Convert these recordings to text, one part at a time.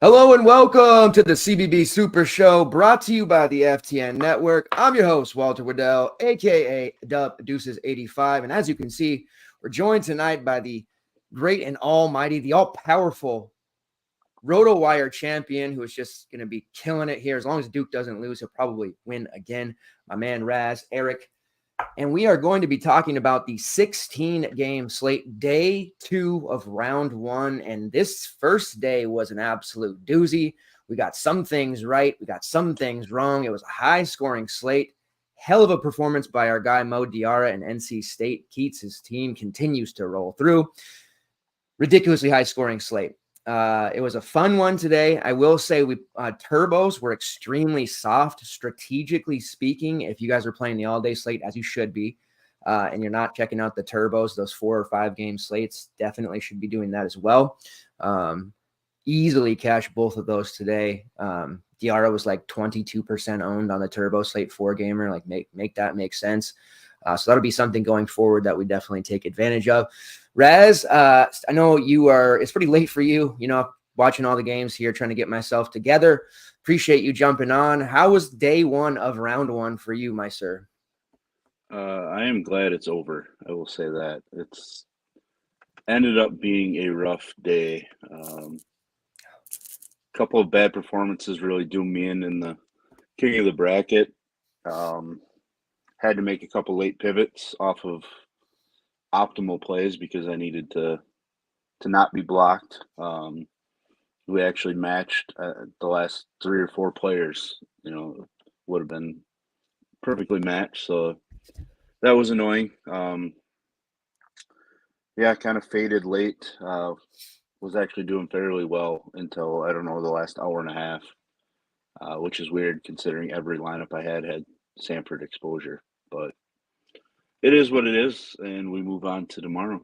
Hello and welcome to the CBB Super Show, brought to you by the FTN Network. I'm your host, Walter Waddell, a.k.a. Dub Deuces 85. And as you can see, we're joined tonight by the great and almighty, the all-powerful RotoWire champion who is just going to be killing it here. As long as Duke doesn't lose, he'll probably win again. My man, Raz, Eric. And we are going to be talking about the 16-game slate, day 2 of round 1. And this first day was an absolute doozy. We got some things right. We got some things wrong. It was a high-scoring slate. Hell of a performance by our guy, Mo Diarra, and NC State. Keats' team continues to roll through. Ridiculously high-scoring slate. It was a fun one today. I will say turbos were extremely soft, strategically speaking. If you guys are playing the all-day slate, as you should be, and you're not checking out the turbos, those 4 or 5 game slates, definitely should be doing that as well. Easily cashed both of those today. Diarra was like 22% owned on the turbo slate 4-gamer. Like make that make sense. So that'll be something going forward that we definitely take advantage of. Raz, I know it's pretty late for you, watching all the games here, trying to get myself together. Appreciate you jumping on. How was day 1 of round 1 for you, my sir? I am glad it's over. I will say that. It's ended up being a rough day. Couple of bad performances really doomed me in the king of the bracket. Had to make a couple late pivots off of optimal plays because I needed to not be blocked. We actually matched the last 3 or 4 players, would have been perfectly matched. So that was annoying. Kind of faded late. Was actually doing fairly well until, I don't know, the last hour and a half, which is weird considering every lineup I had Samford exposure. But it is what it is, and we move on to tomorrow.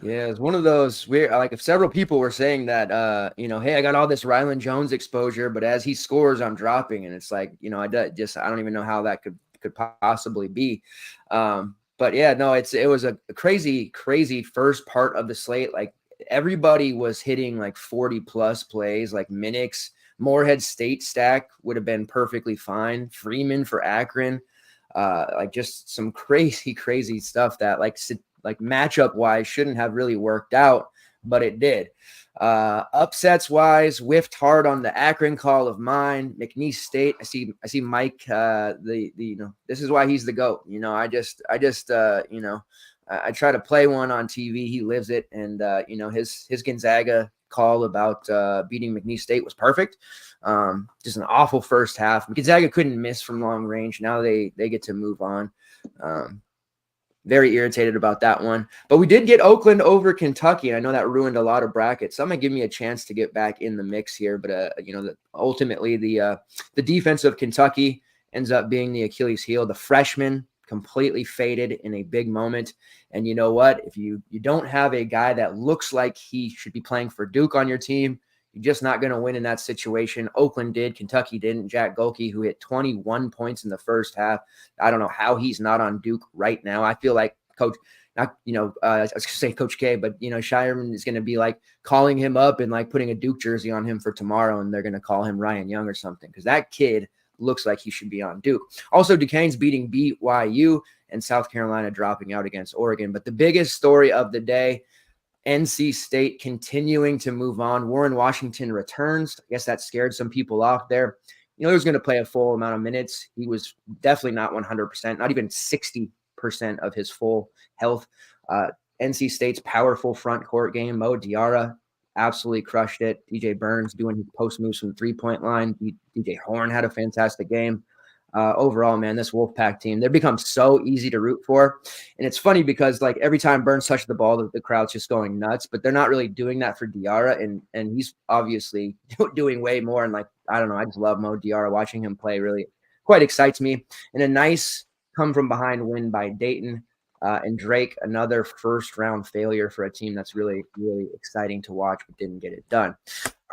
Yeah, it's one of those weird, like if several people were saying that, hey, I got all this Rylan Jones exposure, but as he scores, I'm dropping. And it's like, I don't even know how that could possibly be. But yeah, no, it was a crazy, crazy first part of the slate. Like everybody was hitting like 40 plus plays, like Minix, Morehead State stack would have been perfectly fine. Freeman for Akron. Like just some crazy, crazy stuff that like matchup wise shouldn't have really worked out, but it did. Upsets wise, whiffed hard on the Akron call of mine. McNeese State. I see Mike. This is why he's the GOAT. I try to play one on TV. He lives it, and his Gonzaga call about beating McNeese State was perfect. Just an awful first half. Gonzaga couldn't miss from long range. Now they get to move on. Very irritated about that one. But we did get Oakland over Kentucky, and I know that ruined a lot of brackets. So I'm gonna give me a chance to get back in the mix here. But ultimately the defense of Kentucky ends up being the Achilles heel. The freshman completely faded in a big moment. And you know what? If you don't have a guy that looks like he should be playing for Duke on your team, you're just not going to win in that situation. Oakland did. Kentucky didn't. Jack Golke, who hit 21 points in the first half. I don't know how he's not on Duke right now. I feel like I was going to say Coach K, but, Shireman is going to be like calling him up and like putting a Duke jersey on him for tomorrow. And they're going to call him Ryan Young or something, because that kid looks like he should be on Duke. Also, Duquesne's beating BYU and South Carolina dropping out against Oregon. But the biggest story of the day, NC State continuing to move on. Warren Washington returns. I guess that scared some people off there. He was going to play a full amount of minutes. He was definitely not 100%, not even 60% of his full health. NC State's powerful front court game. Mo Diarra absolutely crushed it. DJ Burns doing his post moves from the 3-point line. DJ Horn had a fantastic game. overall, man, this Wolfpack team, they've become so easy to root for. And it's funny because like every time Burns touches the ball, the crowd's just going nuts, but they're not really doing that for Diarra. And he's obviously doing way more. And like, I don't know, I just love Mo Diarra. Watching him play really quite excites me. And a nice come from behind win by Dayton. And Drake, another first round failure for a team that's really, really exciting to watch, but didn't get it done.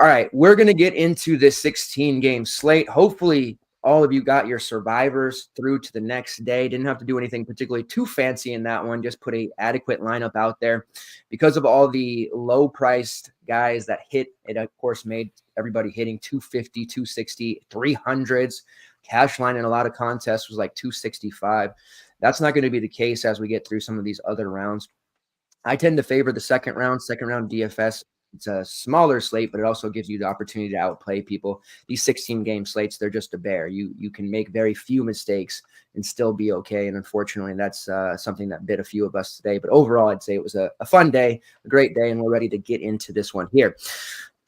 All right, we're going to get into this 16 game slate. Hopefully, all of you got your survivors through to the next day. Didn't have to do anything particularly too fancy in that one. Just put a adequate lineup out there. Because of all the low priced guys that hit, it of course made everybody hitting 250, 260, 300s. Cash line in a lot of contests was like 265. That's not going to be the case as we get through some of these other rounds. I tend to favor the second round DFS. It's a smaller slate, but it also gives you the opportunity to outplay people. These 16 game slates, they're just a bear. You can make very few mistakes and still be okay. And unfortunately, that's something that bit a few of us today. But overall, I'd say it was a fun day, a great day, and we're ready to get into this one here.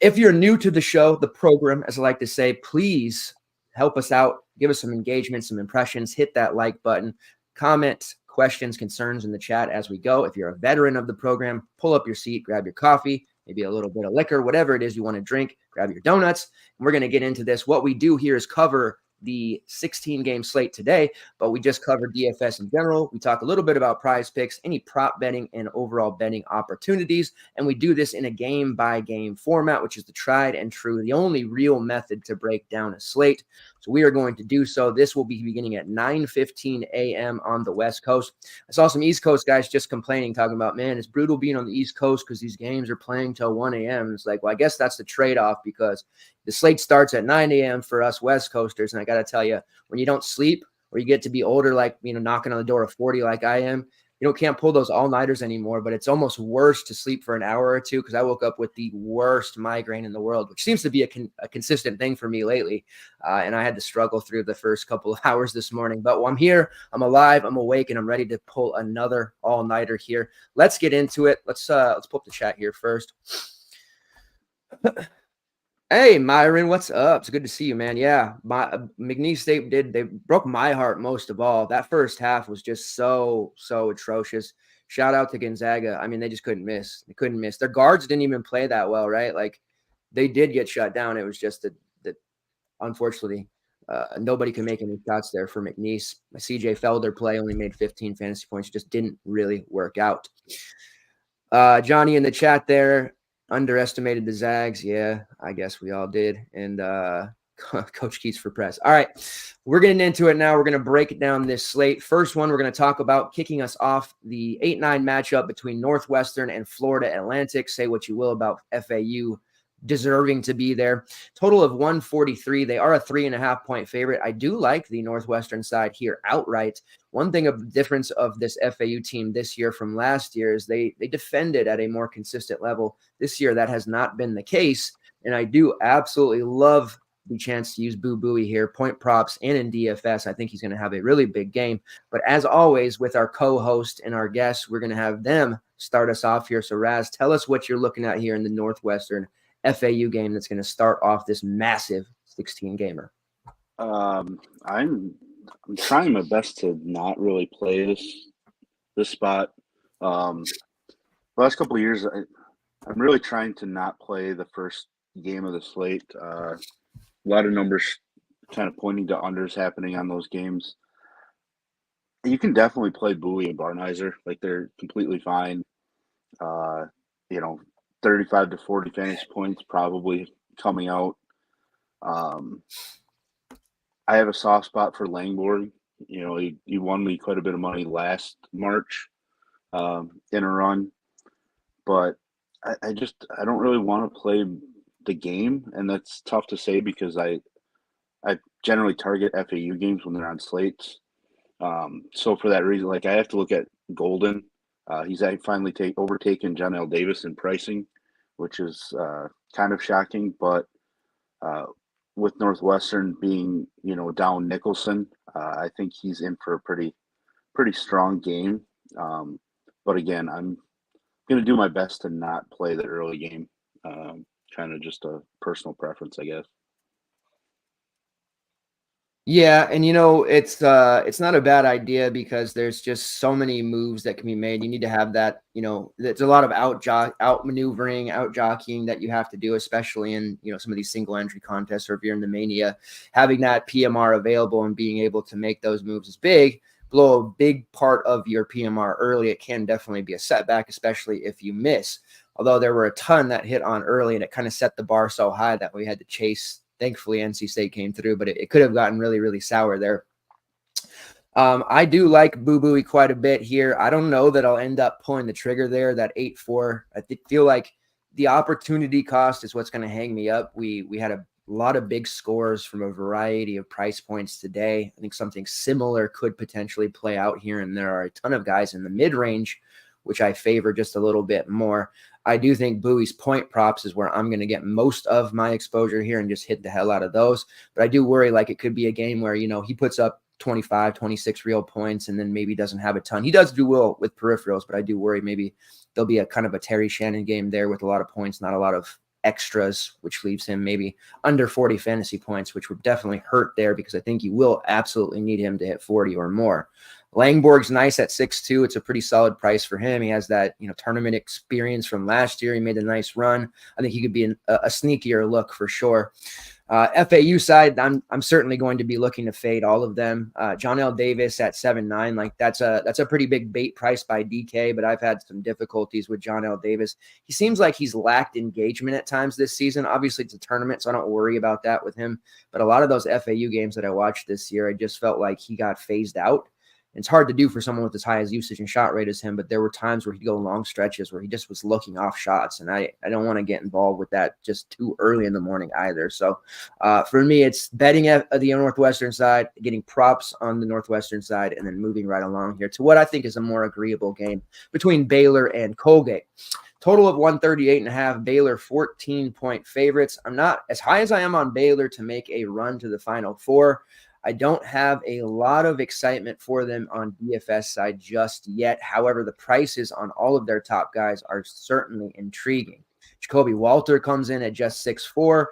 If you're new to the show, the program, as I like to say, please help us out. Give us some engagement, some impressions. Hit that like button. Comment, questions, concerns in the chat as we go. If you're a veteran of the program, pull up your seat, grab your coffee, maybe a little bit of liquor, whatever it is you want to drink, grab your donuts. And we're going to get into this. What we do here is cover the 16 game slate today, but we just covered DFS in general. We talk a little bit about prize picks, any prop betting and overall betting opportunities. And we do this in a game by game format, which is the tried and true, the only real method to break down a slate. So we are going to do so. This will be beginning at 9:15 a.m. on the West Coast. I saw some East Coast guys just complaining, talking about, man, it's brutal being on the East Coast because these games are playing till 1 a.m. It's like, well, I guess that's the trade-off because the slate starts at 9 a.m. for us West Coasters. And I got to tell you, when you don't sleep or you get to be older, like, knocking on the door of 40 like I am, can't pull those all-nighters anymore, but it's almost worse to sleep for an hour or two because I woke up with the worst migraine in the world, which seems to be a consistent thing for me lately. And I had to struggle through the first couple of hours this morning. But I'm here, I'm alive, I'm awake, and I'm ready to pull another all-nighter here. Let's get into it. Let's pull up the chat here first. Hey, Myron, what's up? It's good to see you, man. Yeah, McNeese State they broke my heart most of all. That first half was just so atrocious. Shout out to Gonzaga. I mean, they just couldn't miss. They couldn't miss. Their guards didn't even play that well, right? Like, they did get shut down. It was just that unfortunately, nobody can make any shots there for McNeese. CJ Felder play only made 15 fantasy points. Just didn't really work out. Johnny in the chat there. Underestimated the Zags. Yeah, I guess we all did. And Coach Keats for press. All right, we're getting into it now. We're going to break down this slate. First one, we're going to talk about kicking us off the 8-9 matchup between Northwestern and Florida Atlantic. Say what you will about FAU deserving to be there. Total of 143. They are a 3.5 point favorite. I do like the Northwestern side here outright. One thing of the difference of this FAU team this year from last year is they defended at a more consistent level. This year, that has not been the case. And I do absolutely love the chance to use Boo Buie here, point props and in DFS. I think he's going to have a really big game. But as always, with our co-host and our guests, we're going to have them start us off here. So Raz, tell us what you're looking at here in the Northwestern FAU game that's going to start off this massive 16 gamer. I'm trying my best to not really play this spot. The last couple of years, I'm really trying to not play the first game of the slate. A lot of numbers kind of pointing to unders happening on those games. You can definitely play Bowie and Barnhizer. Like, they're completely fine. 35 to 40 fantasy points probably coming out. I have a soft spot for Langborg. He won me quite a bit of money last March in a run, but I don't really want to play the game, and that's tough to say because I generally target FAU games when they're on slates. So for that reason, like, I have to look at Golden. He's finally overtaken John L. Davis in pricing, which is kind of shocking. But with Northwestern being, down Nicholson, I think he's in for a pretty strong game. But again, I'm going to do my best to not play the early game. Kind of just a personal preference, I guess. Yeah, and it's not a bad idea because there's just so many moves that can be made. You need to have that, there's a lot of out maneuvering, out jockeying that you have to do, especially in, some of these single entry contests, or if you're in the mania, having that PMR available and being able to make those moves is big. Blow a big part of your PMR early, it can definitely be a setback, especially if you miss. Although there were a ton that hit on early, and it kind of set the bar so high that we had to chase. Thankfully, NC State came through, but it could have gotten really, really sour there. I do like Boo Booey quite a bit here. I don't know that I'll end up pulling the trigger there, that 8-4. I feel like the opportunity cost is what's going to hang me up. We had a lot of big scores from a variety of price points today. I think something similar could potentially play out here, and there are a ton of guys in the mid-range, which I favor just a little bit more. I do think Bowie's point props is where I'm going to get most of my exposure here and just hit the hell out of those. But I do worry like it could be a game where, he puts up 25, 26 real points and then maybe doesn't have a ton. He does do well with peripherals, but I do worry maybe there'll be a kind of a Terry Shannon game there with a lot of points, not a lot of extras, which leaves him maybe under 40 fantasy points, which would definitely hurt there because I think you will absolutely need him to hit 40 or more. Langborg's nice at 6'2". It's a pretty solid price for him. He has that, tournament experience from last year. He made a nice run. I think he could be a sneakier look for sure. FAU side, I'm certainly going to be looking to fade all of them. John L. Davis at 7'9", like that's a pretty big bait price by DK, but I've had some difficulties with John L. Davis. He seems like he's lacked engagement at times this season. Obviously, it's a tournament, so I don't worry about that with him. But a lot of those FAU games that I watched this year, I just felt like he got phased out. It's hard to do for someone with as high as usage and shot rate as him, but there were times where he'd go long stretches where he just was looking off shots, and I don't want to get involved with that just too early in the morning either. So for me, it's betting at the Northwestern side, getting props on the Northwestern side, and then moving right along here to what I think is a more agreeable game between Baylor and Colgate. Total of 138.5, Baylor 14-point favorites. I'm not as high as I am on Baylor to make a run to the Final Four. I don't have a lot of excitement for them on DFS side just yet. However, the prices on all of their top guys are certainly intriguing. Jacoby Walter comes in at just 6'4".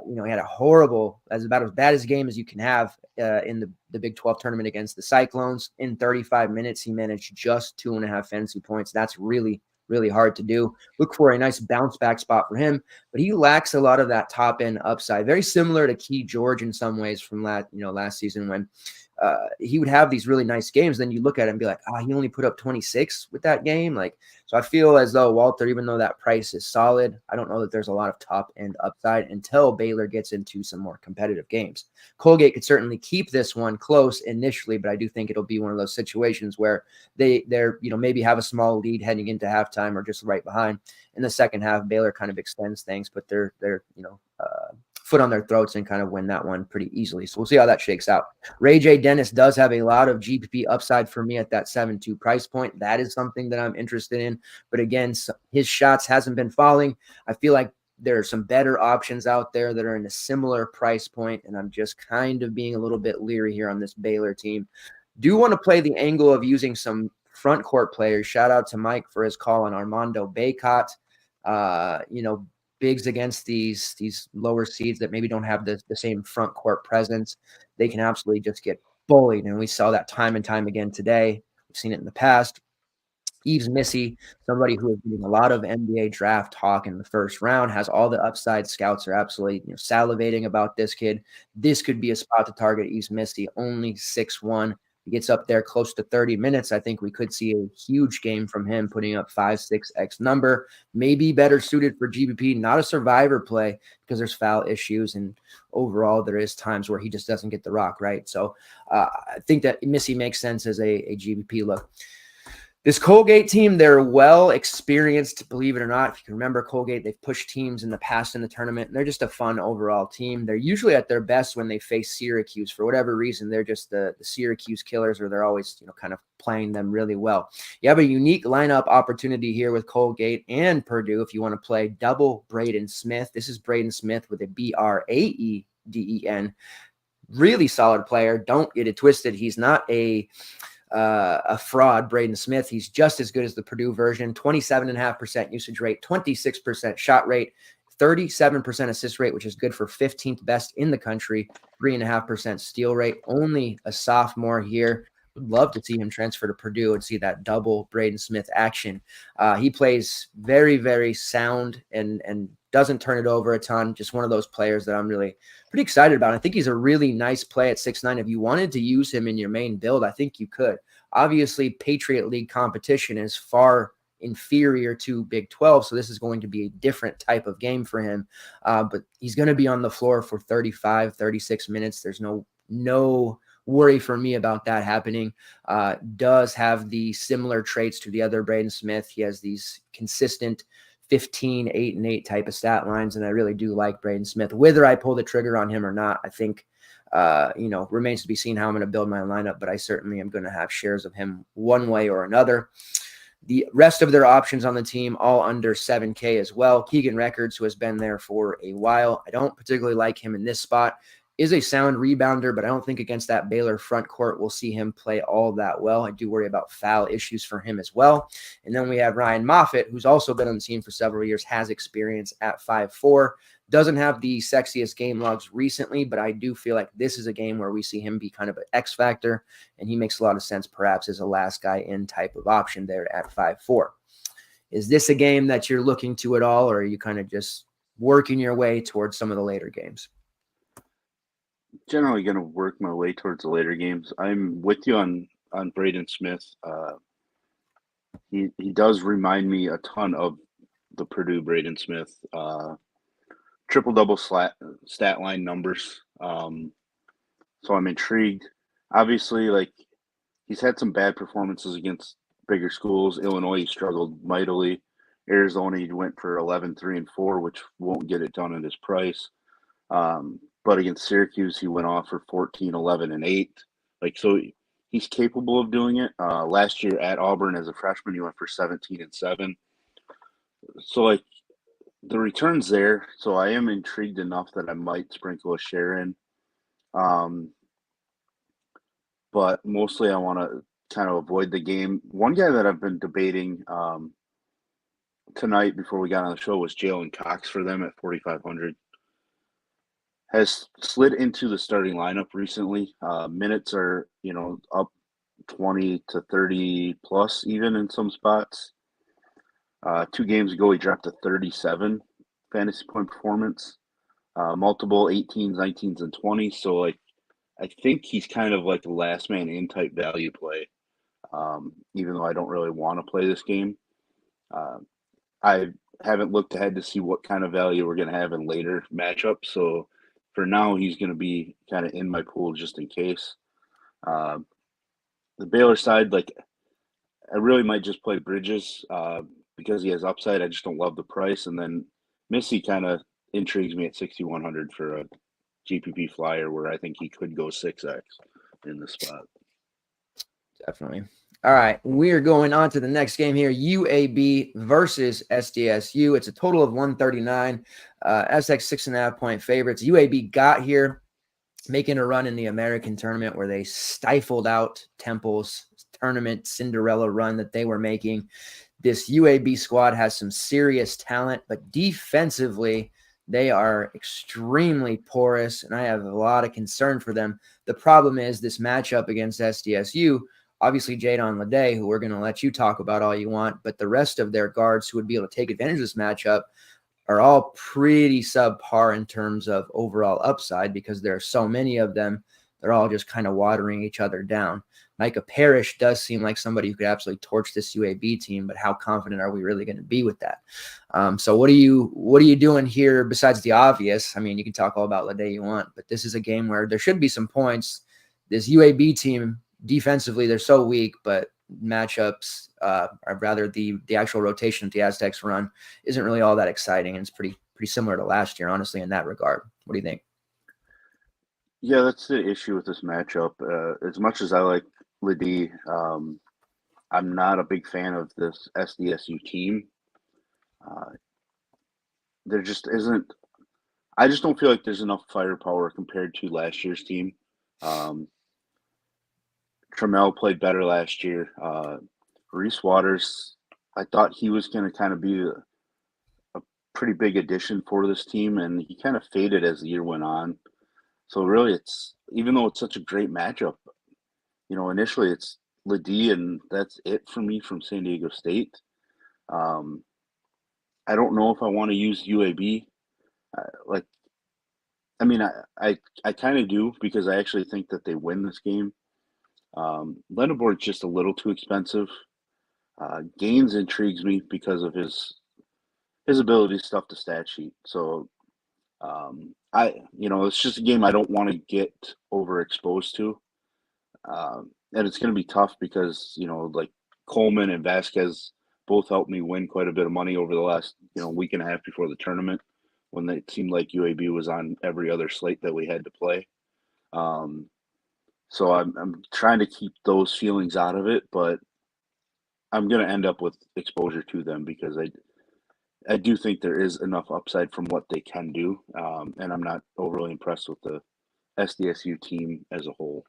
He had a horrible, about as bad as game as you can have in the Big 12 tournament against the Cyclones. In 35 minutes, he managed just 2.5 fantasy points. That's really hard to do. Look for a nice bounce back spot for him, but he lacks a lot of that top end upside. Very similar to Key George in some ways from last season when he would have these really nice games. Then you look at it and be like, he only put up 26 with that game. So I feel as though Walter, even though that price is solid, I don't know that there's a lot of top end upside until Baylor gets into some more competitive games. Colgate could certainly keep this one close initially, but I do think it'll be one of those situations where they're maybe have a small lead heading into halftime or just right behind. In the second half, Baylor kind of extends things, but they're foot on their throats and kind of win that one pretty easily. So we'll see how that shakes out. Ray J. Dennis does have a lot of GPP upside for me at that 7.2 price point. That is something that I'm interested in. But again, his shots hasn't been falling. I feel like there are some better options out there that are in a similar price point, and I'm just kind of being a little bit leery here on this Baylor team. Do want to play the angle of using some front court players. Shout out to Mike for his call on Armando Bacot. Bigs against these lower seeds that maybe don't have the same front court presence, they can absolutely just get bullied. And we saw that time and time again today. We've seen it in the past. Yves Missy, somebody who is getting a lot of NBA draft talk in the first round, has all the upside. Scouts are absolutely salivating about this kid. This could be a spot to target Yves Missy, only 6'1". He gets up there close to 30 minutes. I think we could see a huge game from him, putting up 5-6x number, maybe better suited for GBP, not a survivor play because there's foul issues. And overall, there is times where he just doesn't get the rock right. So I think that Missy makes sense as a GBP look. This Colgate team, they're well experienced, believe it or not. If you can remember Colgate, they've pushed teams in the past in the tournament. And they're just a fun overall team. They're usually at their best when they face Syracuse. For whatever reason, they're just the Syracuse killers, or they're always kind of playing them really well. You have a unique lineup opportunity here with Colgate and Purdue if you want to play double Braden Smith. This is Braden Smith with a Braeden. Really solid player. Don't get it twisted. He's not a fraud, Braden Smith. He's just as good as the Purdue version. 27.5% usage rate, 26% shot rate, 37% assist rate, which is good for 15th best in the country, 3.5% steal rate. Only a sophomore here. Would love to see him transfer to Purdue and see that double Braden Smith action. He plays very, very sound and doesn't turn it over a ton. Just one of those players that I'm really pretty excited about. I think he's a really nice play at 6'9". If you wanted to use him in your main build, I think you could. Obviously, Patriot League competition is far inferior to Big 12, so this is going to be a different type of game for him. But he's going to be on the floor for 35, 36 minutes. There's no worry for me about that happening. Does have the similar traits to the other Braden Smith. He has these consistent 15, 8, and 8 type of stat lines, and I really do like Braden Smith. Whether I pull the trigger on him or not, I think remains to be seen how I'm going to build my lineup, but I certainly am going to have shares of him one way or another. The rest of their options on the team, all under 7K as well. Keegan Records, who has been there for a while. I don't particularly like him in this spot. Is a sound rebounder, but I don't think against that Baylor front court we'll see him play all that well. I do worry about foul issues for him as well. And then we have Ryan Moffitt, who's also been on the team for several years, has experience at 5'4". Doesn't have the sexiest game logs recently, but I do feel like this is a game where we see him be kind of an X factor, and he makes a lot of sense perhaps as a last guy in type of option there at 5'4". Is this a game that you're looking to at all, or are you kind of just working your way towards some of the later games? Generally going to work my way towards the later games. I'm with you on Braden Smith. He does remind me a ton of the Purdue Braden Smith. Triple-double stat line numbers. So I'm intrigued. Obviously, like, he's had some bad performances against bigger schools. Illinois, he struggled mightily. Arizona, he went for 11, 3, and 4, which won't get it done at his price. But against Syracuse, he went off for 14, 11, and 8. Like, so he's capable of doing it. Last year at Auburn as a freshman, he went for 17 and 7. So, like, the return's there. So I am intrigued enough that I might sprinkle a share in. But mostly I want to kind of avoid the game. One guy that I've been debating tonight before we got on the show was Jalen Cox for them at 4,500. Has slid into the starting lineup recently. Minutes are, up 20 to 30 plus even in some spots. 2 games ago, he dropped a 37 fantasy point performance, multiple 18s, 19s, and 20s. So, like, I think he's kind of like a last man in type value play, even though I don't really want to play this game. I haven't looked ahead to see what kind of value we're going to have in later matchups. So, for now, he's going to be kind of in my pool just in case. The Baylor side, like, I really might just play Bridges because he has upside. I just don't love the price. And then Missy kind of intrigues me at 6,100 for a GPP flyer where I think he could go 6X in the spot. Definitely. All right, we are going on to the next game here, UAB versus SDSU. It's a total of 139. SX 6.5-point favorites. UAB got here making a run in the American tournament where they stifled out Temple's tournament Cinderella run that they were making. This UAB squad has some serious talent, but defensively, they are extremely porous, and I have a lot of concern for them. The problem is this matchup against SDSU. Obviously, Jadon Lede, who we're going to let you talk about all you want, but the rest of their guards who would be able to take advantage of this matchup are all pretty subpar in terms of overall upside because there are so many of them. They're all just kind of watering each other down. Micah Parrish does seem like somebody who could absolutely torch this UAB team, but how confident are we really going to be with that? So what are you doing here besides the obvious? I mean, you can talk all about Lede you want, but this is a game where there should be some points. This UAB team, defensively, they're so weak, but matchups, or rather the actual rotation that the Aztecs run isn't really all that exciting, and it's pretty similar to last year, honestly, in that regard. What do you think? Yeah, that's the issue with this matchup. As much as I like Lede, I'm not a big fan of this SDSU team. There just isn't. I just don't feel like there's enough firepower compared to last year's team. Trammell played better last year. Reese Waters, I thought he was going to kind of be pretty big addition for this team, and he kind of faded as the year went on. So really, it's even though it's such a great matchup, initially it's Ledee, and that's it for me from San Diego State. I don't know if I want to use UAB. Like, I mean, I kind of do because I actually think that they win this game. Lenneborg's just a little too expensive. Gaines intrigues me because of his ability to stuff the stat sheet. So it's just a game I don't want to get overexposed to. And it's going to be tough because, like Coleman and Vasquez both helped me win quite a bit of money over the last, week and a half before the tournament when it seemed like UAB was on every other slate that we had to play. So I'm trying to keep those feelings out of it, but I'm going to end up with exposure to them because I do think there is enough upside from what they can do, and I'm not overly impressed with the SDSU team as a whole.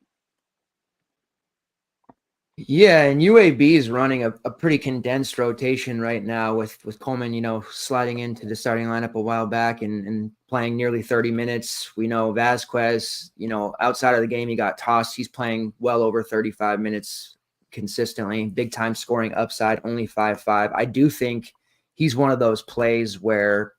Yeah, and UAB is running a pretty condensed rotation right now with Coleman, sliding into the starting lineup a while back and playing nearly 30 minutes. We know Vasquez, outside of the game he got tossed. He's playing well over 35 minutes consistently. Big time scoring upside, only 5.5. I do think he's one of those plays where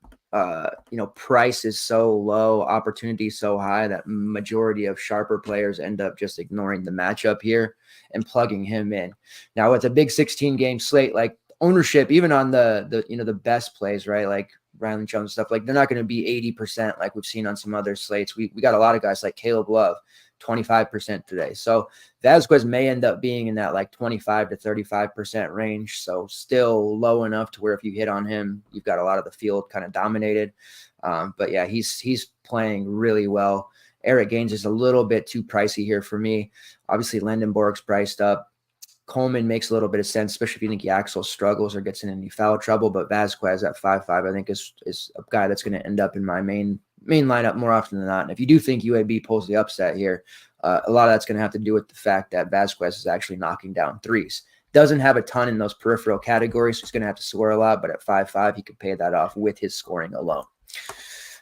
price is so low, opportunity so high that majority of sharper players end up just ignoring the matchup here and plugging him in. Now with a big 16 game slate, like ownership, even on the best plays, right? Like Riley Jones stuff, like they're not going to be 80% like we've seen on some other slates. We got a lot of guys like Caleb Love, 25% today. So Vasquez may end up being in that like 25 to 35% range. So still low enough to where if you hit on him, you've got a lot of the field kind of dominated. But yeah, he's playing really well. Eric Gaines is a little bit too pricey here for me. Obviously, Lendenborg's priced up. Coleman makes a little bit of sense, especially if you think Yaxel struggles or gets in any foul trouble. But Vasquez at 5.5, I think is a guy that's going to end up in my main lineup more often than not. And if you do think UAB pulls the upset here, a lot of that's going to have to do with the fact that Vasquez is actually knocking down threes. Doesn't have a ton in those peripheral categories, so he's going to have to score a lot. But at 5.5, he could pay that off with his scoring alone.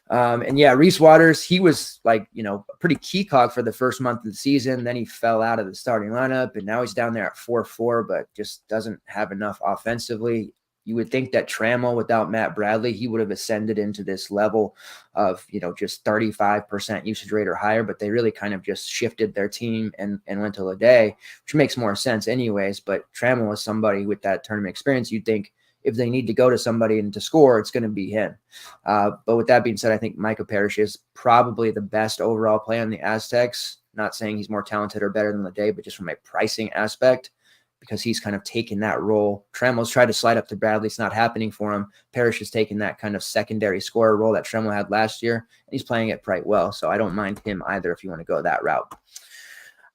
And yeah, Reese Waters, he was like, a pretty key cog for the first month of the season. Then he fell out of the starting lineup, and now he's down there at 4.4, but just doesn't have enough offensively. You would think that Trammell without Matt Bradley, he would have ascended into this level of, just 35% usage rate or higher, but they really kind of just shifted their team and went to Ledee, which makes more sense anyways. But Trammell is somebody with that tournament experience. You'd think if they need to go to somebody and to score, it's going to be him. But with that being said, I think Micah Parrish is probably the best overall play on the Aztecs. Not saying he's more talented or better than Ledee, but just from a pricing aspect, because he's kind of taken that role. Trammell's tried to slide up to Bradley. It's not happening for him. Parrish has taken that kind of secondary scorer role that Trammell had last year, and he's playing it quite well. So I don't mind him either if you want to go that route.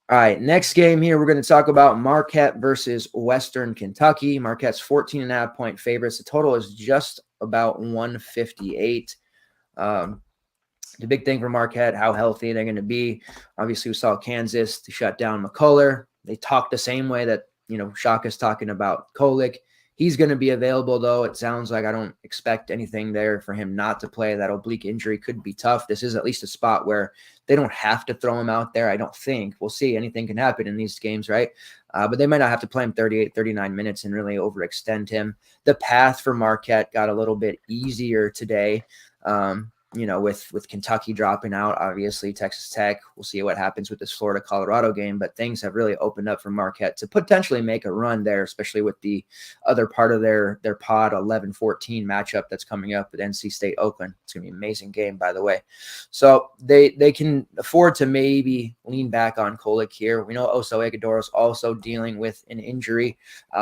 All right, next game here, we're going to talk about Marquette versus Western Kentucky. Marquette's 14.5-point favorites. The total is just about 158. The big thing for Marquette, how healthy they're going to be. Obviously, we saw Kansas to shut down McCullough. They talk the same way that, Shaka's talking about Kolek. He's going to be available, though. It sounds like I don't expect anything there for him not to play. That oblique injury could be tough. This is at least a spot where they don't have to throw him out there, I don't think. We'll see. Anything can happen in these games, right? But they might not have to play him 38, 39 minutes and really overextend him. The path for Marquette got a little bit easier today. With Kentucky dropping out, obviously Texas Tech, we'll see what happens with this Florida-Colorado game, but things have really opened up for Marquette to potentially make a run there, especially with the other part of their pod 11-14 matchup that's coming up with NC State Oakland. It's going to be an amazing game, by the way. So they can afford to maybe lean back on Kolek here. We know Oso Ighodaro is also dealing with an injury,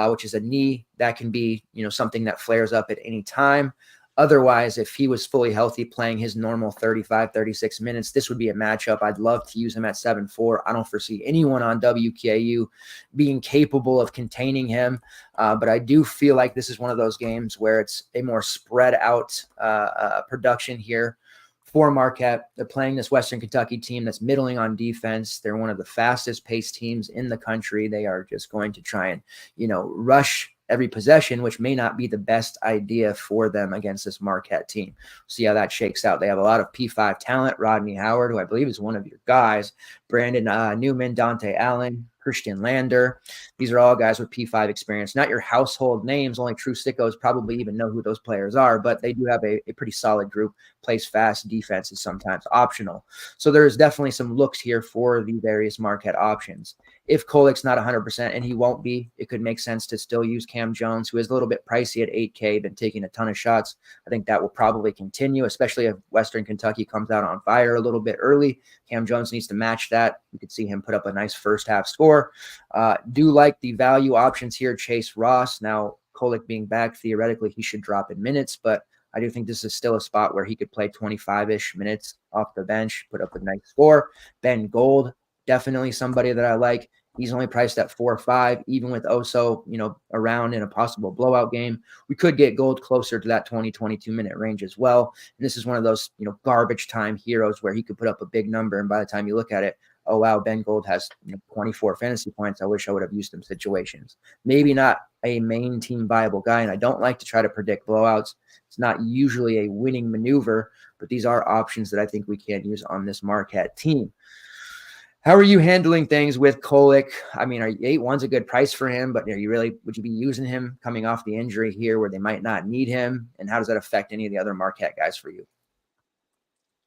which is a knee. That can be, something that flares up at any time. Otherwise, if he was fully healthy, playing his normal 35, 36 minutes, this would be a matchup. I'd love to use him at 7.4. I don't foresee anyone on WKU being capable of containing him. But I do feel like this is one of those games where it's a more spread out production here for Marquette. They're playing this Western Kentucky team that's middling on defense. They're one of the fastest paced teams in the country. They are just going to try and, rush every possession, which may not be the best idea for them against this Marquette team. See how that shakes out. They have a lot of P5 talent. Rodney Howard, who I believe is one of your guys, Brandon Newman, Dante Allen, Christian Lander. These are all guys with P5 experience. Not your household names. Only true sickos probably even know who those players are, but they do have a pretty solid group. Plays fast. Defense is sometimes optional. So there's definitely some looks here for the various Marquette options. If Kolek's not 100%, and he won't be, it could make sense to still use Cam Jones, who is a little bit pricey at $8K, been taking a ton of shots. I think that will probably continue, especially if Western Kentucky comes out on fire a little bit early. Cam Jones needs to match that. You could see him put up a nice first half score. Do like the value options here. Chase Ross. Now, Kolek being back, theoretically, he should drop in minutes, but I do think this is still a spot where he could play 25-ish minutes off the bench, put up a nice score. Ben Gold, definitely somebody that I like. He's only priced at 4 or 5, even with Oso, around in a possible blowout game. We could get Gold closer to that 20, 22-minute range as well. And this is one of those, garbage time heroes where he could put up a big number. And by the time you look at it, oh, wow, Ben Gold has 24 fantasy points. I wish I would have used him situations. Maybe not a main team viable guy. And I don't like to try to predict blowouts. It's not usually a winning maneuver, but these are options that I think we can use on this Marquette team. How are you handling things with Kolek? I mean, 8-1's a good price for him, but would you be using him coming off the injury here where they might not need him? And how does that affect any of the other Marquette guys for you?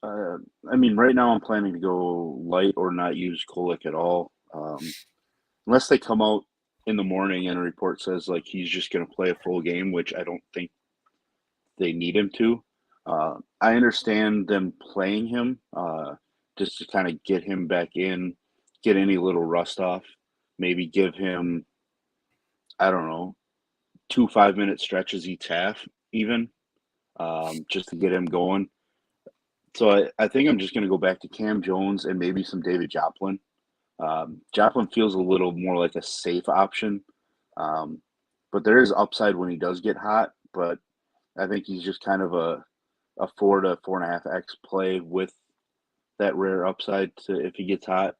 Right now I'm planning to go light or not use Kolek at all. Unless they come out in the morning and a report says like he's just going to play a full game, which I don't think they need him to. I understand them playing him just to kind of get him back in, get any little rust off, maybe give him, I don't know, 2 5-minute stretches each half even, just to get him going. So I think I'm just going to go back to Cam Jones and maybe some David Joplin. Joplin feels a little more like a safe option, but there is upside when he does get hot. But I think he's just kind of a 4 to 4.5x play with that rare upside to if he gets hot.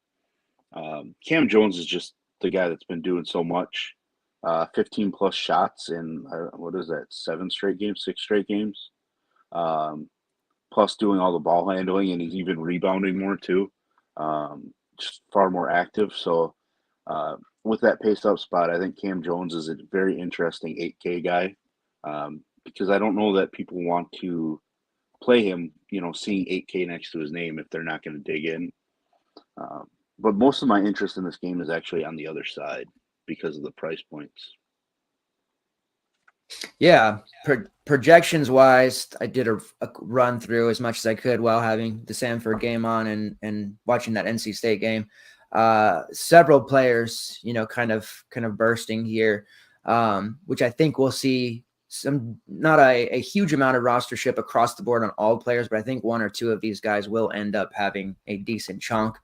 Cam Jones is just the guy that's been doing so much. 15 plus shots in what is that? 6 straight games. Plus doing all the ball handling, and he's even rebounding more too. Just far more active. So with that pace up spot, I think Cam Jones is a very interesting 8K guy because I don't know that people want to play him, seeing 8K next to his name if they're not going to dig in. But most of my interest in this game is actually on the other side because of the price points. Yeah, projections wise, I did a run through as much as I could while having the Sanford game on and watching that NC State game. Several players, kind of bursting here, which I think we'll see not a huge amount of rostership across the board on all players, but I think 1 or 2 of these guys will end up having a decent chunk.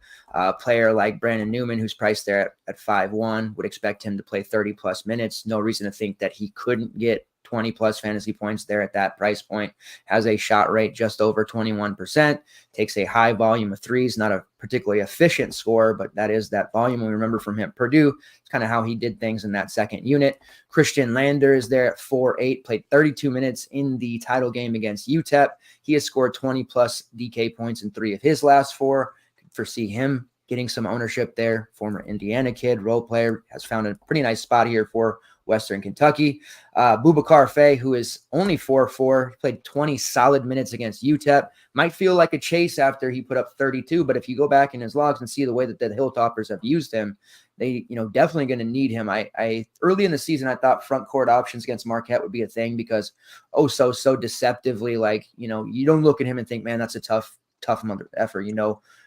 Player like Brandon Newman, who's priced there at 5-1, would expect him to play 30 plus minutes. No reason to think that he couldn't get 20 plus fantasy points there at that price point. Has a shot rate just over 21%, takes a high volume of threes, not a particularly efficient scorer, but that is that volume we remember from him. Purdue, it's kind of how he did things in that second unit. Christian Lander is there at 4-8, played 32 minutes in the title game against UTEP. He has scored 20 plus DK points in 3 of his last 4. Could foresee him getting some ownership there. Former Indiana kid, role player, has found a pretty nice spot here for Western Kentucky. Boubacar Faye, who is only 4-4, played 20 solid minutes against UTEP. Might feel like a chase after he put up 32, but if you go back in his logs and see the way that the Hilltoppers have used him, they, definitely going to need him. I early in the season, I thought front court options against Marquette would be a thing because so deceptively, you don't look at him and think, man, that's a tough mother effort.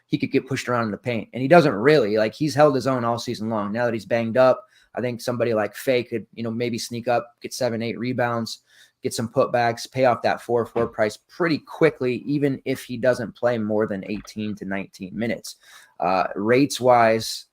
He could get pushed around in the paint, and he doesn't really. He's held his own all season long. Now that he's banged up, I think somebody like Faye could, maybe sneak up, get 7-8 rebounds, get some putbacks, pay off that 4-4 price pretty quickly, even if he doesn't play more than 18 to 19 minutes. Rates-wise,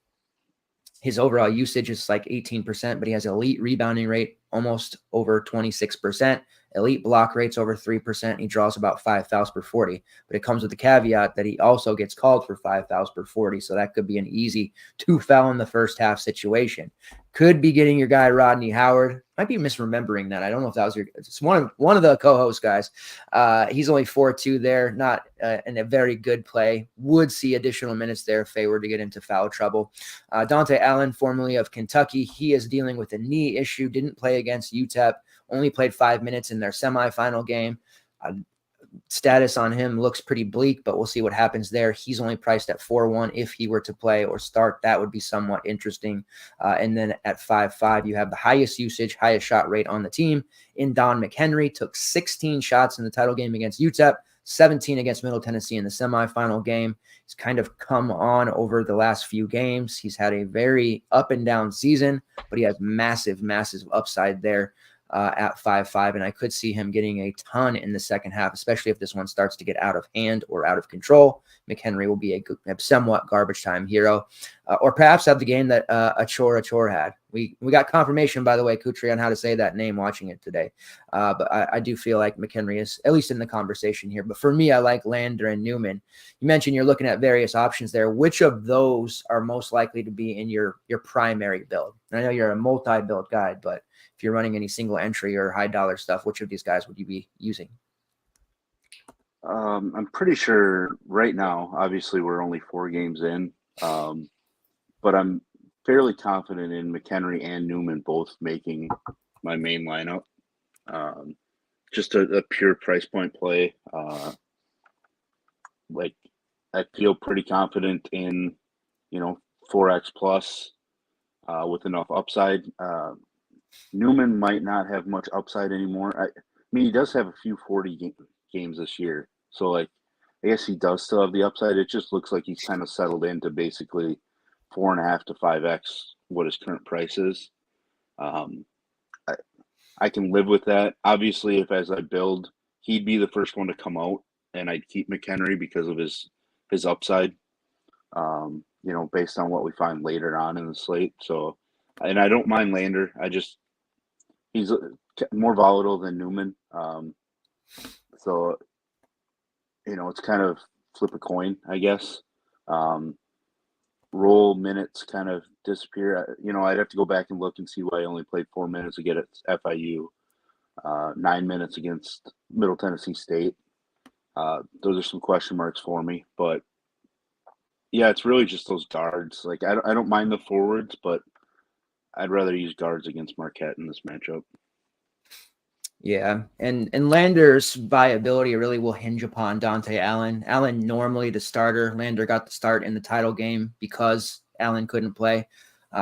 his overall usage is like 18%, but he has elite rebounding rate, almost over 26%, elite block rates over 3%. He draws about 5 fouls per 40, but it comes with the caveat that he also gets called for 5 fouls per 40. So that could be an easy 2 foul in the first half situation. Could be getting your guy Rodney Howard. Might be misremembering that. I don't know if that was it's one of the co-host guys. He's only 4-2 there, not in a very good play. Would see additional minutes there if they were to get into foul trouble. Dante Allen, formerly of Kentucky, he is dealing with a knee issue. Didn't play against UTEP. Only played 5 minutes in their semifinal game. Status on him looks pretty bleak, but we'll see what happens there. He's only priced at 4-1. If he were to play or start, that would be somewhat interesting. And then at 5-5, you have the highest usage, highest shot rate on the team in Don McHenry. Took 16 shots in the title game against UTEP, 17 against Middle Tennessee in the semifinal game. He's kind of come on over the last few games. He's had a very up and down season, but he has massive upside there. At 5-5, and I could see him getting a ton in the second half, especially if this one starts to get out of hand or out of control. McHenry will be a somewhat garbage time hero, or perhaps have the game that Achor had. We got confirmation, by the way, Kutri, on how to say that name watching it today. But I do feel like McHenry is at least in the conversation here. But for me, I like Lander and Newman. You mentioned you're looking at various options there. Which of those are most likely to be in your primary build? And I know you're a multi-build guy, but if you're running any single entry or high dollar stuff, which of these guys would you be using? I'm pretty sure right now, obviously we're only 4 games in, but I'm fairly confident in McHenry and Newman both making my main lineup. Just a pure price point play. Like I feel pretty confident in, 4x plus with enough upside. Newman might not have much upside anymore. I mean, he does have a few 40 games this year. So, I guess he does still have the upside. It just looks like he's kind of settled into basically 4.5 to 5x what his current price is. I can live with that. Obviously, if as I build, he'd be the first one to come out, and I'd keep McHenry because of his upside, based on what we find later on in the slate. So, and I don't mind Lander. He's more volatile than Newman. So, it's kind of flip a coin, I guess. Roll minutes kind of disappear. I'd have to go back and look and see why I only played 4 minutes again at FIU, 9 minutes against Middle Tennessee State. Those are some question marks for me. But, yeah, it's really just those guards. I don't mind the forwards, but I'd rather use guards against Marquette in this matchup. Yeah, and Lander's viability really will hinge upon Dante Allen. Allen normally the starter. Lander got the start in the title game because Allen couldn't play.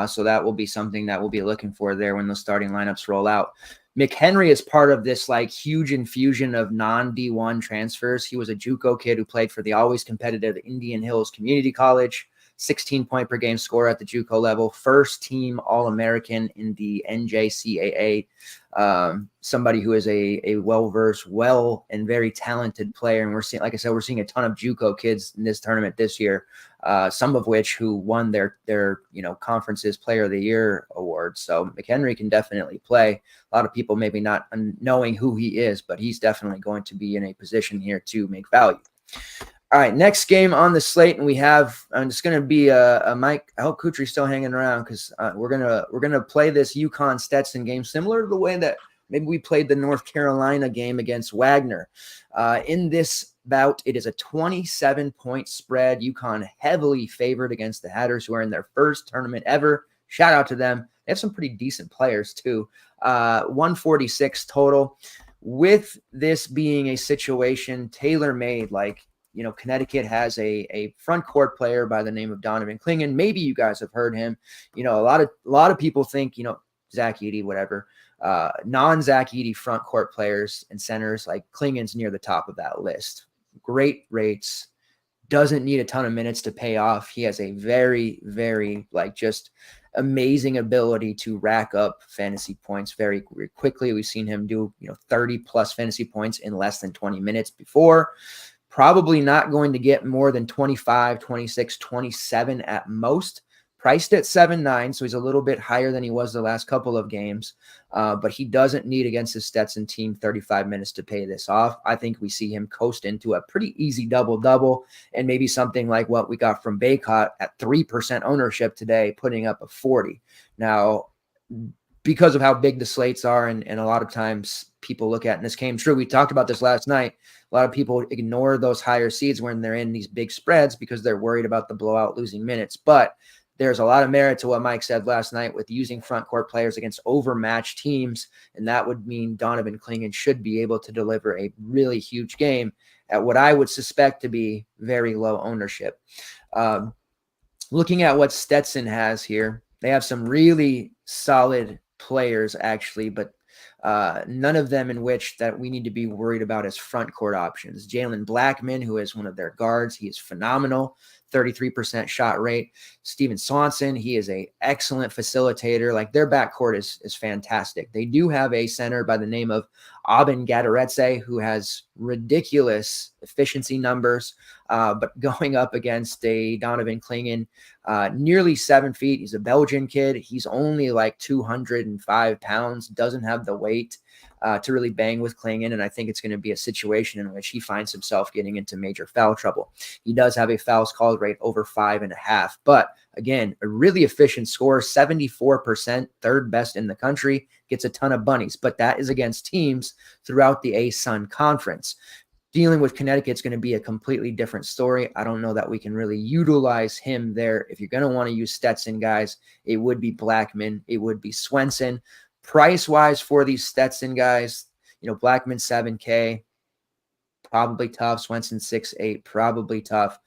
So that will be something that we'll be looking for there when those starting lineups roll out. McHenry is part of this huge infusion of non-D1 transfers. He was a JUCO kid who played for the always competitive Indian Hills Community College. 16 point per game scorer at the JUCO level, first team All-American in the NJCAA. Somebody who is a well-versed, and very talented player. And we're seeing, like I said, we're seeing a ton of JUCO kids in this tournament this year. Some of which who won their conference's Player of the Year award. So McHenry can definitely play. A lot of people maybe not knowing who he is, but he's definitely going to be in a position here to make value. All right, next game on the slate, and we have. It's going to be a Mike. I hope Kutri's still hanging around because we're gonna play this UConn Stetson game similar to the way that maybe we played the North Carolina game against Wagner. In this bout, it is a 27-point spread. UConn heavily favored against the Hatters, who are in their first tournament ever. Shout out to them. They have some pretty decent players too. 146 total. With this being a situation tailor-made, Connecticut has a front court player by the name of Donovan Clingan. Maybe you guys have heard him. A lot of people think, Zach Edey, whatever. Non-Zach Edey front court players and centers, Klingan's near the top of that list. Great rates. Doesn't need a ton of minutes to pay off. He has a very, very, just amazing ability to rack up fantasy points very, very quickly. We've seen him do, 30-plus fantasy points in less than 20 minutes before. Probably not going to get more than 25, 26, 27 at most. priced at 7.9, so he's a little bit higher than he was the last couple of games. But he doesn't need against his Stetson team 35 minutes to pay this off. I think we see him coast into a pretty easy double-double and maybe something like what we got from Baycott at 3% ownership today, putting up a 40. Now, because of how big the slates are, and a lot of times people look at, and this came true, we talked about this last night, a lot of people ignore those higher seeds when they're in these big spreads because they're worried about the blowout losing minutes. But there's a lot of merit to what Mike said last night with using front court players against overmatched teams, and that would mean Donovan Clingan should be able to deliver a really huge game at what I would suspect to be very low ownership. Looking at what Stetson has here, they have some really solid players actually, but none of them in which that we need to be worried about as front court options. Jalen Blackman, who is one of their guards, he is phenomenal, 33% shot rate. Steven Swanson, he is a excellent facilitator. Like, their backcourt is fantastic. They do have a center by the name of Auburn Gadaretse, who has ridiculous efficiency numbers, but going up against a Donovan Clingan, nearly 7 feet. He's a Belgian kid. He's only like 205 pounds, doesn't have the weight to really bang with Clingan, and I think it's going to be a situation in which he finds himself getting into major foul trouble. He does have a fouls called rate over 5.5, but again, a really efficient score, 74%, third best in the country, gets a ton of bunnies, but that is against teams throughout the ASUN conference. Dealing with Connecticut's going to be a completely different story. I don't know that we can really utilize him there. If you're going to want to use Stetson guys, it would be Blackman, it would be Swenson. Price-wise for these Stetson guys, Blackman 7K, probably tough. Swenson 6.8, probably tough.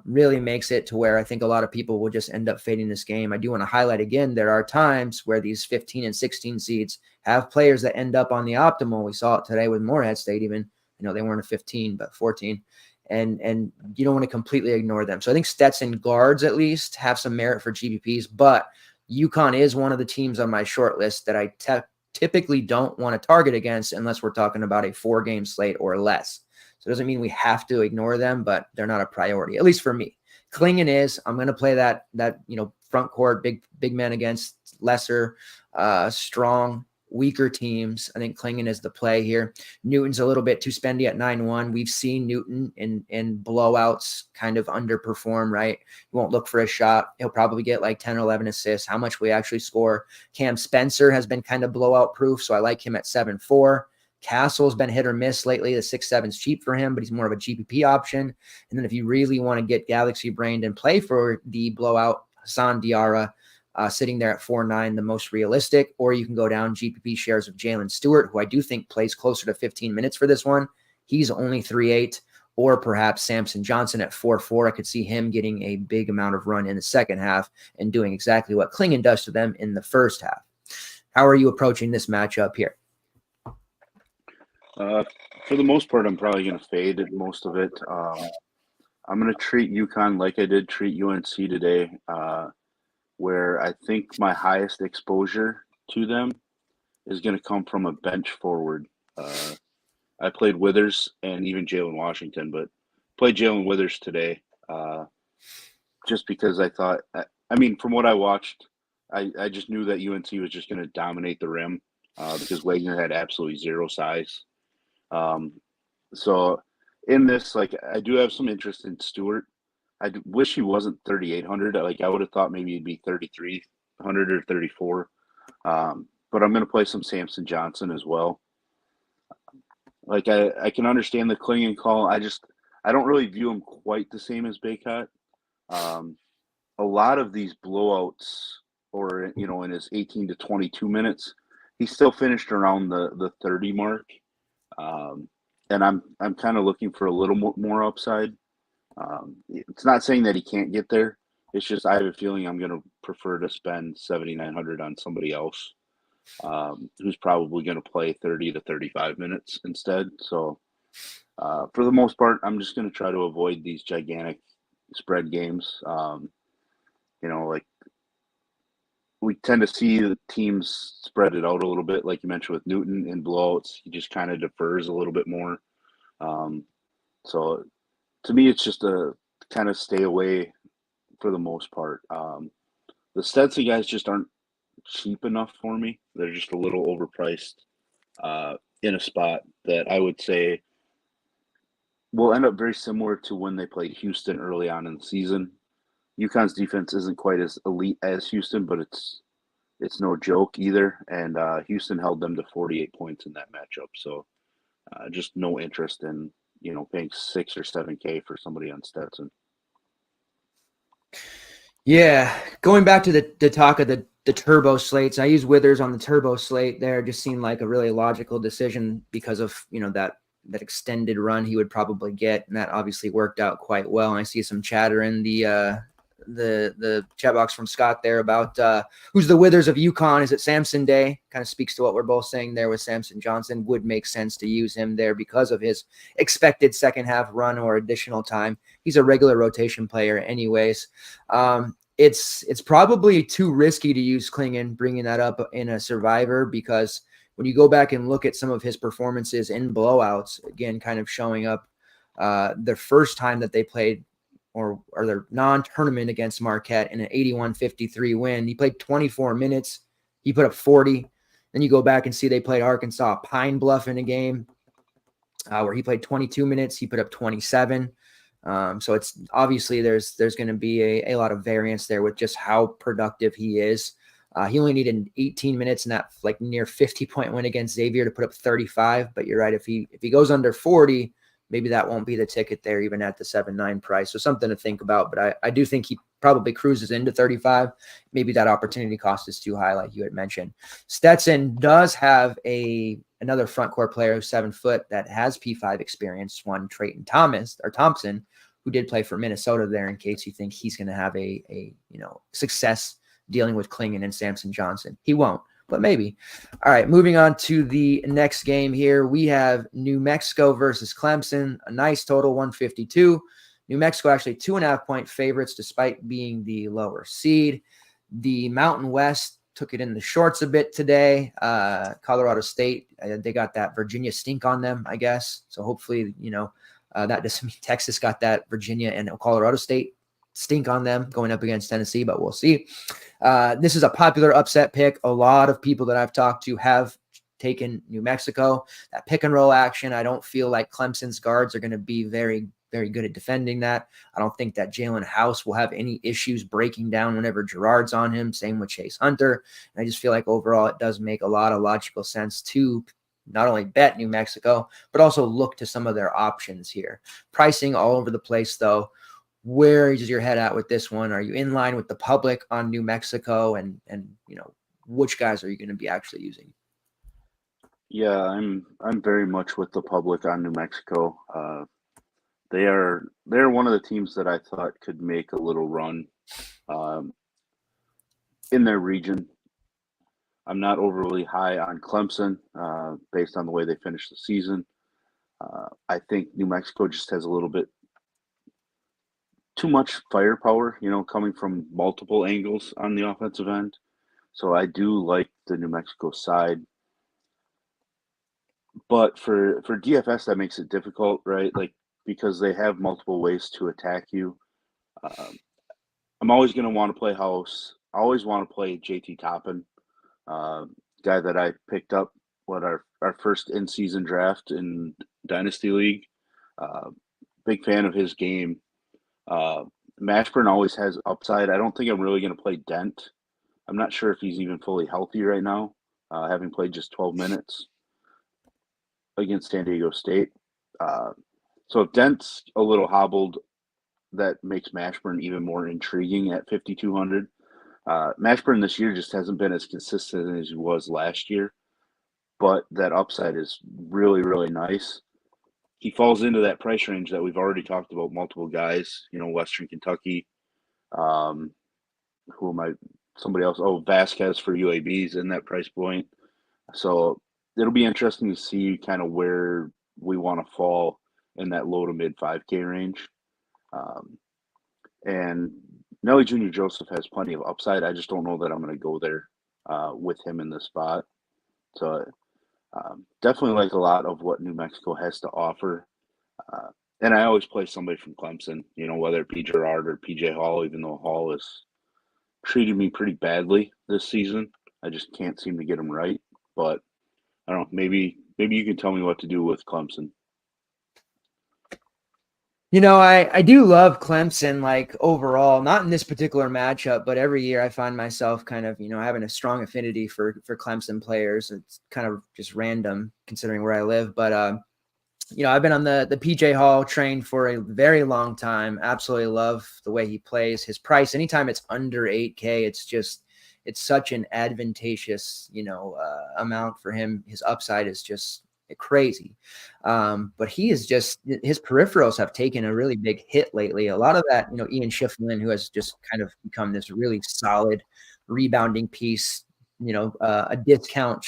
Really makes it to where I think a lot of people will just end up fading this game. I do want to highlight again, there are times where these 15 and 16 seeds have players that end up on the optimal. We saw it today with Morehead State even. They weren't a 15, but 14. And you don't want to completely ignore them. So I think Stetson guards at least have some merit for GPPs, but UConn is one of the teams on my short list that I typically don't want to target against unless we're talking about a 4-game slate or less. So it doesn't mean we have to ignore them, but they're not a priority, at least for me. Clingan is. I'm going to play that front court, big men against lesser, strong, weaker teams. I think Clingan is the play here. Newton's a little bit too spendy at 9-1. We've seen Newton in blowouts kind of underperform, right? He won't look for a shot. He'll probably get like 10 or 11 assists. How much we actually score. Cam Spencer has been kind of blowout proof, so I like him at 7.4. Castle's been hit or miss lately. The 6.7 is cheap for him, but he's more of a GPP option. And then if you really want to get galaxy brained and play for the blowout, Hassan Diarra, sitting there at 4.9, the most realistic, or you can go down GPP shares of Jalen Stewart, who I do think plays closer to 15 minutes for this one. He's only 3.8, or perhaps Samson Johnson at 4.4. I could see him getting a big amount of run in the second half and doing exactly what Clingan does to them in the first half. How are you approaching this matchup here? For the most part, I'm probably going to fade most of it. I'm going to treat UConn like I did treat UNC today, where I think my highest exposure to them is going to come from a bench forward. I played Withers and even Jalen Washington, but played Jalen Withers today just because I thought, from what I watched, I just knew that UNC was just going to dominate the rim because Wagner had absolutely zero size. So in this, I do have some interest in Stewart. I wish he wasn't 3,800. I would have thought maybe he'd be 3,300 or 34. But I'm going to play some Samson Johnson as well. I can understand the Clingan call. I don't really view him quite the same as Baycott. A lot of these blowouts, or in his 18 to 22 minutes, he still finished around the 30 mark. And I'm kind of looking for a little more upside. It's not saying that he can't get there. It's just I have a feeling I'm going to prefer to spend 7,900 on somebody else who's probably going to play 30 to 35 minutes instead. So for the most part, I'm just going to try to avoid these gigantic spread games. We tend to see the teams spread it out a little bit, like you mentioned with Newton in blowouts. He just kind of defers a little bit more. So to me, it's just a kind of stay away for the most part. the Stetson guys just aren't cheap enough for me. They're just a little overpriced in a spot that I would say will end up very similar to when they played Houston early on in the season. UConn's defense isn't quite as elite as Houston, but it's no joke either. And Houston held them to 48 points in that matchup. So just no interest in, paying 6 or 7K for somebody on Stetson. Yeah, going back to the talk of the turbo slates, I use Withers on the turbo slate there. Just seemed like a really logical decision because of that extended run he would probably get, and that obviously worked out quite well. And I see some chatter in the chat box from Scott there about who's the Withers of UConn. Is it Samson Day? Kind of speaks to what we're both saying there with Samson Johnson. Would make sense to use him there because of his expected second half run or additional time. He's a regular rotation player anyways. It's probably too risky to use Klingon, bringing that up in a survivor, because when you go back and look at some of his performances in blowouts, again, kind of showing up the first time that they played or their non-tournament against Marquette in an 81-53 win, he played 24 minutes. He put up 40. Then you go back and see they played Arkansas Pine Bluff in a game where he played 22 minutes. He put up 27. So it's obviously there's going to be a lot of variance there with just how productive he is. He only needed 18 minutes in that near 50-point win against Xavier to put up 35. But you're right, if he goes under 40, maybe that won't be the ticket there, even at the 7-9 price. So something to think about. But I do think he probably cruises into 35. Maybe that opportunity cost is too high, like you had mentioned. Stetson does have another front court player who's 7 foot that has P5 experience, one Trayton Thompson, who did play for Minnesota there, in case you think he's going to have a success dealing with Klingon and Samson Johnson. He won't, but maybe. All right, moving on to the next game here. We have New Mexico versus Clemson, a nice total, 152. New Mexico actually 2.5-point favorites despite being the lower seed. The Mountain West took it in the shorts a bit today. Colorado State, they got that Virginia stink on them, I guess. So hopefully, that doesn't mean Texas got that Virginia and Colorado State stink on them going up against Tennessee, but we'll see. This is a popular upset pick. A lot of people that I've talked to have taken New Mexico. That pick and roll action, I don't feel like Clemson's guards are going to be very, very good at defending that. I don't think that Jalen House will have any issues breaking down whenever Gerard's on him. Same with Chase Hunter. And I just feel like overall it does make a lot of logical sense to not only bet New Mexico, but also look to some of their options here. Pricing all over the place, though. Where is your head at with this one? Are you in line with the public on New Mexico, and which guys are you going to be actually using? Yeah, I'm very much with the public on New Mexico. They're one of the teams that I thought could make a little run in their region. I'm not overly high on Clemson based on the way they finished the season. I think New Mexico just has a little bit too much firepower, coming from multiple angles on the offensive end. So I do like the New Mexico side. But for DFS, that makes it difficult, right? Because they have multiple ways to attack you. I'm always going to want to play house. I always want to play JT Toppin, guy that I picked up our first in-season draft in Dynasty League. Big fan of his game. Mashburn always has upside. I don't think I'm really going to play Dent. I'm not sure if he's even fully healthy right now, having played just 12 minutes against San Diego State. So if Dent's a little hobbled, that makes Mashburn even more intriguing at 5,200. Mashburn this year just hasn't been as consistent as he was last year, but that upside is really, really nice. He falls into that price range that we've already talked about, multiple guys, Western Kentucky. Who am I? Somebody else. Oh, Vasquez for UAB's in that price point. So it'll be interesting to see kind of where we want to fall in that low to mid 5K range. And Nelly Jr. Joseph has plenty of upside. I just don't know that I'm going to go there with him in this spot. So definitely like a lot of what New Mexico has to offer. And I always play somebody from Clemson, whether it be Gerard or PJ Hall, even though Hall is treated me pretty badly this season. I just can't seem to get them right. But I don't know. Maybe you can tell me what to do with Clemson. I do love Clemson, like overall, not in this particular matchup, but every year I find myself kind of, having a strong affinity for Clemson players. It's kind of just random considering where I live. But, I've been on the PJ Hall train for a very long time. Absolutely love the way he plays. His price, anytime it's under 8K, it's such an advantageous, amount for him. His upside is just crazy. But he is just, his peripherals have taken a really big hit lately. A lot of that, Ian Schifflin, who has just kind of become this really solid rebounding piece, a discount,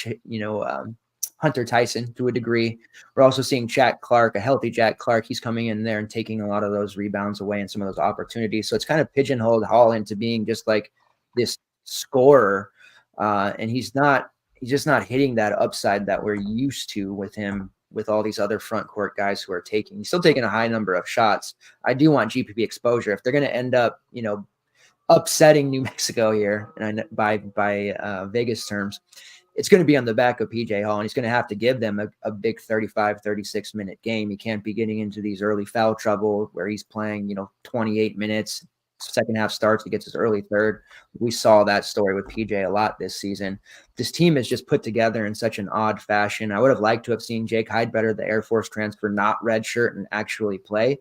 Hunter Tyson to a degree. We're also seeing Jack Clark, a healthy Jack Clark. He's coming in there and taking a lot of those rebounds away and some of those opportunities. So it's kind of pigeonholed Hall into being just like this scorer. And he's just not hitting that upside that we're used to with him, with all these other front court guys who are he's still taking a high number of shots. I do want GPP exposure. If they're going to end up, upsetting New Mexico here, and by Vegas terms, it's going to be on the back of PJ Hall, and he's going to have to give them a big 35, 36-minute game. He can't be getting into these early foul trouble where he's playing, 28 minutes, second half starts, he gets his early third. We saw that story with PJ a lot this season. This team is just put together in such an odd fashion. I would have liked to have seen Jake Heidbetter, the Air Force transfer, not redshirt and actually play.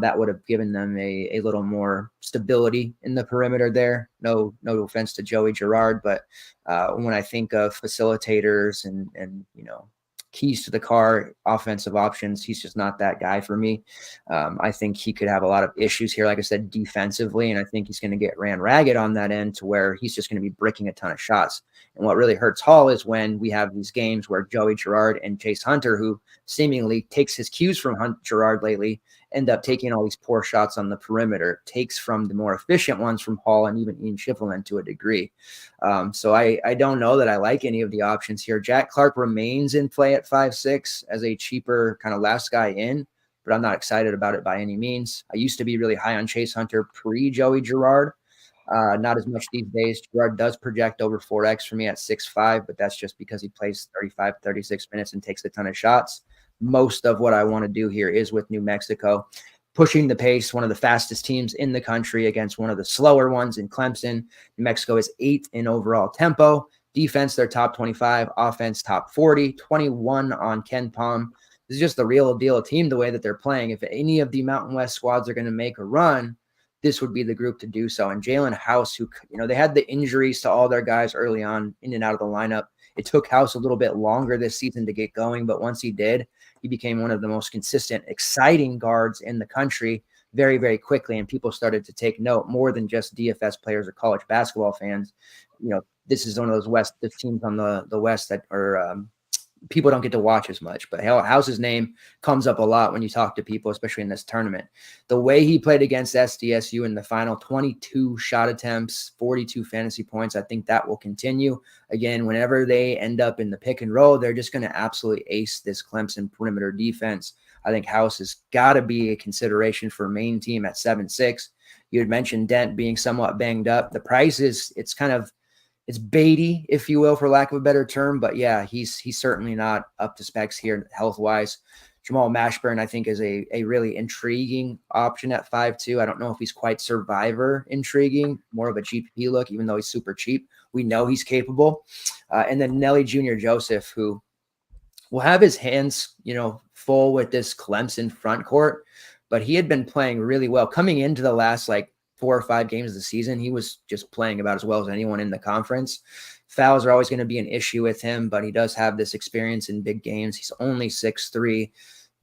That would have given them a little more stability in the perimeter there. No offense to Joey Girard, but when I think of facilitators and keys to the car, offensive options, he's just not that guy for me. I think he could have a lot of issues here, like I said, defensively, and I think he's going to get ran ragged on that end to where he's just going to be bricking a ton of shots. And what really hurts Hall is when we have these games where Joey Girard and Chase Hunter, who seemingly takes his cues from Girard lately, end up taking all these poor shots on the perimeter, takes from the more efficient ones from Hall and even Ian Schifflin to a degree. So I don't know that I like any of the options here. Jack Clark remains in play at 5'6" as a cheaper kind of last guy in, but I'm not excited about it by any means. I used to be really high on Chase Hunter pre-Joey Girard. Not as much these days. Girard does project over 4X for me at 6'5", but that's just because he plays 35, 36 minutes and takes a ton of shots. Most of what I want to do here is with New Mexico, pushing the pace, one of the fastest teams in the country against one of the slower ones in Clemson. New Mexico is 8th in overall tempo. Defense, they're top 25. Offense, top 40. 21 on Ken Palm. This is just the real deal team, the way that they're playing. If any of the Mountain West squads are going to make a run, this would be the group to do so. And Jalen House, who, they had the injuries to all their guys early on in and out of the lineup. It took House a little bit longer this season to get going, but once he did, he became one of the most consistent, exciting guards in the country very, very quickly. And people started to take note more than just DFS players or college basketball fans. This is one of those the teams on the West that are people don't get to watch as much, but House's name comes up a lot when you talk to people, especially in this tournament. The way he played against SDSU in the final, 22 shot attempts, 42 fantasy points. I think that will continue. Again, whenever they end up in the pick and roll, they're just going to absolutely ace this Clemson perimeter defense. I think House has got to be a consideration for main team at 7'6". You had mentioned Dent being somewhat banged up. The price it's baity, if you will, for lack of a better term. But yeah, he's certainly not up to specs here health-wise. Jamal Mashburn, I think, is a really intriguing option at 5'2". I don't know if he's quite Survivor intriguing, more of a GPP look, even though he's super cheap. We know he's capable. And then Nelly Jr. Joseph, who will have his hands, full with this Clemson front court, but he had been playing really well. Coming into the last, 4 or 5 games of the season, he was just playing about as well as anyone in the conference. Fouls are always going to be an issue with him, but he does have this experience in big games. He's only 6'3".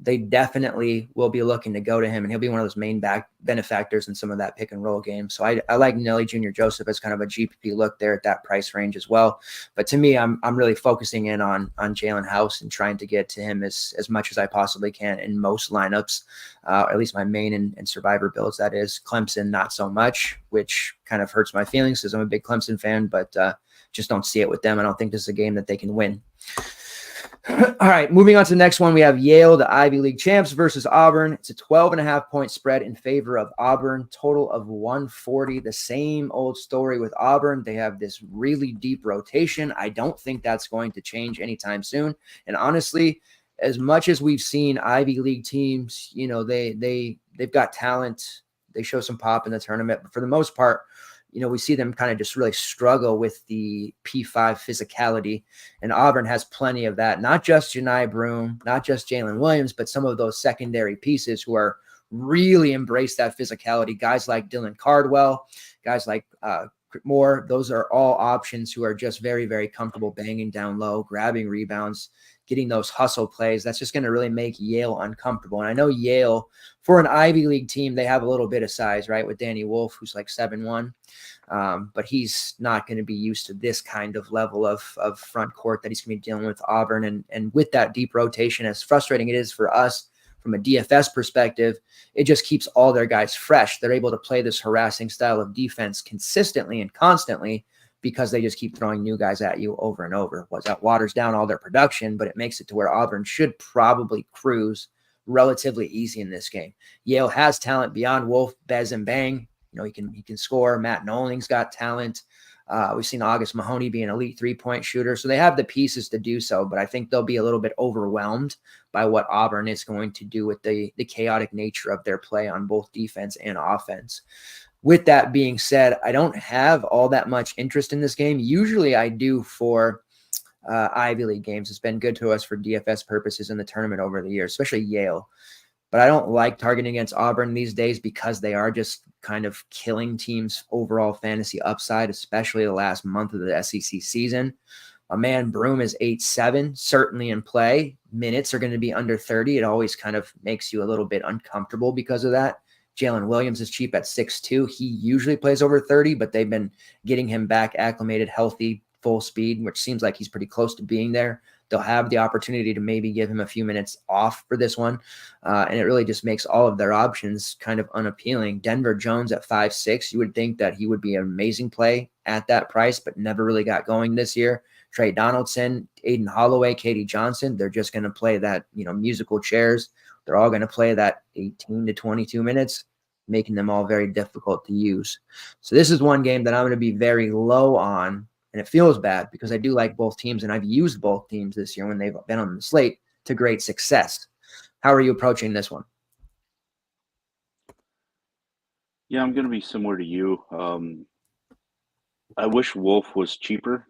They definitely will be looking to go to him, and he'll be one of those main benefactors in some of that pick and roll game. So I like Nelly Jr. Joseph as kind of a GPP look there at that price range as well. But to me, I'm really focusing in on Jalen House and trying to get to him as much as I possibly can in most lineups, at least my main and survivor builds. That is Clemson, not so much, which kind of hurts my feelings because I'm a big Clemson fan, but just don't see it with them. I don't think this is a game that they can win. All right, moving on to the next one. We have Yale, the Ivy League champs, versus Auburn. It's a 12.5-point spread in favor of Auburn, total of 140. The same old story with Auburn. They have this really deep rotation. I don't think that's going to change anytime soon. And honestly, as much as we've seen Ivy League teams, you know, they've got talent. They show some pop in the tournament, but for the most part, you know, we see them kind of just really struggle with the P5 physicality, and Auburn has plenty of that. Not just Janai Broome, not just Jalen Williams, but some of those secondary pieces who are really embrace that physicality. Guys like Dylan Cardwell, guys like Moore, those are all options who are just very, very comfortable banging down low, grabbing rebounds, getting those hustle plays. That's just going to really make Yale uncomfortable. And I know Yale, for an Ivy League team, they have a little bit of size, right, with Danny Wolf, who's like 7'1". But he's not going to be used to this kind of level of front court that he's going to be dealing with Auburn. And with that deep rotation, as frustrating it is for us from a DFS perspective, it just keeps all their guys fresh. They're able to play this harassing style of defense consistently and constantly because they just keep throwing new guys at you over and over. That waters down all their production, but it makes it to where Auburn should probably cruise relatively easy in this game. Yale has talent beyond Wolf, Bez, and Bang. You know, he can score. Matt Noling's got talent. We've seen August Mahoney be an elite three-point shooter. So they have the pieces to do so, but I think they'll be a little bit overwhelmed by what Auburn is going to do with the chaotic nature of their play on both defense and offense. With that being said, I don't have all that much interest in this game. Usually I do for Ivy League games. It's been good to us for DFS purposes in the tournament over the years, especially Yale. But I don't like targeting against Auburn these days because they are just kind of killing teams' overall fantasy upside, especially the last month of the SEC season. A man Broome is 8'7", certainly in play. Minutes are going to be under 30. It always kind of makes you a little bit uncomfortable because of that. Jalen Williams is cheap at 6'2". He usually plays over 30, but they've been getting him back acclimated, healthy, full speed, which seems like he's pretty close to being there. They'll have the opportunity to maybe give him a few minutes off for this one. And it really just makes all of their options kind of unappealing. Denver Jones at 5'6", you would think that he would be an amazing play at that price, but never really got going this year. Trey Donaldson, Aiden Holloway, Katie Johnson, they're just going to play that, you know, musical chairs. They're all going to play that 18 to 22 minutes, making them all very difficult to use. So this is one game that I'm going to be very low on. And it feels bad because I do like both teams, and I've used both teams this year when they've been on the slate to great success. How are you approaching this one? Yeah, I'm going to be similar to you. I wish Wolf was cheaper.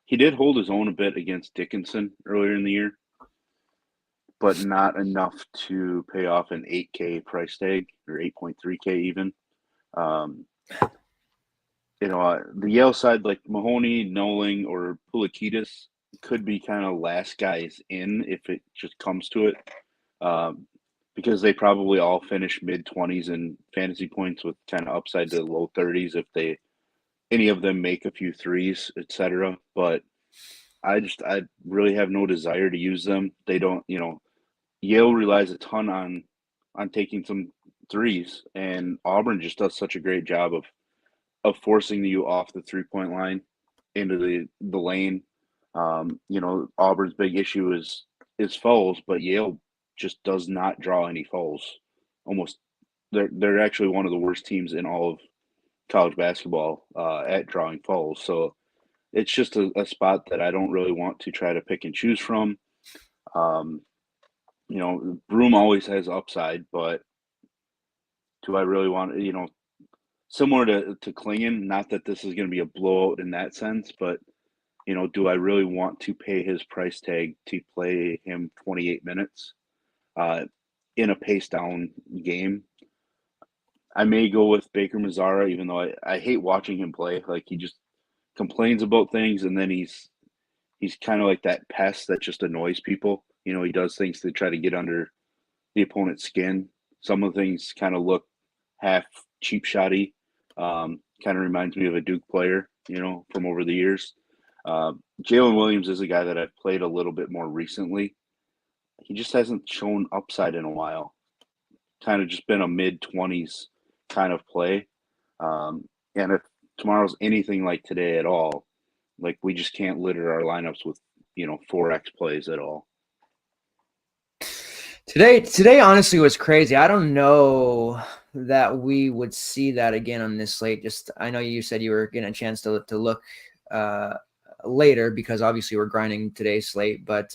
He did hold his own a bit against Dickinson earlier in the year, but not enough to pay off an 8K price tag, or 8.3K even. You know, the Yale side, like Mahoney, Noling, or Pulikitis, could be kind of last guys in if it just comes to it, because they probably all finish mid-20s in fantasy points with kind of upside to low 30s if any of them make a few threes, etc. But I really have no desire to use them. They don't, you know, Yale relies a ton on taking some threes, and Auburn just does such a great job of forcing you off the 3-point line into the lane. You know, Auburn's big issue is fouls, but Yale just does not draw any fouls. Almost, they're actually one of the worst teams in all of college basketball at drawing fouls. So it's just a spot that I don't really want to try to pick and choose from. You know, Broome always has upside, but do I really want, you know, similar to Klingon, not that this is going to be a blowout in that sense, but, you know, do I really want to pay his price tag to play him 28 minutes in a pace-down game? I may go with Baker Mazzara, even though I hate watching him play. Like, he just complains about things, and then he's kind of like that pest that just annoys people. You know, he does things to try to get under the opponent's skin. Some of the things kind of look half cheap shotty. Kind of reminds me of a Duke player, you know, from over the years. Jalen Williams is a guy that I've played a little bit more recently. He just hasn't shown upside in a while. Kind of just been a mid-20s kind of play. And if tomorrow's anything like today at all, like, we just can't litter our lineups with 4X plays at all. Today honestly was crazy. I don't know that we would see that again on this slate. Just I know you said you were getting a chance to look later because obviously we're grinding today's slate, but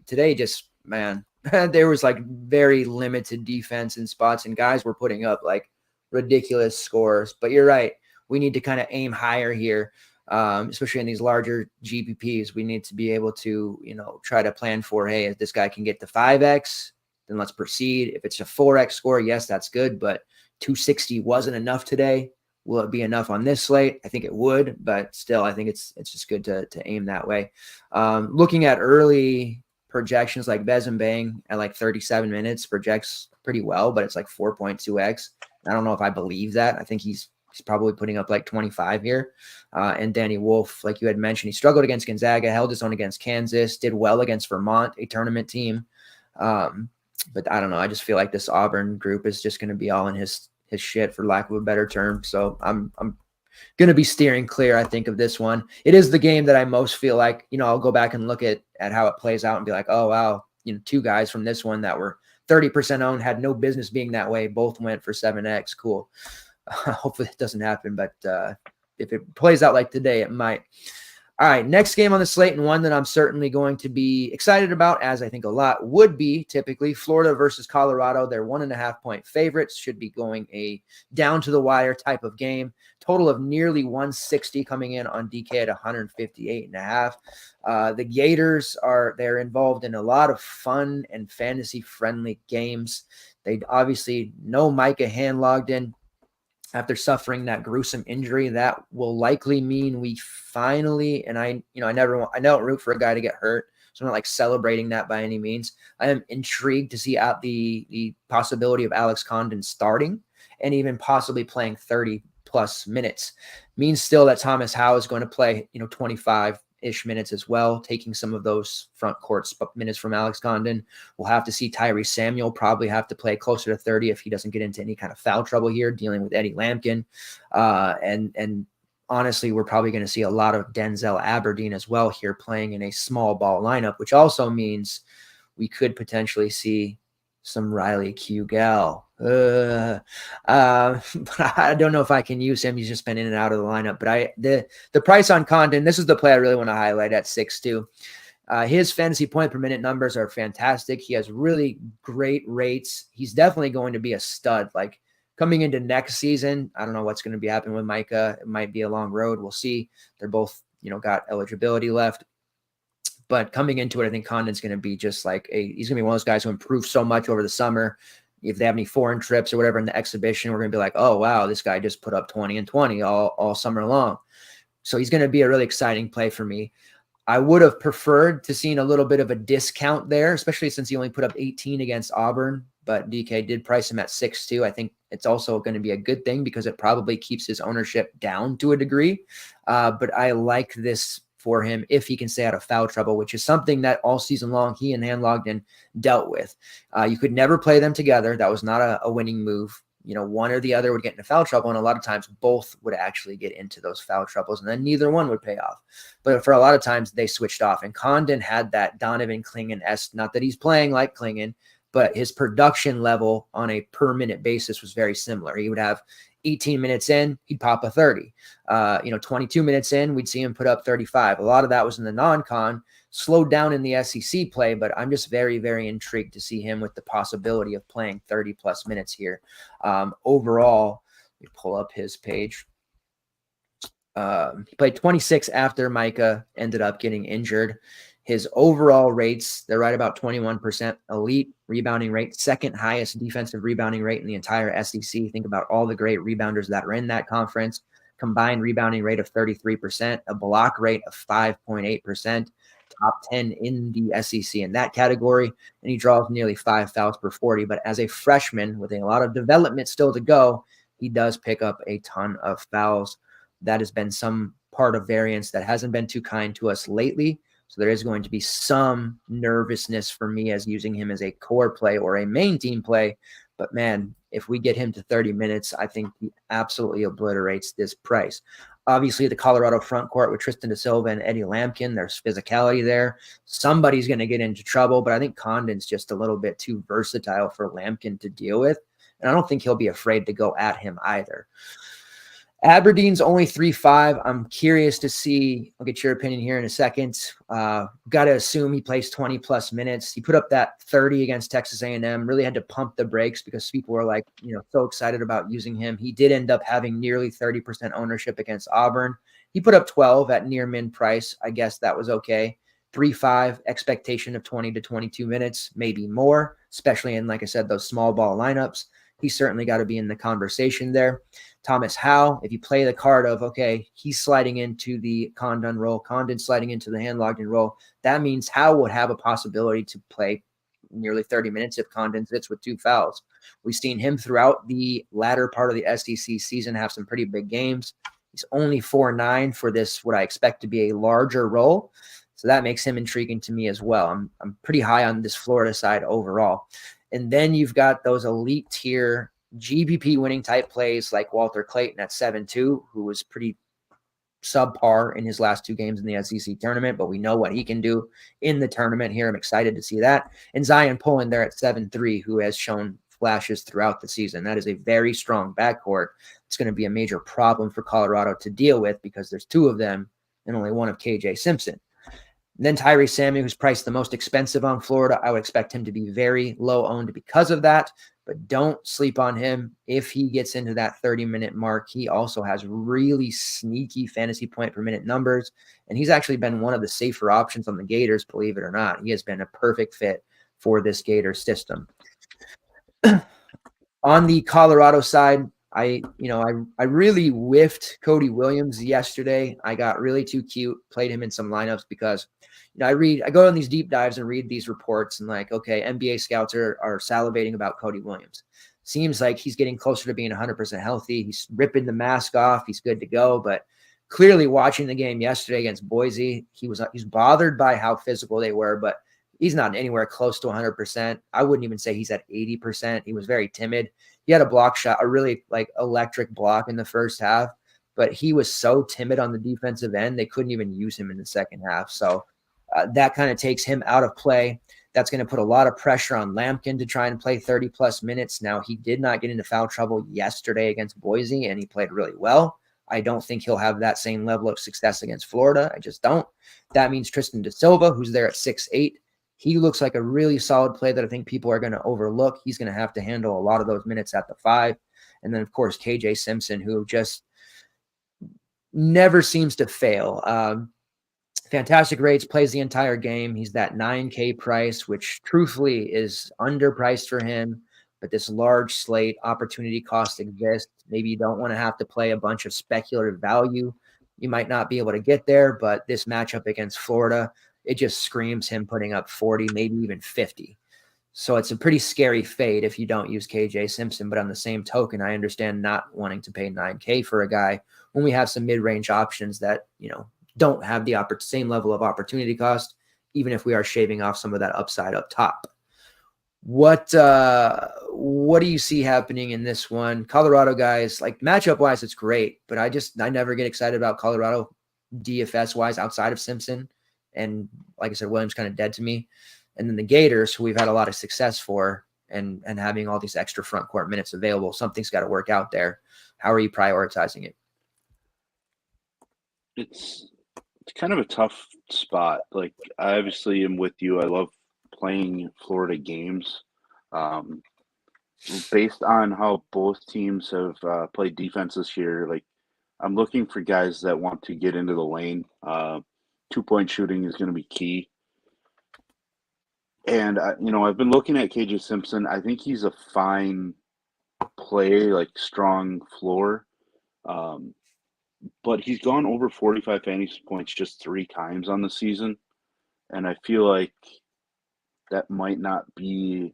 today just man, there was like very limited defense in spots and guys were putting up like ridiculous scores. But you're right, we need to kind of aim higher here. Especially in these larger GPPs, we need to be able to, try to plan for, hey, if this guy can get to 5X, then let's proceed. If it's a 4X score, yes, that's good, but 260 wasn't enough today. Will it be enough on this slate? I think it would, but still, I think it's just good to aim that way. Looking at early projections like Bez and Bang at like 37 minutes projects pretty well, but it's like 4.2X. I don't know if I believe that. I think he's probably putting up like 25 here. And Danny Wolf, like you had mentioned, he struggled against Gonzaga, held his own against Kansas, did well against Vermont, a tournament team. But I don't know. I just feel like this Auburn group is just going to be all in his shit, for lack of a better term. So I'm going to be steering clear, I think, of this one. It is the game that I most feel like, I'll go back and look at how it plays out and be like, oh, wow, two guys from this one that were 30% owned had no business being that way. Both went for 7X. Cool. Hopefully it doesn't happen, but if it plays out like today, it might. All right, next game on the slate, and one that I'm certainly going to be excited about, as I think a lot would be typically, Florida versus Colorado. They're 1.5-point favorites, should be going a down-to-the-wire type of game. Total of nearly 160 coming in on DK at 158.5. The Gators they're involved in a lot of fun and fantasy-friendly games. They obviously know Micah Handlogden after suffering that gruesome injury. That will likely mean we finally, and I don't root for a guy to get hurt, so I'm not like celebrating that by any means. I am intrigued to see out the possibility of Alex Condon starting and even possibly playing 30 plus minutes. Means still that Thomas Howe is going to play, 25-ish minutes as well, taking some of those front court minutes from Alex Condon. We'll have to see Tyree Samuel probably have to play closer to 30 if he doesn't get into any kind of foul trouble here, dealing with Eddie Lampkin. And honestly, we're probably going to see a lot of Denzel Aberdeen as well here playing in a small ball lineup, which also means we could potentially see some Riley Kugel. But I don't know if I can use him. He's just been in and out of the lineup. But the price on Condon, this is the play I really want to highlight at 6.2. His fantasy point per minute numbers are fantastic. He has really great rates. He's definitely going to be a stud. Like coming into next season, I don't know what's going to be happening with Micah. It might be a long road. We'll see. They're both, got eligibility left. But coming into it, I think Condon's going to be just like he's going to be one of those guys who improved so much over the summer. If they have any foreign trips or whatever in the exhibition, we're going to be like, oh, wow, this guy just put up 20 and 20 all summer long. So he's going to be a really exciting play for me. I would have preferred to seen a little bit of a discount there, especially since he only put up 18 against Auburn, but DK did price him at 6.2. I think it's also going to be a good thing because it probably keeps his ownership down to a degree. But I like this for him if he can stay out of foul trouble, which is something that all season long he and Handlogden dealt with. You could never play them together. That was not a winning move. One or the other would get into foul trouble, and a lot of times both would actually get into those foul troubles, and then neither one would pay off. But for a lot of times they switched off, and Condon had that Donovan Clingan-esque, not that he's playing like Clingan, but his production level on a per minute basis was very similar. He would have 18 minutes in, he'd pop a 30. 22 minutes in, we'd see him put up 35. A lot of that was in the non-con, slowed down in the SEC play, but I'm just very, very intrigued to see him with the possibility of playing 30 plus minutes here. Overall, let me pull up his page. He played 26 after Micah ended up getting injured. His overall rates, they're right about 21% elite rebounding rate, second highest defensive rebounding rate in the entire SEC. Think about all the great rebounders that are in that conference. Combined rebounding rate of 33%, a block rate of 5.8%, top 10 in the SEC in that category, and he draws nearly 5 fouls per 40. But as a freshman with a lot of development still to go, he does pick up a ton of fouls. That has been some part of variance that hasn't been too kind to us lately. So there is going to be some nervousness for me as using him as a core play or a main team play. But man, if we get him to 30 minutes, I think he absolutely obliterates this price. Obviously, the Colorado front court with Tristan da Silva and Eddie Lampkin, there's physicality there. Somebody's going to get into trouble, but I think Condon's just a little bit too versatile for Lampkin to deal with. And I don't think he'll be afraid to go at him either. Aberdeen's only 3-5. I'm curious to see. I'll get your opinion here in a second. Got to assume he plays 20-plus minutes. He put up that 30 against Texas A&M. Really had to pump the brakes because people were like, so excited about using him. He did end up having nearly 30% ownership against Auburn. He put up 12 at near min price. I guess that was okay. 3-5, expectation of 20 to 22 minutes, maybe more, especially in, like I said, those small ball lineups. He's certainly got to be in the conversation there. Thomas Howe, if you play the card of, okay, he's sliding into the Condon role, Condon sliding into the Hand-Logden role, that means Howe would have a possibility to play nearly 30 minutes if Condon sits with 2 fouls. We've seen him throughout the latter part of the SEC season have some pretty big games. He's only 4.9 for this, what I expect to be a larger role. So that makes him intriguing to me as well. I'm pretty high on this Florida side overall. And then you've got those elite tier GPP winning type plays like Walter Clayton at 7-2, who was pretty subpar in his last 2 games in the SEC tournament, but we know what he can do in the tournament here. I'm excited to see that. And Zion Pullen there at 7-3, who has shown flashes throughout the season. That is a very strong backcourt. It's going to be a major problem for Colorado to deal with because there's 2 of them and only one of KJ Simpson. And then Tyree Samuel, who's priced the most expensive on Florida. I would expect him to be very low owned because of that, but don't sleep on him. If he gets into that 30-minute mark, he also has really sneaky fantasy point per minute numbers, and he's actually been one of the safer options on the Gators, believe it or not. He has been a perfect fit for this Gator system. On the Colorado side, I really whiffed Cody Williams yesterday. I got really too cute, played him in some lineups because I go on these deep dives and read these reports and like, okay, NBA scouts are salivating about Cody Williams. Seems like he's getting closer to being 100% healthy. He's ripping the mask off. He's good to go. But clearly watching the game yesterday against Boise, he's bothered by how physical they were, but he's not anywhere close to 100%. I wouldn't even say he's at 80%. He was very timid. He had a block shot, a really electric block in the first half, but he was so timid on the defensive end, they couldn't even use him in the second half. So that kind of takes him out of play. That's going to put a lot of pressure on Lampkin to try and play 30-plus minutes. Now, he did not get into foul trouble yesterday against Boise, and he played really well. I don't think he'll have that same level of success against Florida. I just don't. That means Tristan da Silva, who's there at 6'8", he looks like a really solid play that I think people are going to overlook. He's going to have to handle a lot of those minutes at the 5. And then, of course, KJ Simpson, who just never seems to fail. Fantastic rates, plays the entire game. He's that $9K price, which truthfully is underpriced for him. But this large slate opportunity cost exists. Maybe you don't want to have to play a bunch of speculative value. You might not be able to get there, but this matchup against Florida, it just screams him putting up 40, maybe even 50. So it's a pretty scary fade if you don't use KJ Simpson. But on the same token, I understand not wanting to pay $9K for a guy when we have some mid-range options that, don't have the same level of opportunity cost, even if we are shaving off some of that upside up top. What do you see happening in this one? Colorado guys, matchup-wise, it's great, but I never get excited about Colorado DFS-wise outside of Simpson. And like I said, Williams kind of dead to me. And then the Gators, who we've had a lot of success for, and having all these extra front court minutes available, something's got to work out there. How are you prioritizing it? It's kind of a tough spot. I obviously am with you. I love playing Florida games. Based on how both teams have played defense this year, I'm looking for guys that want to get into the lane. 2-point shooting is going to be key. And, I've been looking at KJ Simpson. I think he's a fine play, strong floor. But he's gone over 45 fantasy points just 3 times on the season. And I feel like that might not be,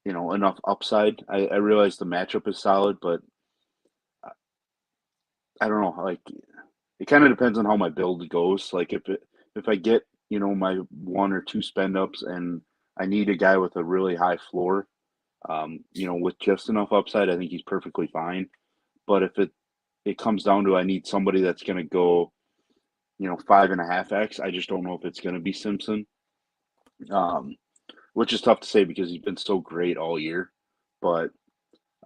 enough upside. I realize the matchup is solid, but I don't know. It kind of depends on how my build goes. If I get, my 1 or 2 spend ups and I need a guy with a really high floor, with just enough upside, I think he's perfectly fine. But if it comes down to I need somebody that's going to go, 5.5x. I just don't know if it's going to be Simpson, um, which is tough to say because he's been so great all year. But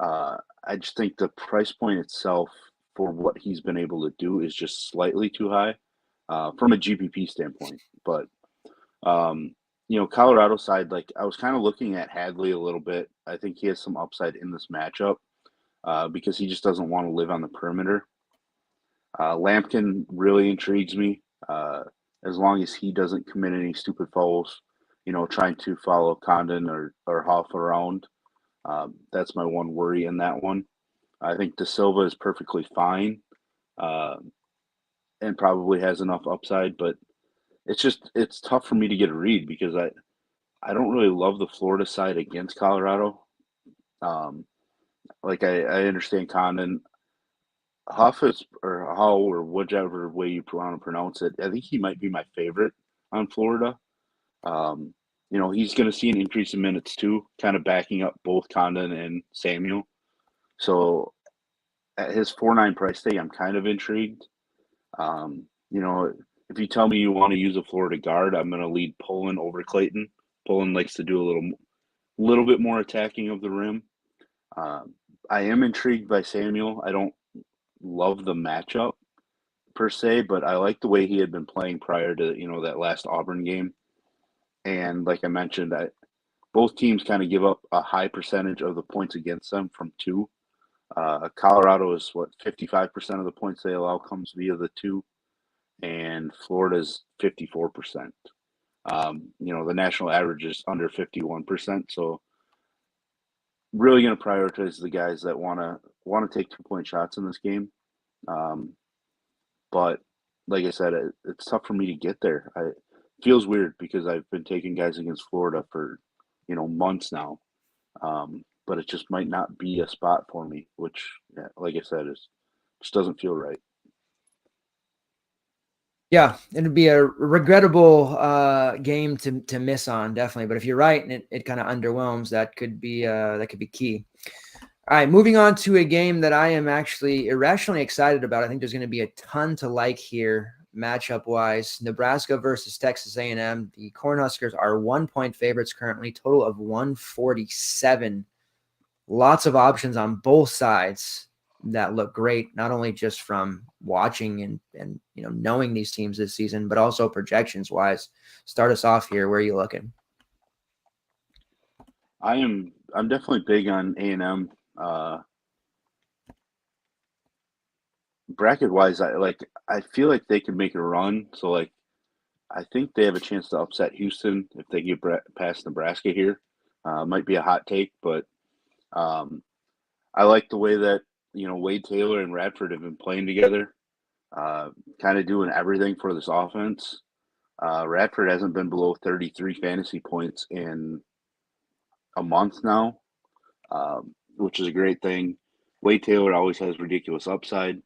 I just think the price point itself for what he's been able to do is just slightly too high from a GPP standpoint. But Colorado side, like I was kind of looking at Hadley a little bit. I think he has some upside in this matchup because he just doesn't want to live on the perimeter. Lampkin really intrigues me as long as he doesn't commit any stupid fouls, trying to follow Condon or Hoff around. That's my one worry in that one. I think De Silva is perfectly fine and probably has enough upside, but it's tough for me to get a read because I don't really love the Florida side against Colorado. Like I understand Condon. Huff is, or Hull, or whichever way you want to pronounce it. I think he might be my favorite on Florida. He's going to see an increase in minutes too, kind of backing up both Condon and Samuel. So at his 4.9 price tag, I'm kind of intrigued. If you tell me you want to use a Florida guard, I'm going to lead Poland over Clayton. Poland likes to do a little bit more attacking of the rim. I am intrigued by Samuel. I don't love the matchup per se, but I like the way he had been playing prior to that last Auburn game. And like I mentioned, both teams kind of give up a high percentage of the points against them from two. Colorado is 55% of the points they allow comes via the two, and Florida's 54%. The national average is under 51%. So really going to prioritize the guys that want to take 2-point shots in this game. But like I said, it's tough for me to get there. It feels weird because I've been taking guys against Florida for, months now. But it just might not be a spot for me, which, like I said, just doesn't feel right. Yeah, it'd be a regrettable game to miss on, definitely. But if you're right and it kind of underwhelms, that could be key. All right, moving on to a game that I am actually irrationally excited about. I think there's going to be a ton to like here, matchup-wise. Nebraska versus Texas A&M. The Cornhuskers are 1-point favorites currently, total of 147. Lots of options on both sides that look great, not only just from watching and knowing these teams this season, but also projections-wise. Start us off here. Where are you looking? I'm definitely big on A&M. Bracket wise, I feel like they could make a run. So I think they have a chance to upset Houston if they get past Nebraska here. Might be a hot take, but I like the way that Wade Taylor and Radford have been playing together, kind of doing everything for this offense. Radford hasn't been below 33 fantasy points in a month now, which is a great thing. Wade Taylor always has ridiculous upside.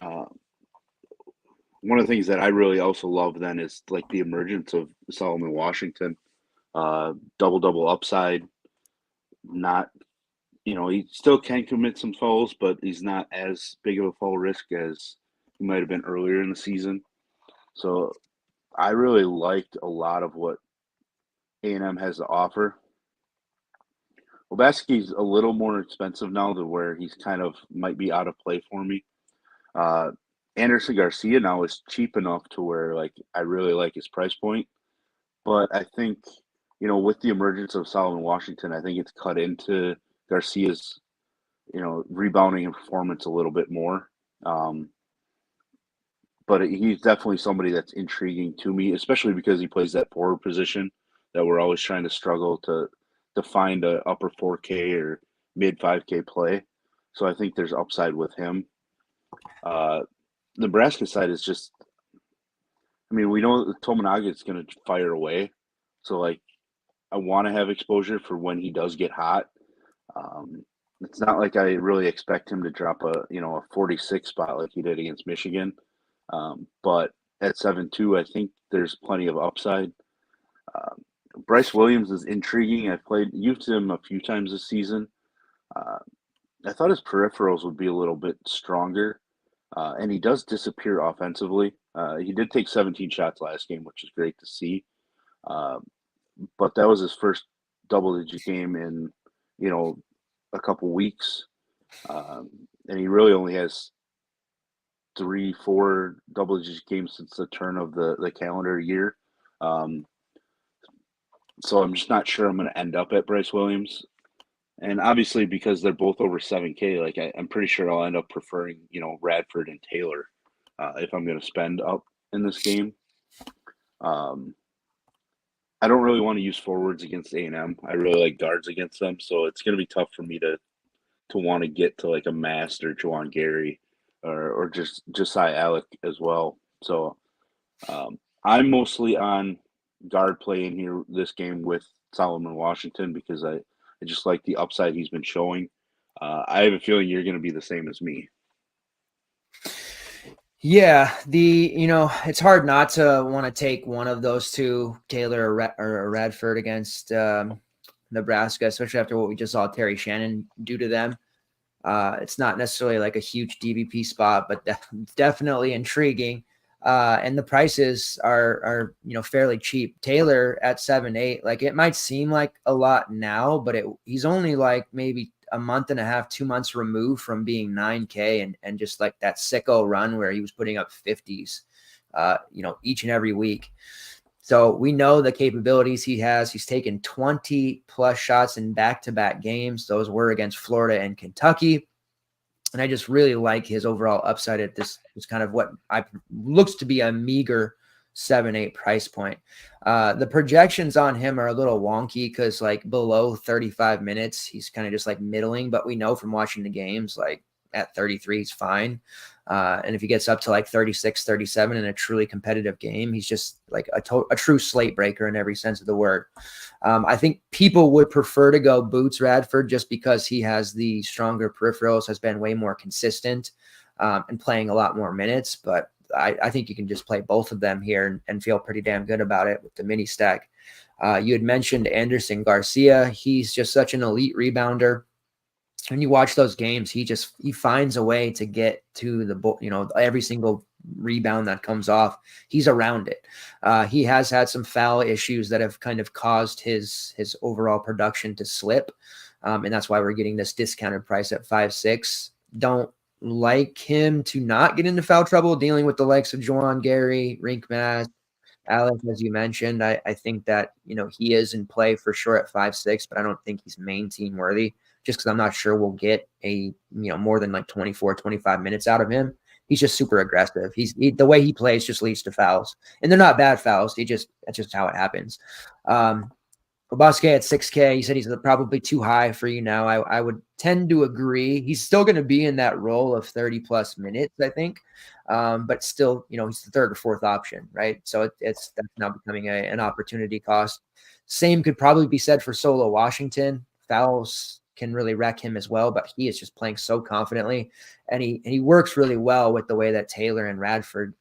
One of the things that I really also love then is like the emergence of Solomon Washington, double upside. Not, he still can commit some fouls, but he's not as big of a foul risk as he might have been earlier in the season. So I really liked a lot of what A&M has to offer. Obaske's a little more expensive now to where he's kind of might be out of play for me. Anderson Garcia now is cheap enough to where I really like his price point. But I think, with the emergence of Solomon Washington, I think it's cut into Garcia's, rebounding and performance a little bit more. But he's definitely somebody that's intriguing to me, especially because he plays that forward position that we're always trying to struggle to find a upper 4K or mid 5K play. So I think there's upside with him. Nebraska side is just, we know that Tominaga is going to fire away. So I want to have exposure for when he does get hot. It's not like I really expect him to drop a 46 spot like he did against Michigan. But at 7-2, I think there's plenty of upside. Bryce Williams is intriguing. I've used him a few times this season. I thought his peripherals would be a little bit stronger. and he does disappear offensively. He did take 17 shots last game, which is great to see. But that was his first double-digit game in, a couple weeks. And he really only has 3-4 double-digit games since the turn of the calendar year. So I'm just not sure I'm going to end up at Bryce Williams. And obviously, because they're both over 7K, like I'm pretty sure I'll end up preferring, Radford and Taylor if I'm going to spend up in this game. I don't really want to use forwards against A&M. I really like guards against them, so it's going to be tough for me to want to get to like a Mast or Juwan Gary or just Josiah Alec as well. So I'm mostly on guard play in here this game with Solomon Washington because I just like the upside he's been showing. I have a feeling you're going to be the same as me. Yeah, it's hard not to want to take one of those two, Taylor or Radford against Nebraska, especially after what we just saw Terry Shannon do to them. It's not necessarily like a huge DVP spot, but definitely intriguing. And the prices are fairly cheap. Taylor at 7.8, like it might seem like a lot now, but he's only like maybe a month and a half, 2 months removed from being 9K and just like that sicko run where he was putting up 50s, each and every week. So we know the capabilities he has. He's taken 20 plus shots in back-to-back games. Those were against Florida and Kentucky. And I just really like his overall upside at this is kind of what looks to be a meager 7-8 price point. The projections on him are a little wonky because like below 35 minutes, he's kind of just like middling, but we know from watching the games, like at 33, he's fine. And if he gets up to like 36, 37 in a truly competitive game, he's just like a true slate breaker in every sense of the word. I think people would prefer to go Boots Radford just because he has the stronger peripherals, has been way more consistent and playing a lot more minutes. But I think you can just play both of them here and feel pretty damn good about it with the mini stack. You had mentioned Anderson Garcia. He's just such an elite rebounder. When you watch those games, he finds a way to get to the every single rebound that comes off, he's around it. He has had some foul issues that have kind of caused his overall production to slip. And that's why we're getting this discounted price at 5.6. Don't like him to not get into foul trouble dealing with the likes of Juwan Gary, Rink Mass, Alex, as you mentioned. I think that, he is in play for sure at 5.6, but I don't think he's main team worthy just because I'm not sure we'll get more than like 24, 25 minutes out of him. He's just super aggressive. The way he plays just leads to fouls, and they're not bad fouls. That's just how it happens. Bosque at 6K, he said he's probably too high for you now. I would tend to agree. He's still going to be in that role of 30 plus minutes, I think. But still, he's the third or fourth option, right? So that's now becoming an opportunity cost. Same could probably be said for Solo Washington. Fouls can really wreck him as well, but he is just playing so confidently, and he works really well with the way that Taylor and Radford,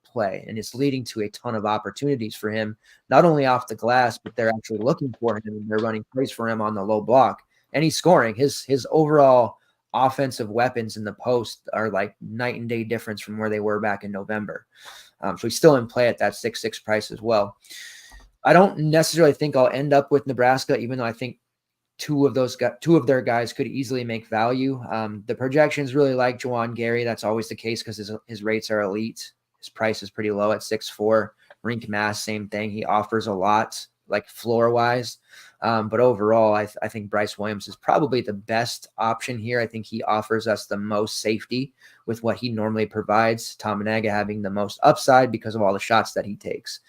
play, and it's leading to a ton of opportunities for him, not only off the glass, but they're actually looking for him and they're running plays for him on the low block, and he's scoring. His overall offensive weapons in the post are like night and day difference from where they were back in November. So he's still in play at that 6.6 price as well. I don't necessarily think I'll end up with Nebraska, even though I think two of their guys could easily make value. The projections really like Juwan Gary. That's always the case because his rates are elite. His price is pretty low at 6.4. Rink Mass, same thing. He offers a lot, like floor-wise. But overall, I think Bryce Williams is probably the best option here. I think he offers us the most safety with what he normally provides. Tominaga having the most upside because of all the shots that he takes.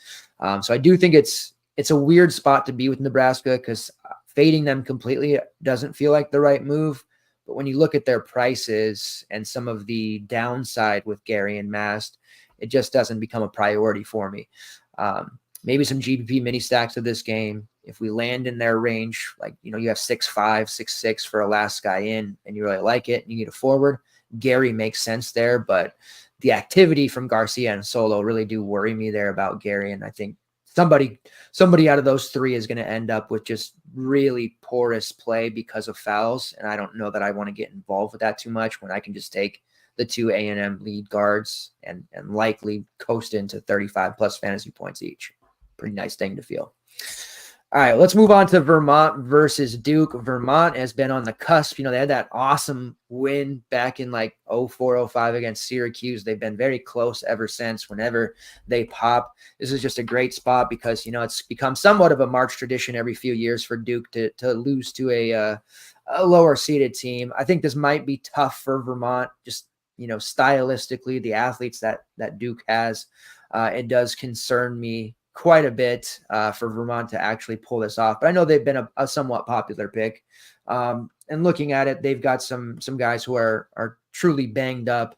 So I do think it's a weird spot to be with Nebraska because fading them completely doesn't feel like the right move. But when you look at their prices and some of the downside with Gary and Mast, it just doesn't become a priority for me. Maybe some GPP mini stacks of this game. If we land in their range, like, you have 6.5, 6.6 for a last guy in, and you really like it, and you need a forward, Gary makes sense there. But the activity from Garcia and Solo really do worry me there about Gary. And I think somebody out of those three is going to end up with just really porous play because of fouls. And I don't know that I want to get involved with that too much when I can just take the two A&M lead guards and likely coast into 35 plus fantasy points each. Pretty nice thing to feel. All right, let's move on to Vermont versus Duke. Vermont has been on the cusp. They had that awesome win back in like 04-05 against Syracuse. They've been very close ever since whenever they pop. This is just a great spot because, it's become somewhat of a March tradition every few years for Duke to lose to a lower seeded team. I think this might be tough for Vermont, just, stylistically, the athletes that Duke has. It does concern me quite a bit for Vermont to actually pull this off. But I know they've been a somewhat popular pick. And looking at it, they've got some guys who are truly banged up.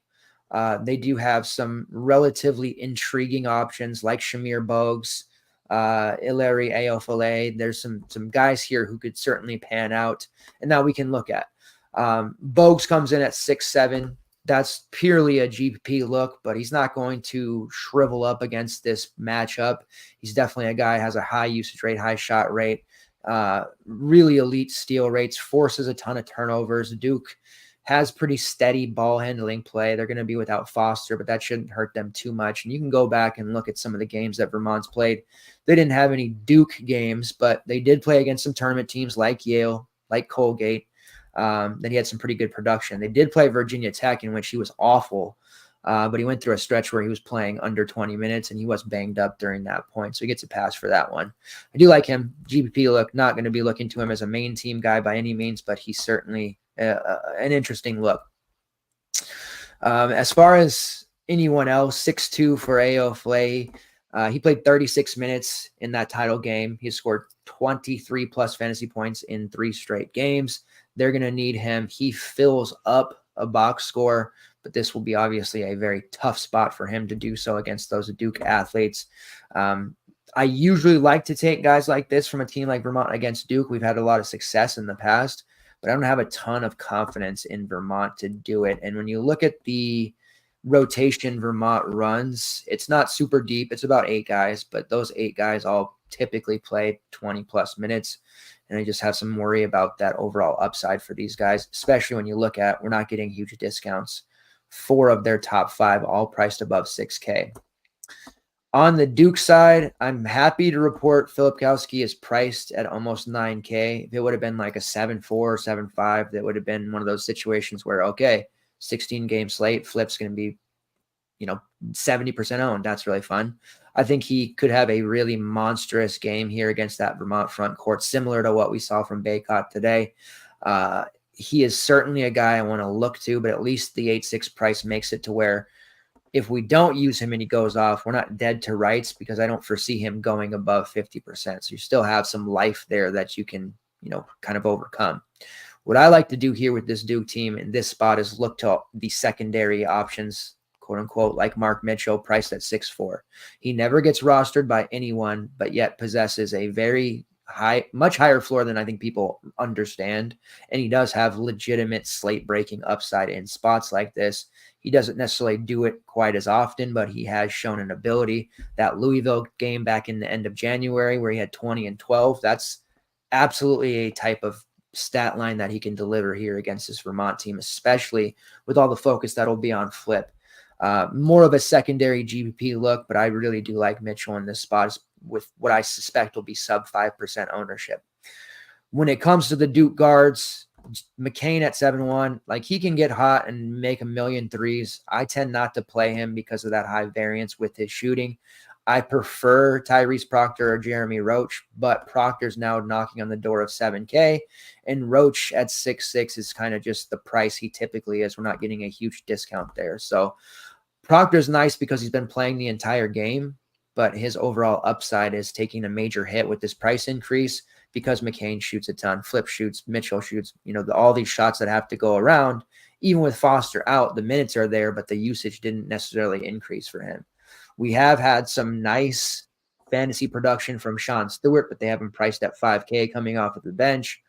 They do have some relatively intriguing options like Shamir Bogues, Ilari Aofale. There's some guys here who could certainly pan out and that we can look at. Bogues comes in at 6'7". That's purely a GPP look, but he's not going to shrivel up against this matchup. He's definitely a guy who has a high usage rate, high shot rate, really elite steal rates, forces a ton of turnovers. Duke has pretty steady ball handling play. They're going to be without Foster, but that shouldn't hurt them too much. And you can go back and look at some of the games that Vermont's played. They didn't have any Duke games, but they did play against some tournament teams like Yale, like Colgate. Then he had some pretty good production. They did play Virginia Tech, in which he was awful, but he went through a stretch where he was playing under 20 minutes, and he was banged up during that point, so he gets a pass for that one. I do like him. GPP look, not going to be looking to him as a main team guy by any means, but he's certainly an interesting look. As far as anyone else, 6'2" for Aofale. He played 36 minutes in that title game. He scored 23 plus fantasy points in 3 straight games. They're going to need him. He fills up a box score, but this will be obviously a very tough spot for him to do so against those Duke athletes. I usually like to take guys like this from a team like Vermont against Duke. We've had a lot of success in the past, but I don't have a ton of confidence in Vermont to do it. And when you look at the rotation Vermont runs, it's not super deep. It's about 8 guys, but those 8 guys all typically play 20 plus minutes. And I just have some worry about that overall upside for these guys, especially when you look at, we're not getting huge discounts. 4 of their top 5 all priced above 6K. On the Duke side, I'm happy to report Filipkowski is priced at almost 9K. If it would have been like a 7-4 or 7-5, that would have been one of those situations where, okay, 16 game slate, Flip's going to be, 70% owned. That's really fun. I think he could have a really monstrous game here against that Vermont front court, similar to what we saw from Baycott today. He is certainly a guy I want to look to, but at least the 8.6 price makes it to where if we don't use him and he goes off, we're not dead to rights because I don't foresee him going above 50%. So you still have some life there that you can, kind of overcome. What I like to do here with this Duke team in this spot is look to the secondary options, quote unquote, like Mark Mitchell, priced at 6'4". He never gets rostered by anyone, but yet possesses a very much higher floor than I think people understand. And he does have legitimate slate breaking upside in spots like this. He doesn't necessarily do it quite as often, but he has shown an ability. That Louisville game back in the end of January where he had 20 and 12, that's absolutely a type of stat line that he can deliver here against this Vermont team, especially with all the focus that'll be on Flip. More of a secondary GPP look, but I really do like Mitchell in this spot with what I suspect will be sub 5% ownership. When it comes to the Duke guards, McCain at 7-1, like he can get hot and make a million threes. I tend not to play him because of that high variance with his shooting. I prefer Tyrese Proctor or Jeremy Roach, but Proctor's now knocking on the door of 7K, and Roach at 6'6" is kind of just the price he typically is. We're not getting a huge discount there. So Proctor's nice because he's been playing the entire game, but his overall upside is taking a major hit with this price increase because McCain shoots a ton, Flip shoots, Mitchell shoots, all these shots that have to go around. Even with Foster out, the minutes are there, but the usage didn't necessarily increase for him. We have had some nice fantasy production from Sean Stewart, but they have him priced at 5K coming off of the bench.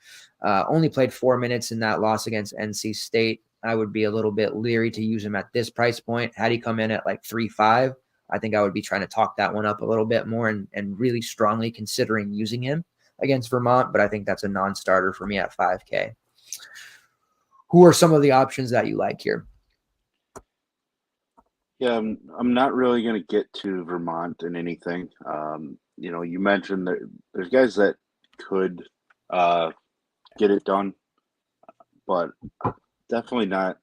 Only played 4 minutes in that loss against NC State. I would be a little bit leery to use him at this price point. Had he come in at like 3.5, I think I would be trying to talk that one up a little bit more and really strongly considering using him against Vermont, but I think that's a non-starter for me at 5K. Who are some of the options that you like here? Yeah, I'm not really going to get to Vermont in anything. You mentioned that there's guys that could uh, get it done, but definitely not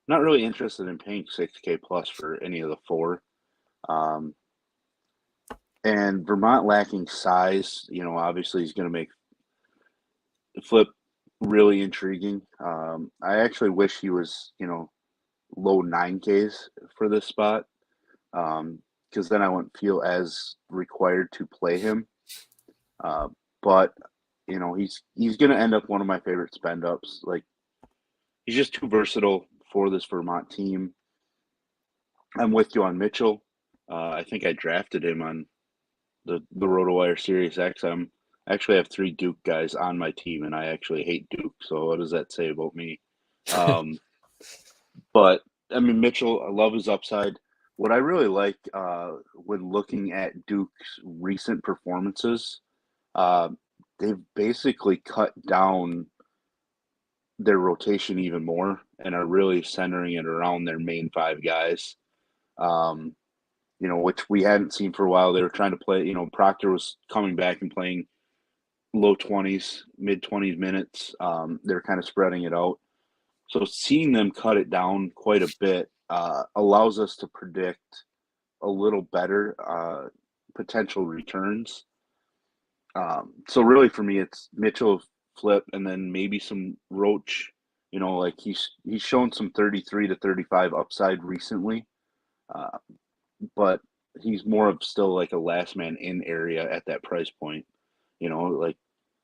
really interested in paying 6K plus for any of the four. Um, and Vermont lacking size, obviously is going to make the flip really intriguing. I actually wish he was, low 9Ks for this spot, because then I wouldn't feel as required to play him. Uh, but he's going to end up one of my favorite spend ups. Like, he's just too versatile for this Vermont team. I'm with you on Mitchell. I think I drafted him on the RotoWire Series X. I actually have 3 Duke guys on my team, and I actually hate Duke. So what does that say about me? Um, but I mean, Mitchell, I love his upside. What I really like when looking at Duke's recent performances, uh, they've basically cut down their rotation even more and are really centering it around their main 5 guys. Um, which we hadn't seen for a while. They were trying to play, Proctor was coming back and playing low 20s, mid 20s minutes. They're kind of spreading it out. So seeing them cut it down quite a bit allows us to predict a little better potential returns. So really for me, it's Mitchell, Flip, and then maybe some Roach. Like he's shown some 33 to 35 upside recently. Uh, but he's more of still like a last man in area at that price point. Like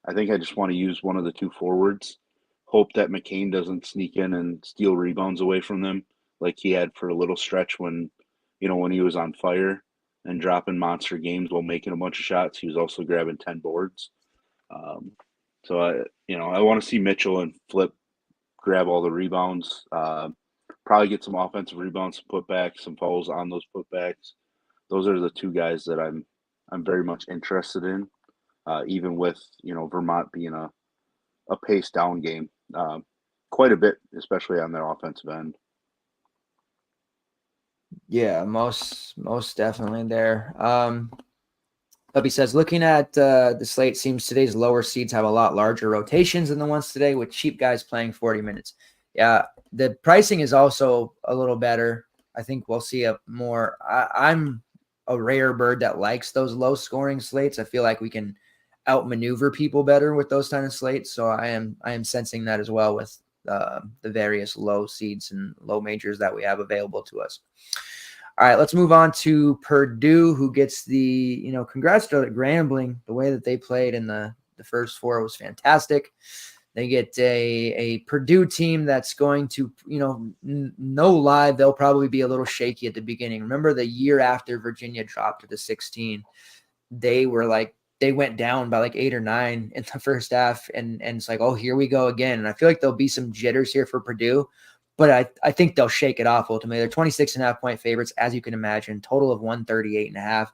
I think I just want to use one of the 2 forwards, hope that McCain doesn't sneak in and steal rebounds away from them like he had for a little stretch when he was on fire and dropping monster games while making a bunch of shots. He was also grabbing 10 boards. Um, so I want to see Mitchell and Flip grab all the rebounds. Probably get some offensive rebounds, some putbacks, some fouls on those putbacks. Those are the 2 guys that I'm very much interested in, even with Vermont being a pace down game, quite a bit, especially on their offensive end. Yeah, most definitely there. Hubby says, looking at the slate, seems today's lower seeds have a lot larger rotations than the ones today, with cheap guys playing 40 minutes. Yeah, the pricing is also a little better. I think we'll see a more. I'm a rare bird that likes those low scoring slates. I feel like we can outmaneuver people better with those kind of slates. So I am sensing that as well with the various low seeds and low majors that we have available to us. All right, let's move on to Purdue, who gets the, congrats to Grambling. The way that they played in the first 4 was fantastic. They get a Purdue team that's going to, no lie, they'll probably be a little shaky at the beginning. Remember the year after Virginia dropped to the 16, they went down by like 8 or 9 in the first half. And it's like, oh, here we go again. And I feel like there'll be some jitters here for Purdue. But I think they'll shake it off ultimately. They're 26.5-point favorites, as you can imagine, total of 138.5.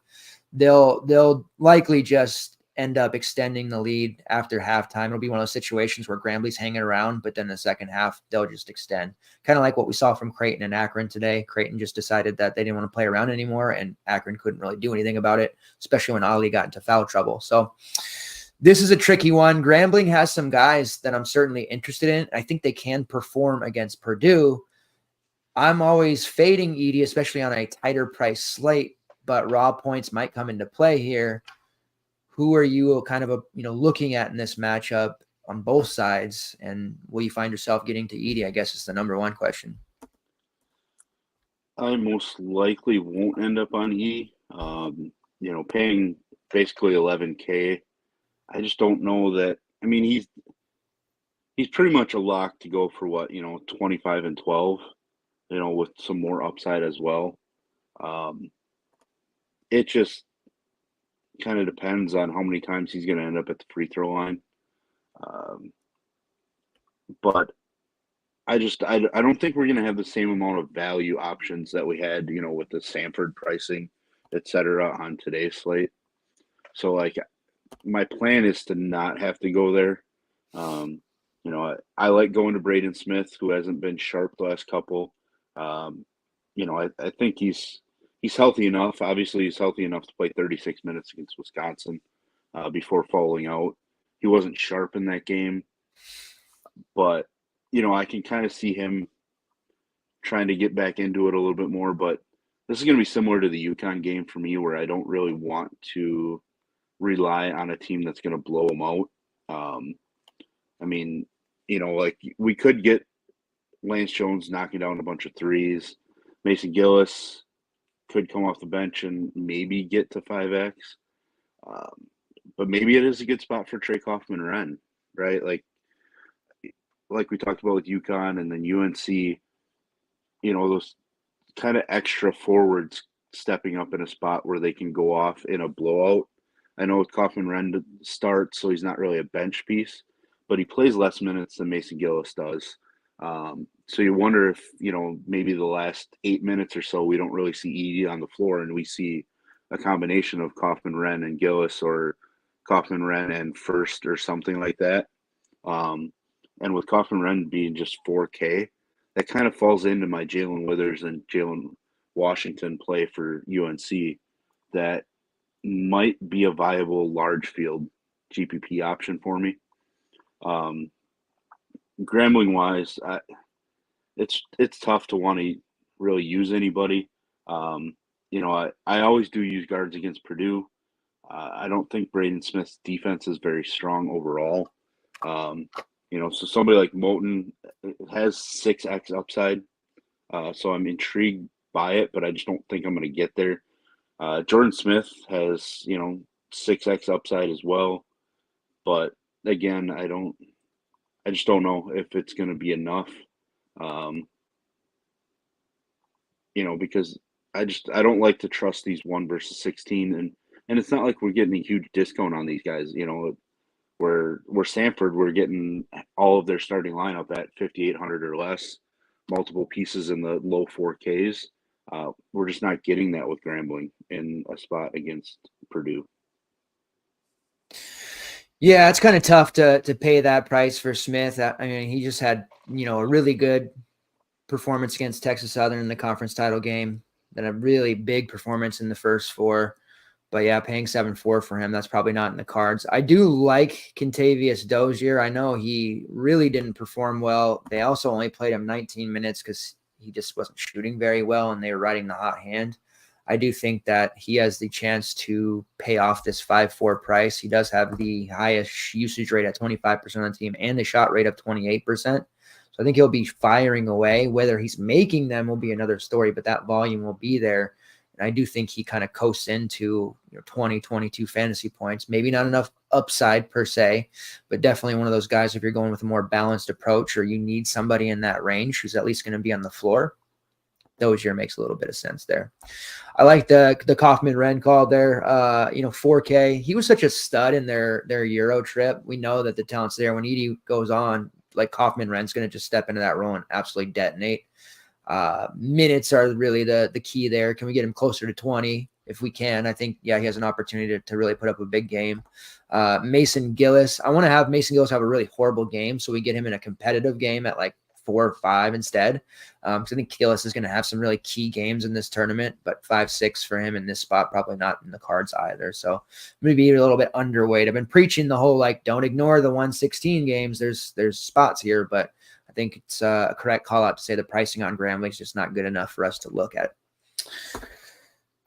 They'll likely just end up extending the lead after halftime. It'll be one of those situations where Grambling's hanging around, but then the second half, they'll just extend. Kind of like what we saw from Creighton and Akron today. Creighton just decided that they didn't want to play around anymore, and Akron couldn't really do anything about it, especially when Ali got into foul trouble. So this is a tricky one. Grambling has some guys that I'm certainly interested in. I think they can perform against Purdue. I'm always fading Edey, especially on a tighter price slate, but raw points might come into play here. Who are you kind of looking at in this matchup on both sides, and will you find yourself getting to Edey? I guess is the number one question. I most likely won't end up on E. Paying basically 11K. I just don't know that. I mean, he's pretty much a lock to go for 25 and 12. With some more upside as well. It just kind of depends on how many times he's going to end up at the free throw line. But I don't think we're going to have the same amount of value options that we had, with the Sanford pricing, et cetera, on today's slate. So, my plan is to not have to go there. I like going to Braden Smith, who hasn't been sharp the last couple. I think he's healthy enough. Obviously, he's healthy enough to play 36 minutes against Wisconsin before falling out. He wasn't sharp in that game, but I can kind of see him trying to get back into it a little bit more. But this is going to be similar to the UConn game for me, where I don't really want to rely on a team that's going to blow them out. I mean, like we could get Lance Jones knocking down a bunch of threes. Mason Gillis could come off the bench and maybe get to 5X. But maybe it is a good spot for Trey Kaufman-Renn, right? Like we talked about with UConn and then UNC, those kind of extra forwards stepping up in a spot where they can go off in a blowout. I know Kaufman-Renn starts, so he's not really a bench piece, but he plays less minutes than Mason Gillis does. So you wonder if, maybe the last 8 minutes or so, we don't really see Edey on the floor and we see a combination of Kaufman-Renn and Gillis or Kaufman-Renn and First or something like that. And with Kaufman-Renn being just 4K, that kind of falls into my Jalen Withers and Jalen Washington play for UNC that might be a viable large field GPP option for me. Grambling wise, it's tough to want to really use anybody. I always do use guards against Purdue. I don't think Braden Smith's defense is very strong overall. So somebody like Moten has 6X upside. So I'm intrigued by it, but I just don't think I'm going to get there. Jordan Smith has, 6X upside as well. But again, I just don't know if it's going to be enough. Because I don't like to trust these 1 versus 16, and it's not like we're getting a huge discount on these guys. Where Samford, we're getting all of their starting lineup at 5,800 or less, multiple pieces in the low 4Ks. We're just not getting that with Grambling in a spot against Purdue. Yeah, it's kind of tough to pay that price for Smith. I mean, he just had, a really good performance against Texas Southern in the conference title game, then a really big performance in the first 4. But yeah, paying 7.4 for him, that's probably not in the cards. I do like Kentavious Dozier. I know he really didn't perform well. They also only played him 19 minutes because he just wasn't shooting very well and they were riding the hot hand. I do think that he has the chance to pay off this 5.4 price. He does have the highest usage rate at 25% on the team and the shot rate of 28%. So I think he'll be firing away. Whether he's making them will be another story, but that volume will be there. And I do think he kind of coasts into 20, 22 fantasy points. Maybe not enough upside per se, but definitely one of those guys if you're going with a more balanced approach or you need somebody in that range who's at least going to be on the floor. Dozier makes a little bit of sense there. I like the Kaufman-Renn call there. 4K. He was such a stud in their Euro trip. We know that the talent's there. When Edey goes on, like Kaufman-Renn's going to just step into that role and absolutely detonate. Minutes are really the key there. Can we get him closer to 20? If we can, I think, he has an opportunity to really put up a big game. Mason Gillis. I want to have Mason Gillis have a really horrible game so we get him in a competitive game at like 4 or 5 instead. So I think Gillis is going to have some really key games in this tournament, but 5-6 for him in this spot, probably not in the cards either. So maybe a little bit underweight. I've been preaching the whole, don't ignore the 116 games. There's spots here, but I think it's a correct call out to say the pricing on Grambling is just not good enough for us to look at.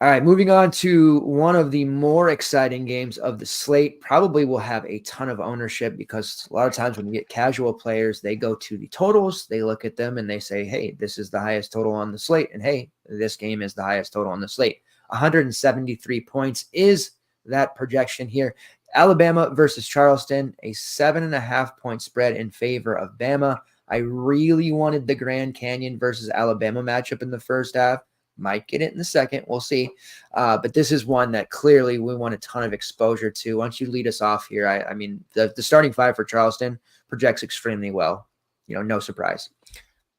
All right, moving on to one of the more exciting games of the slate. Probably will have a ton of ownership because a lot of times when you get casual players, they go to the totals, they look at them and they say, hey, this is the highest total on the slate. And hey, this game is the highest total on the slate. 173 points is that projection here. Alabama versus Charleston, a 7.5 point spread in favor of Bama. I really wanted the Grand Canyon versus Alabama matchup in the first half. Might get it in the second. We'll see. But this is one that clearly we want a ton of exposure to. Why don't you lead us off here? I mean, the starting 5 for Charleston projects extremely well. No surprise.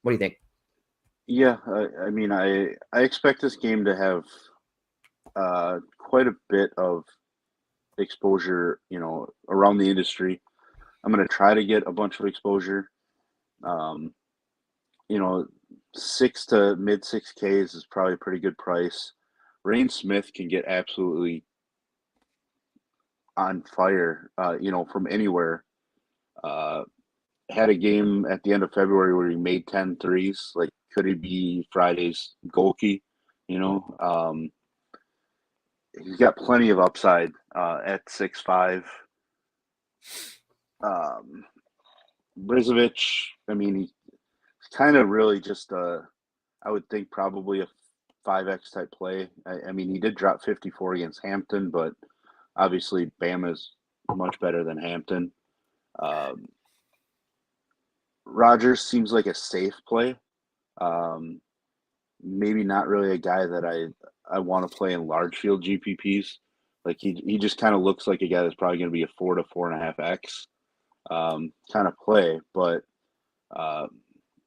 What do you think? Yeah, I mean, I expect this game to have quite a bit of exposure, around the industry. I'm going to try to get a bunch of exposure. 6 to mid 6Ks is probably a pretty good price. Rain Smith can get absolutely on fire, from anywhere. Had a game at the end of February where he made 10 threes. Like, could he be Friday's Golke? He's got plenty of upside at 6'5". Brizovic, I mean, he's kind of really just I would think probably a 5X type play. I mean, he did drop 54 against Hampton, but obviously Bama's much better than Hampton. Rogers seems like a safe play. Maybe not really a guy that I want to play in large field GPPs. Like, he just kind of looks like a guy that's probably going to be a 4 to 4.5X kind of play. But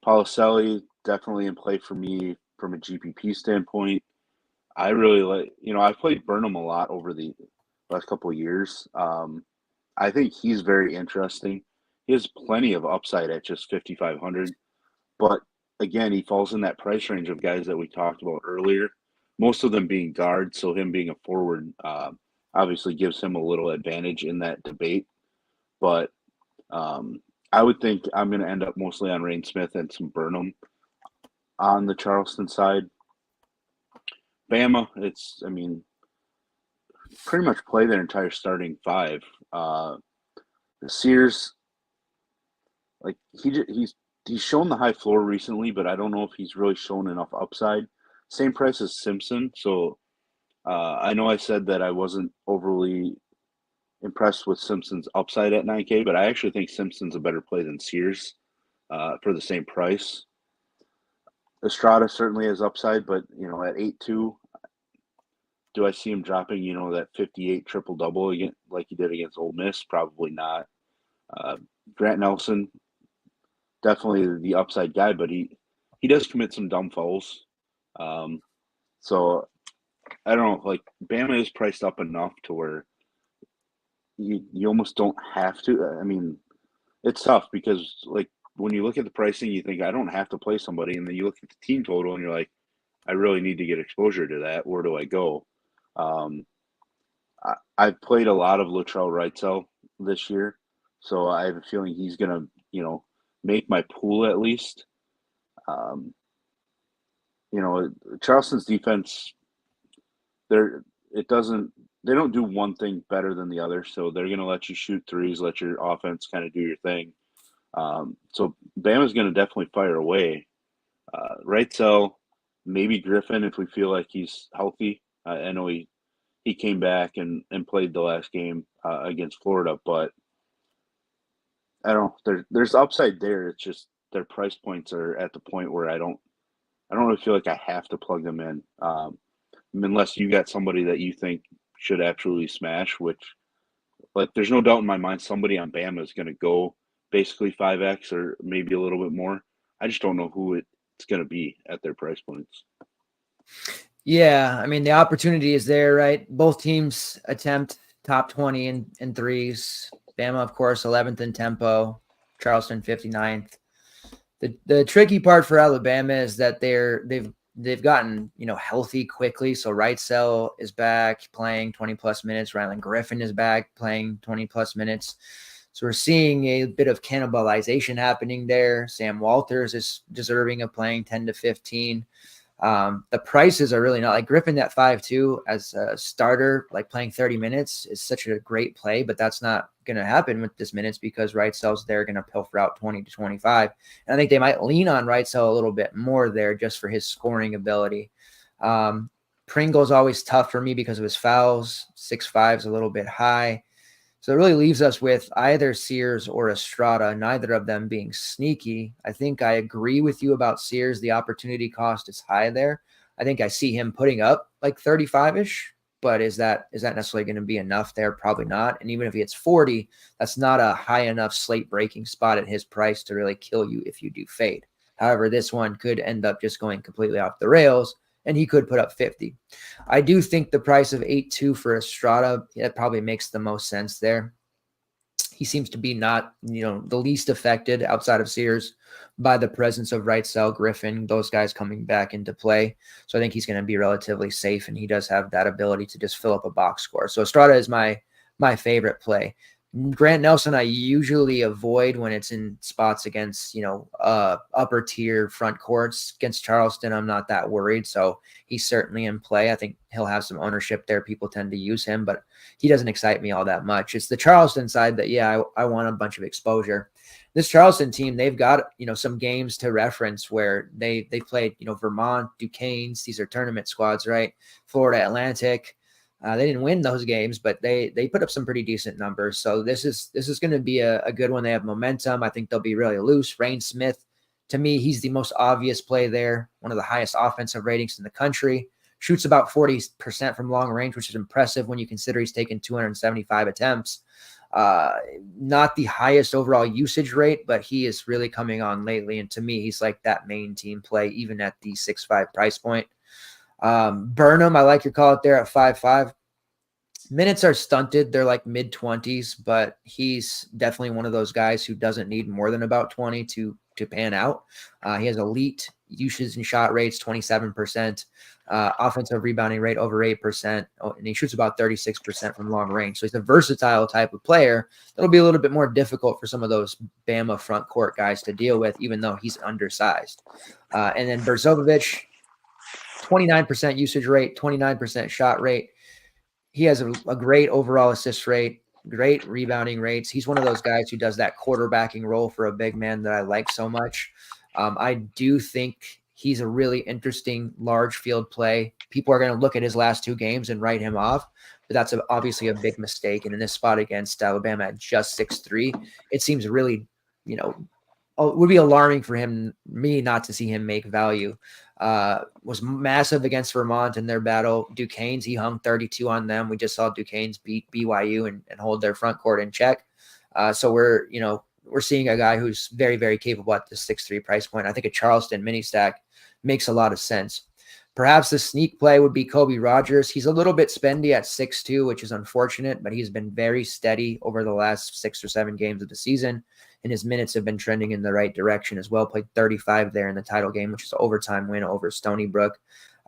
Policelli definitely in play for me from a GPP standpoint. I really like, I've played Burnham a lot over the last couple of years. I think he's very interesting. He has plenty of upside at just 5,500, but again, he falls in that price range of guys that we talked about earlier, most of them being guards. So him being a forward obviously gives him a little advantage in that debate. But I would think I'm going to end up mostly on Rain Smith and some Burnham on the Charleston side. Bama, pretty much play their entire starting five. Sears, like, he's shown the high floor recently, but I don't know if he's really shown enough upside. Same price as Simpson, so I know I said that I wasn't overly impressed with Simpson's upside at 9K, but I actually think Simpson's a better play than Sears for the same price. Estrada certainly has upside, but at 8.2, do I see him dropping that 58 triple double again like he did against Ole Miss? Probably not. Grant Nelson, definitely the upside guy, but he does commit some dumb fouls. So I don't know. Like, Bama is priced up enough to where you almost don't have to. I mean, it's tough because, like, when you look at the pricing, you think I don't have to play somebody, and then you look at the team total and you're like, I really need to get exposure to that. Where do I go? I've played a lot of Latrell Wrightsell this year, so I have a feeling he's gonna, make my pool at least. Charleston's defense, they don't do one thing better than the other, so they're gonna let you shoot threes, let your offense kind of do your thing. So Bama's gonna definitely fire away. Wrightsell, maybe Griffin if we feel like he's healthy. I know he came back and played the last game against Florida, but I don't know. There's upside there. It's just their price points are at the point where I don't really feel like I have to plug them in, unless you got somebody that you think should absolutely smash. Which, like, there's no doubt in my mind somebody on Bama is going to go basically 5X or maybe a little bit more. I just don't know who it's going to be at their price points. Yeah, I mean, the opportunity is there, right? Both teams attempt top 20 in threes. Bama, of course, 11th in tempo. Charleston, 59th. The tricky part for Alabama is that they've gotten healthy quickly. So Wrightsell is back playing 20+ minutes. Rylan Griffin is back playing 20+ minutes. So we're seeing a bit of cannibalization happening there. Sam Walters is deserving of playing 10 to 15. The prices are really not, like, Griffin at 5.2 as a starter, like playing 30 minutes is such a great play, but that's not going to happen with this minutes because Wrightsell's there going to pilfer out 20 to 25. And I think they might lean on Wrightsell a little bit more there just for his scoring ability. Pringle's always tough for me because of his fouls. 6.5 is a little bit high. So it really leaves us with either Sears or Estrada, neither of them being sneaky. I think I agree with you about Sears. The opportunity cost is high there. I think I see him putting up like 35-ish, but is that necessarily going to be enough there? Probably not. And even if he hits 40, that's not a high enough slate breaking spot at his price to really kill you if you do fade. However, this one could end up just going completely off the rails, and he could put up 50. I do think the price of 8.2 for Estrada, that probably makes the most sense there. He seems to be not, the least affected outside of Sears by the presence of Wrightsell, Griffin, those guys coming back into play. So I think he's going to be relatively safe, and he does have that ability to just fill up a box score. So Estrada is my favorite play. Grant Nelson, I usually avoid when it's in spots against, upper tier front courts. Against Charleston, I'm not that worried. So he's certainly in play. I think he'll have some ownership there. People tend to use him, but he doesn't excite me all that much. It's the Charleston side that, I want a bunch of exposure. This Charleston team, they've got, some games to reference where they played, Vermont, Duquesne's. These are tournament squads, right? Florida Atlantic. They didn't win those games, but they put up some pretty decent numbers. So this is going to be a good one. They have momentum. I think they'll be really loose. Rain Smith, to me, he's the most obvious play there. One of the highest offensive ratings in the country. Shoots about 40% from long range, which is impressive when you consider he's taken 275 attempts. Not the highest overall usage rate, but he is really coming on lately. And to me, he's like that main team play, even at the 6.5 price point. Burnham, I like your call out there at 5.5. Minutes are stunted. They're like mid-20s, but he's definitely one of those guys who doesn't need more than about 20 to pan out. He has elite usage and shot rates, 27%, offensive rebounding rate over 8%, and he shoots about 36% from long range. So he's a versatile type of player that'll be a little bit more difficult for some of those Bama front court guys to deal with, even though he's undersized. And then Berzovic, 29% usage rate, 29% shot rate. He has a great overall assist rate, great rebounding rates. He's one of those guys who does that quarterbacking role for a big man that I like so much. I do think he's a really interesting large field play. People are going to look at his last two games and write him off, but that's obviously a big mistake. And in this spot against Alabama at just 6'3", it seems really, it would be alarming for me not to see him make value. Was massive against Vermont in their battle. Duquesne's, he hung 32 on them. We just saw Duquesne's beat BYU and hold their front court in check. So we're seeing a guy who's very, very capable at the 6'3" price point. I think a Charleston mini stack makes a lot of sense. Perhaps the sneak play would be Kobe Rogers. He's a little bit spendy at 6'2", which is unfortunate, but he's been very steady over the last 6 or 7 games of the season, and his minutes have been trending in the right direction as well. Played 35 there in the title game, which is an overtime win over Stony Brook.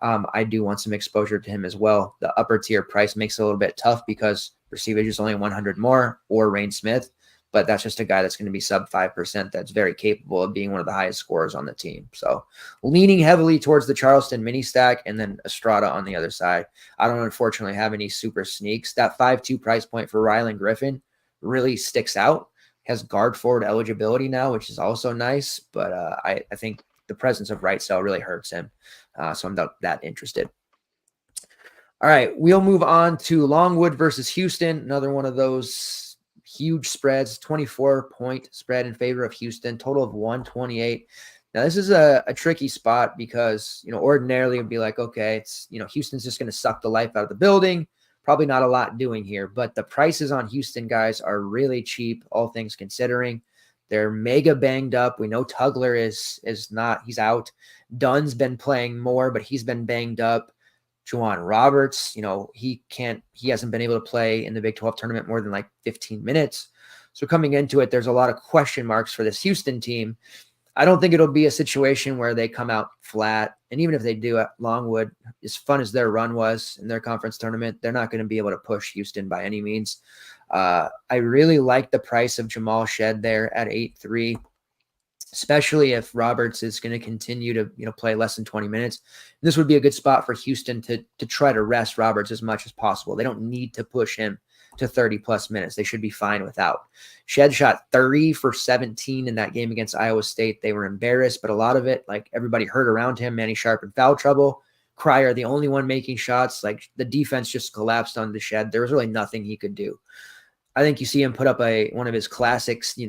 I do want some exposure to him as well. The upper tier price makes it a little bit tough because Receivage is only 100 more, or Rain Smith, but that's just a guy that's going to be sub 5% that's very capable of being one of the highest scorers on the team. So leaning heavily towards the Charleston mini stack and then Estrada on the other side. I don't unfortunately have any super sneaks. That 5.2 price point for Rylan Griffin really sticks out. Has guard forward eligibility now, which is also nice, but I think the presence of Wrightsell really hurts him. So I'm not that interested. All right, we'll move on to Longwood versus Houston. Another one of those huge spreads, 24-point spread in favor of Houston, total of 128. Now, this is a tricky spot because, ordinarily it would be like, okay, it's, Houston's just going to suck the life out of the building. Probably not a lot doing here, but the prices on Houston guys are really cheap, all things considering. They're mega banged up. We know Tugler is not, he's out. Dunn's been playing more, but he's been banged up. Juwan Roberts, he hasn't been able to play in the Big 12 tournament more than like 15 minutes. So coming into it, there's a lot of question marks for this Houston team. I don't think it'll be a situation where they come out flat. And even if they do at Longwood, as fun as their run was in their conference tournament, they're not going to be able to push Houston by any means. I really like the price of Jamal Shed there at 8.3. Especially if Roberts is going to continue to, play less than 20 minutes. This would be a good spot for Houston to try to rest Roberts as much as possible. They don't need to push him to 30-plus minutes. They should be fine without. Shed shot 30 for 17 in that game against Iowa State. They were embarrassed, but a lot of it, like everybody hurt around him. Manny Sharp in foul trouble. Cryer, the only one making shots. Like the defense just collapsed on the Shed. There was really nothing he could do. I think you see him put up one of his classics,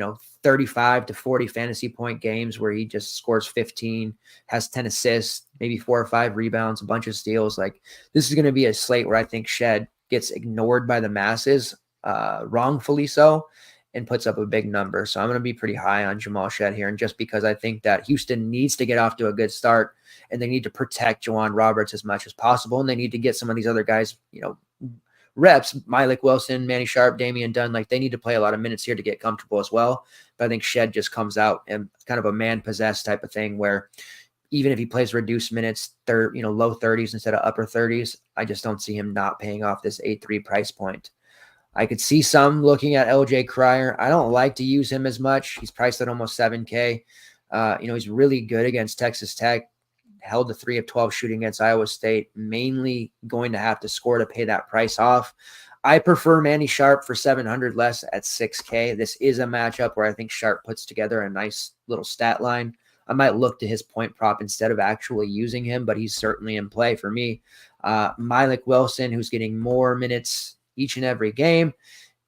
35 to 40 fantasy point games where he just scores 15, has 10 assists, maybe 4 or 5 rebounds, a bunch of steals. Like this is going to be a slate where I think Shed gets ignored by the masses, wrongfully so, and puts up a big number. So I'm going to be pretty high on Jamal Shed here. And just because I think that Houston needs to get off to a good start and they need to protect Juwan Roberts as much as possible. And they need to get some of these other guys, reps, Malik Wilson, Manny Sharp, Damian Dunn, like they need to play a lot of minutes here to get comfortable as well. But I think Shed just comes out and kind of a man-possessed type of thing where even if he plays reduced minutes, low 30s instead of upper 30s, I just don't see him not paying off this 8-3 price point. I could see some looking at LJ Cryer. I don't like to use him as much. He's priced at almost 7K. He's really good against Texas Tech, held the 3 of 12 shooting against Iowa State, mainly going to have to score to pay that price off. I prefer Manny Sharp for 700 less at 6K. This is a matchup where I think Sharp puts together a nice little stat line. I might look to his point prop instead of actually using him, but he's certainly in play for me. Malik Wilson, who's getting more minutes each and every game.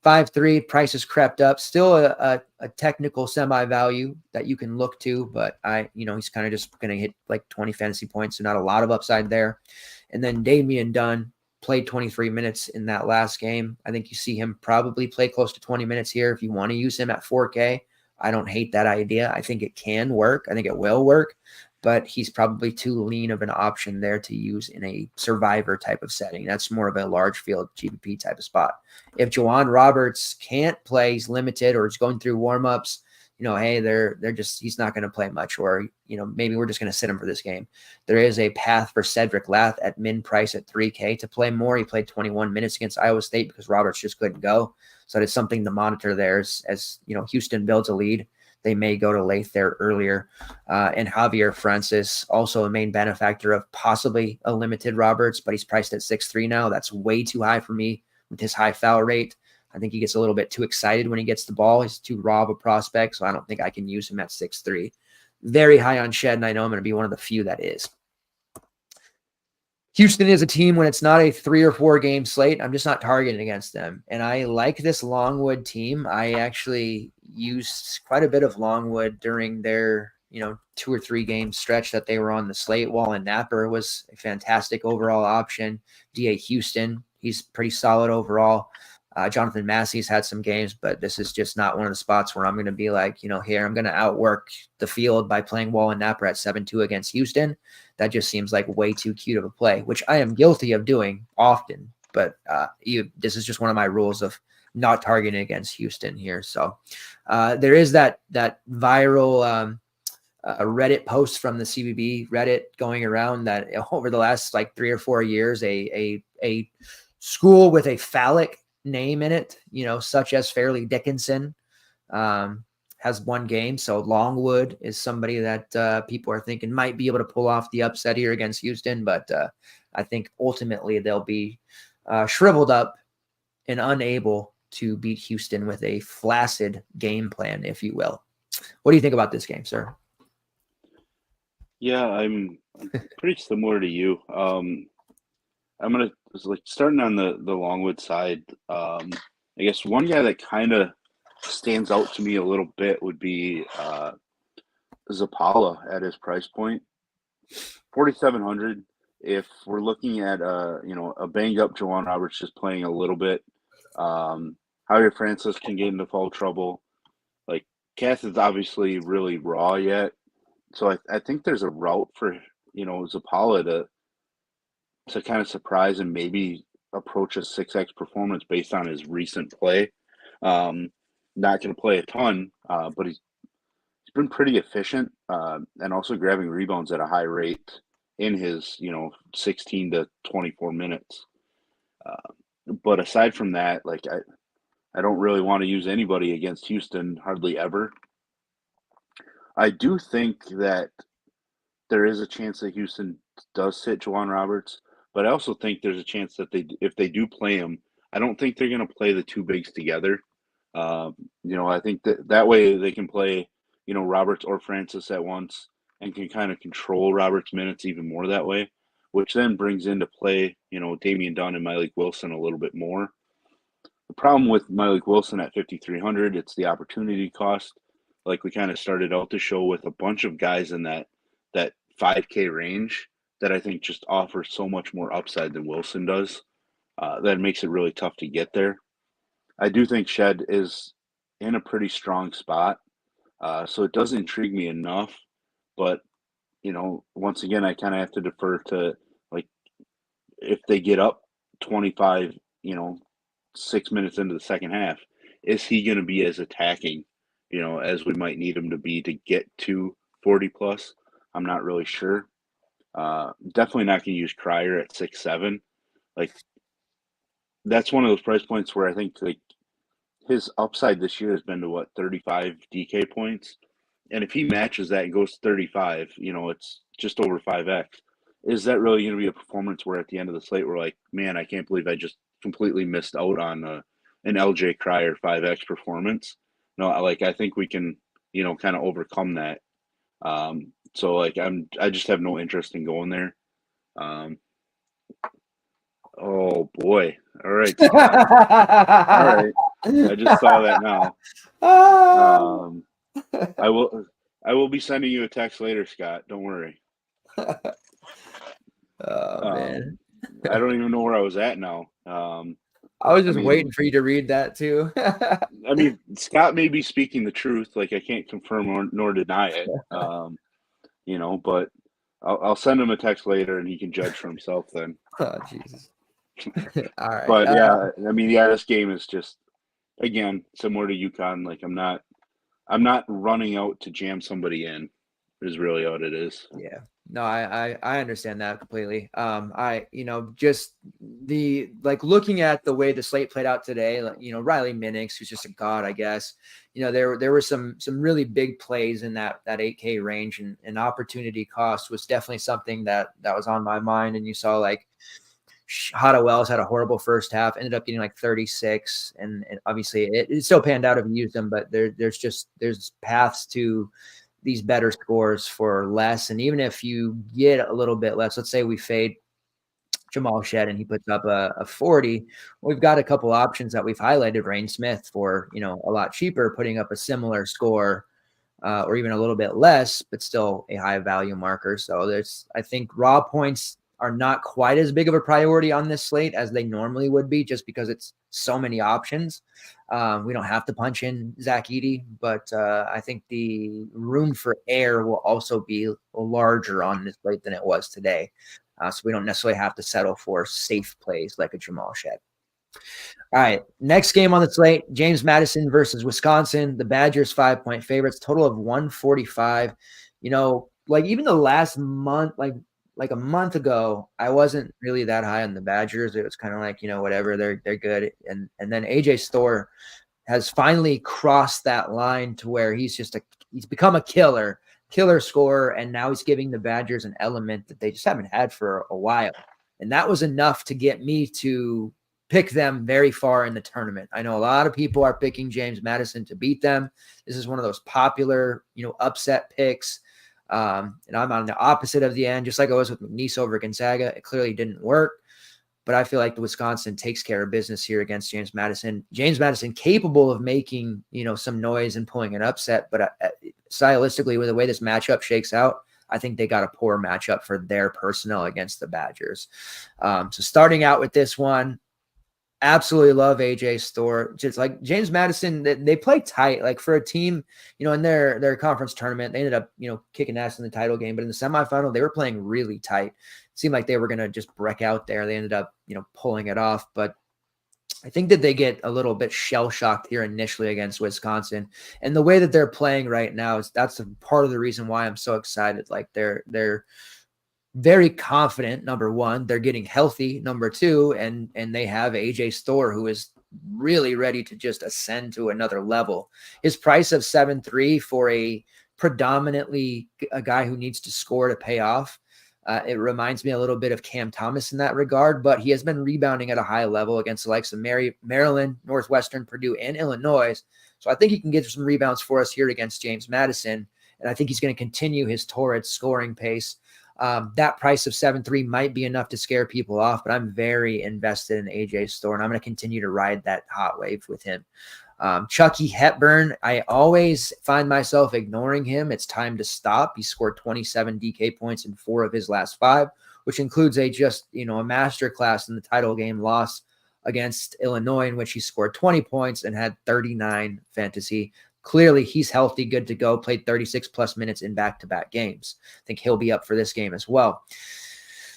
5-3, price has crept up. Still a technical semi-value that you can look to, but he's kind of just going to hit like 20 fantasy points, so not a lot of upside there. And then Damian Dunn played 23 minutes in that last game. I think you see him probably play close to 20 minutes here if you want to use him at 4K. I don't hate that idea. I think it can work. I think it will work, but he's probably too lean of an option there to use in a survivor type of setting. That's more of a large field GPP type of spot. If Juwan Roberts can't play, he's limited or is going through warmups, hey, he's not going to play much, or, maybe we're just going to sit him for this game. There is a path for Cedric Lath at min price at 3K to play more. He played 21 minutes against Iowa State because Roberts just couldn't go. So it's something to monitor there as Houston builds a lead. They may go to Lath there earlier. And Javier Francis, also a main benefactor of possibly a limited Roberts, but he's priced at 6.3 now. That's way too high for me with his high foul rate. I think he gets a little bit too excited when he gets the ball. He's too raw of a prospect, so I don't think I can use him at 6.3. Very high on Shed, and I know I'm going to be one of the few that is. Houston is a team when it's not a 3 or 4 game slate, I'm just not targeting against them. And I like this Longwood team. I actually used quite a bit of Longwood during their 2 or 3 game stretch that they were on the slate. Wallen Napper was a fantastic overall option. D.A. Houston, he's pretty solid overall. Jonathan Massey's had some games, but this is just not one of the spots where I'm going to be like, here, I'm going to outwork the field by playing Wallen Napper at 7-2 against Houston. That just seems like way too cute of a play, which I am guilty of doing often. But this is just one of my rules of not targeting against Houston here. So there is that viral Reddit post from the CBB Reddit going around that over the last 3 or 4 years, a school with a phallic name in it, such as Fairleigh Dickinson, has won game. So Longwood is somebody that people are thinking might be able to pull off the upset here against Houston, but I think ultimately they'll be shriveled up and unable to beat Houston with a flaccid game plan, if you will. What do you think about this game, sir? Yeah, I'm pretty similar to you. I'm gonna starting on the Longwood side. I guess one guy that kind of stands out to me a little bit would be Zapala at his price point, 4,700. If we're looking at a banged up Juwan Roberts just playing a little bit, Javier Francis can get into foul trouble. Cass is obviously really raw yet, so I think there's a route for Zapala to kind of surprise and maybe approach a 6x performance based on his recent play. Not going to play a ton, but he's been pretty efficient and also grabbing rebounds at a high rate in his 16 to 24 minutes. But aside from that, I don't really want to use anybody against Houston, hardly ever. I do think that there is a chance that Houston does sit Juwan Roberts, but I also think there's a chance that if they do play him, I don't think they're going to play the two bigs together. I think that way they can play, Roberts or Francis at once and can kind of control Roberts' minutes even more that way, which then brings into play, Damian Dunn and Malik Wilson a little bit more. The problem with Malik Wilson at 5,300, it's the opportunity cost. Like we kind of started out the show with a bunch of guys in that 5K range that I think just offer so much more upside than Wilson does. That makes it really tough to get there. I do think Shed is in a pretty strong spot, so it does intrigue me enough. But, once again, I kind of have to defer to, if they get up 25 6 minutes into the second half, is he going to be as attacking, as we might need him to be to get to 40 plus? I'm not really sure. Definitely not going to use Cryer at 6'7". Like, that's one of those price points where I think his upside this year has been to 35 DK points. And if he matches that and goes 35, it's just over 5x. Is that really going to be a performance where at the end of the slate we're like, man, I can't believe I just completely missed out on an LJ Cryer 5x performance? No, I think we can, kind of overcome that. So I just have no interest in going there. Oh boy! All right, Scott. All right, I just saw that now. I will be sending you a text later, Scott. Don't worry. Oh man, I don't even know where I was at now. I was just waiting for you to read that too. I mean, Scott may be speaking the truth. Like, I can't confirm nor deny it. But I'll send him a text later, and he can judge for himself then. Oh Jesus! All right, but this game is just, again, similar to UConn. Like, I'm not running out to jam somebody in. Is really what it is. Yeah. No, I understand that completely. Just looking at the way the slate played out today, Riley Minix, who's just a god, I guess. There were some really big plays in that 8K range, and opportunity cost was definitely something that was on my mind. And you saw Hada Wells had a horrible first half, ended up getting 36, and obviously it still panned out if you used them, but there's paths to these better scores for less. And even if you get a little bit less, let's say we fade Jamal Shed and he puts up a 40, we've got a couple options that we've highlighted. Rain Smith for, a lot cheaper, putting up a similar score or even a little bit less, but still a high value marker. So I think raw points are not quite as big of a priority on this slate as they normally would be, just because it's so many options. We don't have to punch in Zach Edey, but I think the room for error will also be larger on this slate than it was today. So we don't necessarily have to settle for safe plays like a Jamal Shed. All right, next game on the slate, James Madison versus Wisconsin. The Badgers 5-point favorites, total of 145. Even the last month, like a month ago, I wasn't really that high on the Badgers. It was kind of whatever, they're good. And then AJ Storr has finally crossed that line to where he's become a killer scorer. And now he's giving the Badgers an element that they just haven't had for a while. And that was enough to get me to pick them very far in the tournament. I know a lot of people are picking James Madison to beat them. This is one of those popular, upset picks. And I'm on the opposite of the end, just like I was with McNeese over Gonzaga. It clearly didn't work, but I feel like the Wisconsin takes care of business here against James Madison. James Madison capable of making, some noise and pulling an upset, but stylistically, with the way this matchup shakes out, I think they got a poor matchup for their personnel against the Badgers. So starting out with this one, absolutely love AJ Storr. Just like James Madison, they play tight. For a team, in their conference tournament, they ended up, kicking ass in the title game. But in the semifinal, they were playing really tight. It seemed like they were going to just break out there. They ended up, pulling it off. But I think that they get a little bit shell-shocked here initially against Wisconsin. And the way that they're playing right now, that's a part of the reason why I'm so excited. They're very confident, number one. They're getting healthy, number two, and they have AJ Storr, who is really ready to just ascend to another level. His price of 7.3 for a predominantly a guy who needs to score to pay off. It reminds me a little bit of Cam Thomas in that regard, but he has been rebounding at a high level against the likes of Maryland, Northwestern, Purdue, and Illinois. So I think he can get some rebounds for us here against James Madison, and I think he's going to continue his torrid scoring pace. That price of 7.3 might be enough to scare people off, but I'm very invested in AJ Storr, and I'm going to continue to ride that hot wave with him. Chucky Hepburn, I always find myself ignoring him. It's time to stop. He scored 27 DK points in 4 of his last 5, which includes a masterclass in the title game loss against Illinois, in which he scored 20 points and had 39 fantasy. Clearly, he's healthy, good to go, played 36-plus minutes in back-to-back games. I think he'll be up for this game as well.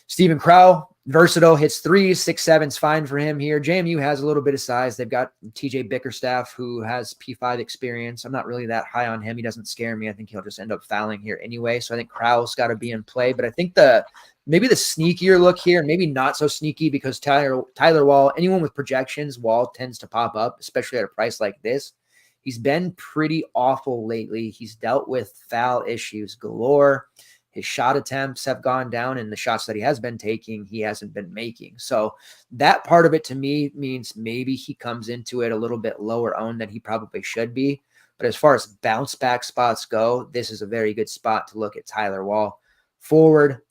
Stephen Crow, versatile, hits threes, 6'7's fine for him here. JMU has a little bit of size. They've got TJ Bickerstaff, who has P5 experience. I'm not really that high on him. He doesn't scare me. I think he'll just end up fouling here anyway. So I think Crowell's got to be in play. But I think maybe the sneakier look here, maybe not so sneaky, because Tyler Wall, anyone with projections, Wall tends to pop up, especially at a price like this. He's been pretty awful lately. He's dealt with foul issues galore. His shot attempts have gone down, and the shots that he has been taking, he hasn't been making. So that part of it to me means maybe he comes into it a little bit lower owned than he probably should be. But as far as bounce back spots go, this is a very good spot to look at Tyler Wall. Forward,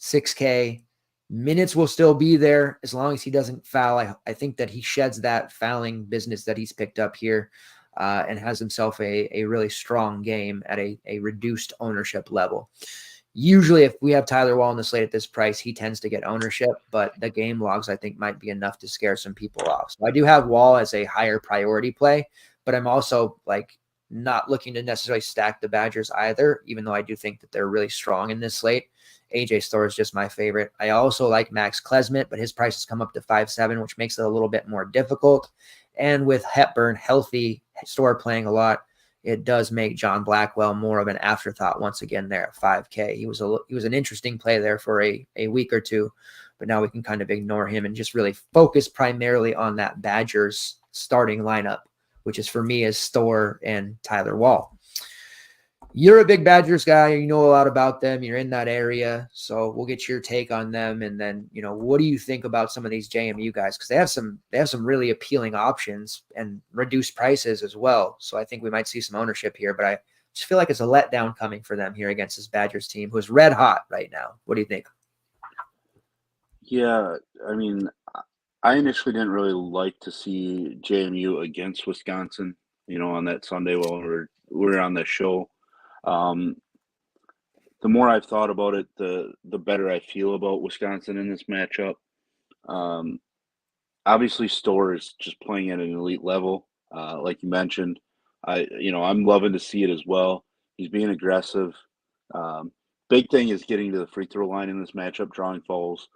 6K. Minutes will still be there as long as he doesn't foul. I think that he sheds that fouling business that he's picked up here and has himself a really strong game at a reduced ownership level. Usually, if we have Tyler Wall on the slate at this price, he tends to get ownership, but the game logs, I think, might be enough to scare some people off. So I do have Wall as a higher priority play, but I'm also not looking to necessarily stack the Badgers either, even though I do think that they're really strong in this slate. AJ Storr is just my favorite. I also like Max Klesmit, but his price has come up to 5.7, which makes it a little bit more difficult. And with Hepburn healthy, Storr playing a lot, it does make John Blackwell more of an afterthought once again there at 5K. He was an interesting play there for a week or two, but now we can kind of ignore him and just really focus primarily on that Badgers starting lineup, which is for me is Storr and Tyler Wall. You're a big Badgers guy. You know a lot about them. You're in that area. So we'll get your take on them. And then, what do you think about some of these JMU guys? Because they have some really appealing options and reduced prices as well. So I think we might see some ownership here, but I just feel like it's a letdown coming for them here against this Badgers team who's red hot right now. What do you think? Yeah, I mean, I initially didn't really like to see JMU against Wisconsin, on that Sunday while we were on the show. The more I've thought about it, the better I feel about Wisconsin in this matchup. Obviously, Storr is just playing at an elite level, like you mentioned. I'm loving to see it as well. He's being aggressive. Big thing is getting to the free throw line in this matchup, drawing fouls,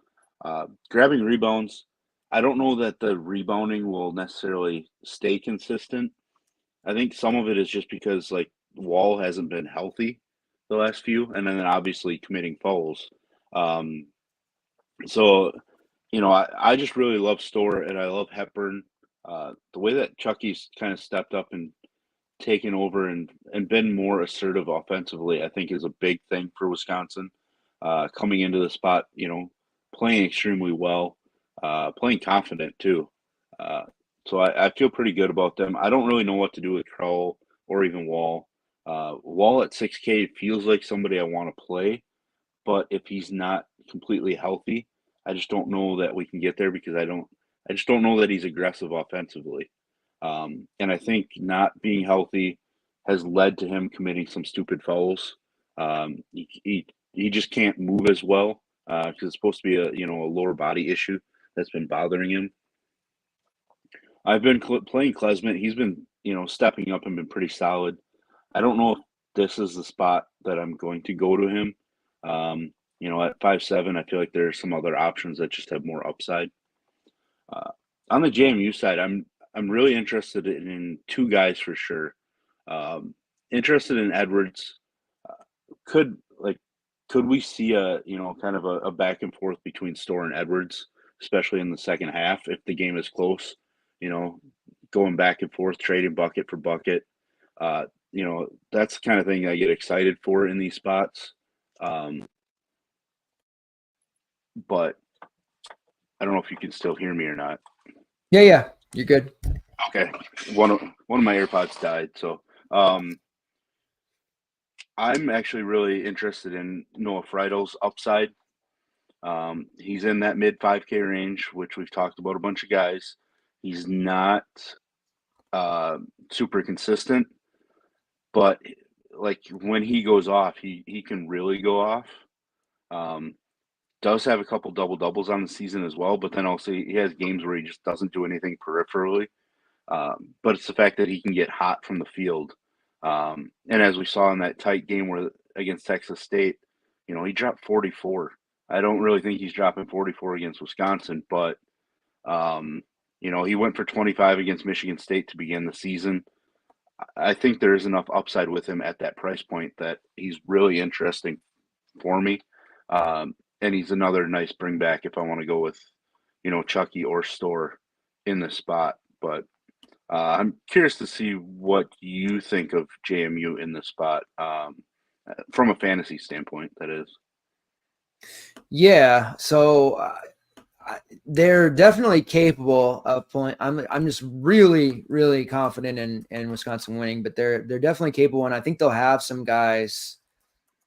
grabbing rebounds. I don't know that the rebounding will necessarily stay consistent. I think some of it is just because Wall hasn't been healthy the last few, and then obviously committing fouls. So, I just really love Storr and I love Hepburn. The way that Chucky's kind of stepped up and taken over and been more assertive offensively, I think is a big thing for Wisconsin. Coming into the spot, playing extremely well, playing confident too. So I feel pretty good about them. I don't really know what to do with Crowell or even Wall. Wall at 6K feels like somebody I want to play, but if he's not completely healthy, I just don't know that we can get there because I just don't know that he's aggressive offensively. And I think not being healthy has led to him committing some stupid fouls. He just can't move as well because it's supposed to be a lower body issue that's been bothering him. I've been playing Klesmit. He's been stepping up and been pretty solid. I don't know if this is the spot that I'm going to go to him. At 5.7, I feel like there are some other options that just have more upside. On the JMU side, I'm really interested in two guys for sure. Interested in Edwards. Could we see a kind of a back and forth between Storr and Edwards, especially in the second half if the game is close? Going back and forth, trading bucket for bucket. That's the kind of thing I get excited for in these spots. But I don't know if you can still hear me or not. Yeah, you're good. Okay, one of my AirPods died, so I'm actually really interested in Noah Friedl's upside. He's in that mid 5K range, which we've talked about a bunch of guys. He's not super consistent, but when he goes off, he can really go off. Does have a couple double-doubles on the season as well, but then also he has games where he just doesn't do anything peripherally. But it's the fact that he can get hot from the field. And as we saw in that tight game against Texas State, he dropped 44. I don't really think he's dropping 44 against Wisconsin, but he went for 25 against Michigan State to begin the season. I think there's enough upside with him at that price point that he's really interesting for me. And he's another nice bring back if I want to go with, Chucky or Store in the spot. But I'm curious to see what you think of JMU in the spot from a fantasy standpoint, that is. Yeah, so they're definitely capable of pulling. I'm just really, really confident in Wisconsin winning, but they're definitely capable, and I think they'll have some guys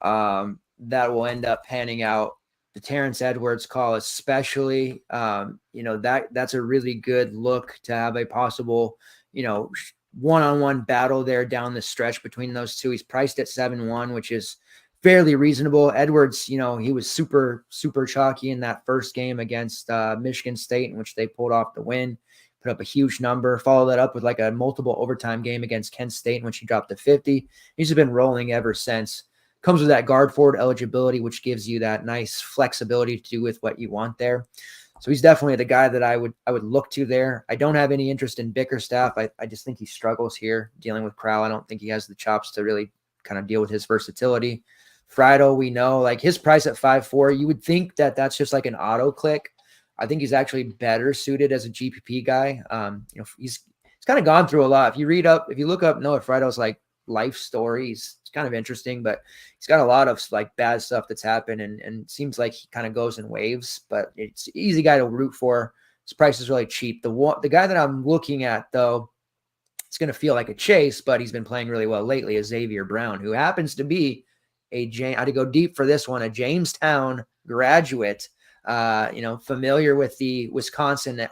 that will end up panning out. The Terrence Edwards call, especially, that's a really good look to have a possible, one-on-one battle there down the stretch between those two. He's priced at 7-1, which is fairly reasonable. Edwards, he was super, super chalky in that first game against Michigan State, in which they pulled off the win, put up a huge number, followed that up with like a multiple overtime game against Kent State, in which he dropped to 50. He's been rolling ever since. Comes with that guard forward eligibility, which gives you that nice flexibility to do with what you want there. So he's definitely the guy that I would look to there. I don't have any interest in Bickerstaff. I just think he struggles here dealing with Crowell. I don't think he has the chops to really kind of deal with his versatility. Friedel, we know, like his price at 5.4, you would think that that's just like an auto click. I think he's actually better suited as a GPP guy. He's kind of gone through a lot. If you look up Noah Friedel's like life story, it's kind of interesting, but he's got a lot of like bad stuff that's happened, and seems like he kind of goes in waves, but it's an easy guy to root for. His price is really cheap. The guy that I'm looking at, though, it's going to feel like a chase, but he's been playing really well lately, is Xavier Brown, who happens to be I had to go deep for this one, a Jamestown graduate, familiar with the Wisconsin,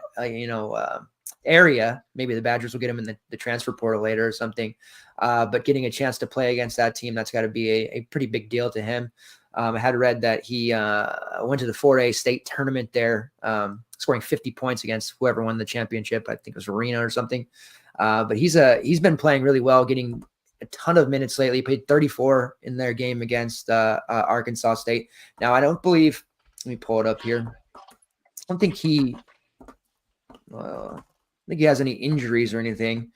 area. Maybe the Badgers will get him in the transfer portal later or something. But getting a chance to play against that team, that's got to be a pretty big deal to him. I had read that he went to the 4A state tournament there, scoring 50 points against whoever won the championship. I think it was Arena or something. But he's been playing really well, getting a ton of minutes lately. He played 34 in their game against Arkansas State. Now, I don't believe, let me pull it up here. I don't think he has any injuries or anything.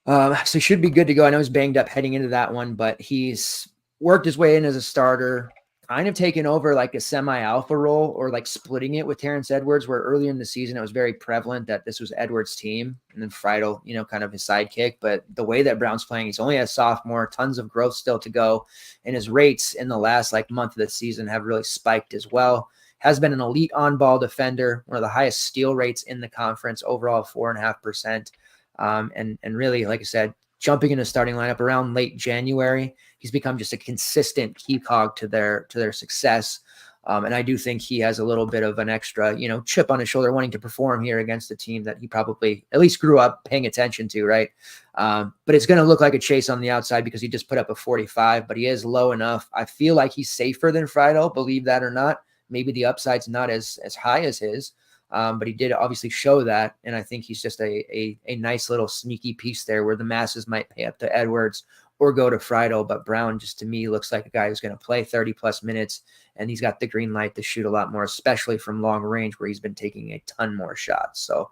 So he should be good to go. I know he's banged up heading into that one, but he's worked his way in as a starter, kind of taken over like a semi-alpha role, or like splitting it with Terrence Edwards, where earlier in the season it was very prevalent that this was Edwards' team, and then Friedel, kind of his sidekick. But the way that Brown's playing, he's only a sophomore, tons of growth still to go, and his rates in the last like month of the season have really spiked as well. Has been an elite on-ball defender, one of the highest steal rates in the conference, overall 4.5%. And really, like I said, jumping in a starting lineup around late January, he's become just a consistent key cog to their success. And I do think he has a little bit of an extra, chip on his shoulder, wanting to perform here against a team that he probably at least grew up paying attention to, right? But it's going to look like a chase on the outside because he just put up a 45, but he is low enough. I feel like he's safer than Friedel, believe that or not. Maybe the upside's not as high as his, but he did obviously show that. And I think he's just a nice little sneaky piece there where the masses might pay up to Edwards or go to Friedel. But Brown, just to me, looks like a guy who's going to play 30-plus minutes, and he's got the green light to shoot a lot more, especially from long range where he's been taking a ton more shots. So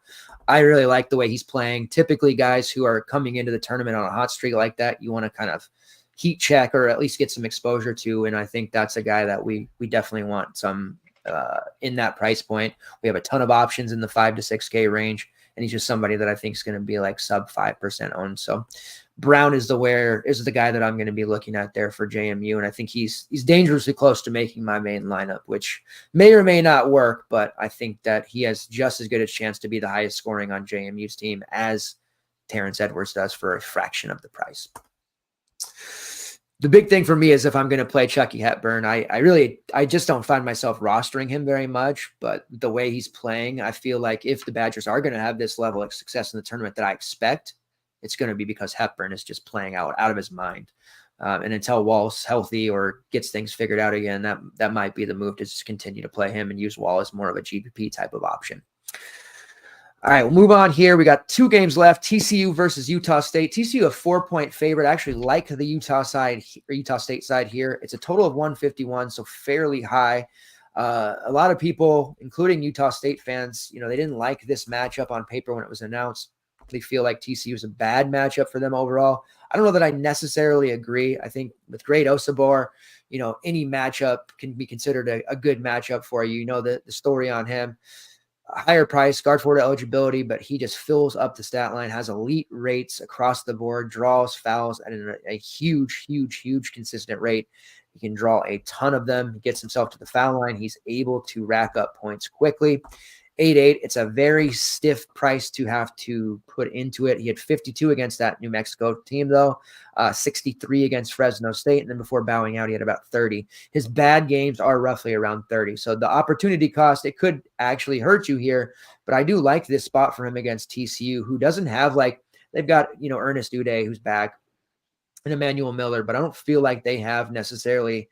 I really like the way he's playing. Typically, guys who are coming into the tournament on a hot streak like that, you want to kind of heat check or at least get some exposure to. And I think that's a guy that we definitely want some in that price point. We have a ton of options in the 5 to 6K range, and he's just somebody that I think is going to be like sub 5% owned. So Brown is the guy that I'm going to be looking at there for JMU. And I think he's dangerously close to making my main lineup, which may or may not work, but I think that he has just as good a chance to be the highest scoring on JMU's team as Terrence Edwards does for a fraction of the price. The big thing for me is if I'm going to play Chucky Hepburn, I just don't find myself rostering him very much, but the way he's playing, I feel like if the Badgers are going to have this level of success in the tournament that I expect, it's going to be because Hepburn is just playing out of his mind. And until Wall's healthy or gets things figured out again, that might be the move to just continue to play him and use Wall as more of a GPP type of option. All right, we'll move on here. We got 2 games left. TCU versus Utah State. TCU a 4-point favorite. I actually like the Utah State side here. It's a total of 151, so fairly high. A lot of people, including Utah State fans, they didn't like this matchup on paper when it was announced. They feel like TCU is a bad matchup for them overall. I don't know that I necessarily agree. I think with Great Osabor, any matchup can be considered a good matchup for you. The story on him. A higher price, guard forward eligibility, but he just fills up the stat line, has elite rates across the board, draws fouls at a huge, huge, huge consistent rate. He can draw a ton of them. He gets himself to the foul line. He's able to rack up points quickly. 8.8. It's a very stiff price to have to put into it. He had 52 against that New Mexico team, though, 63 against Fresno State, and then before bowing out, he had about 30. His bad games are roughly around 30. So the opportunity cost, it could actually hurt you here, but I do like this spot for him against TCU, who doesn't have they've got, Ernest Uday, who's back, and Emmanuel Miller, but I don't feel like they have necessarily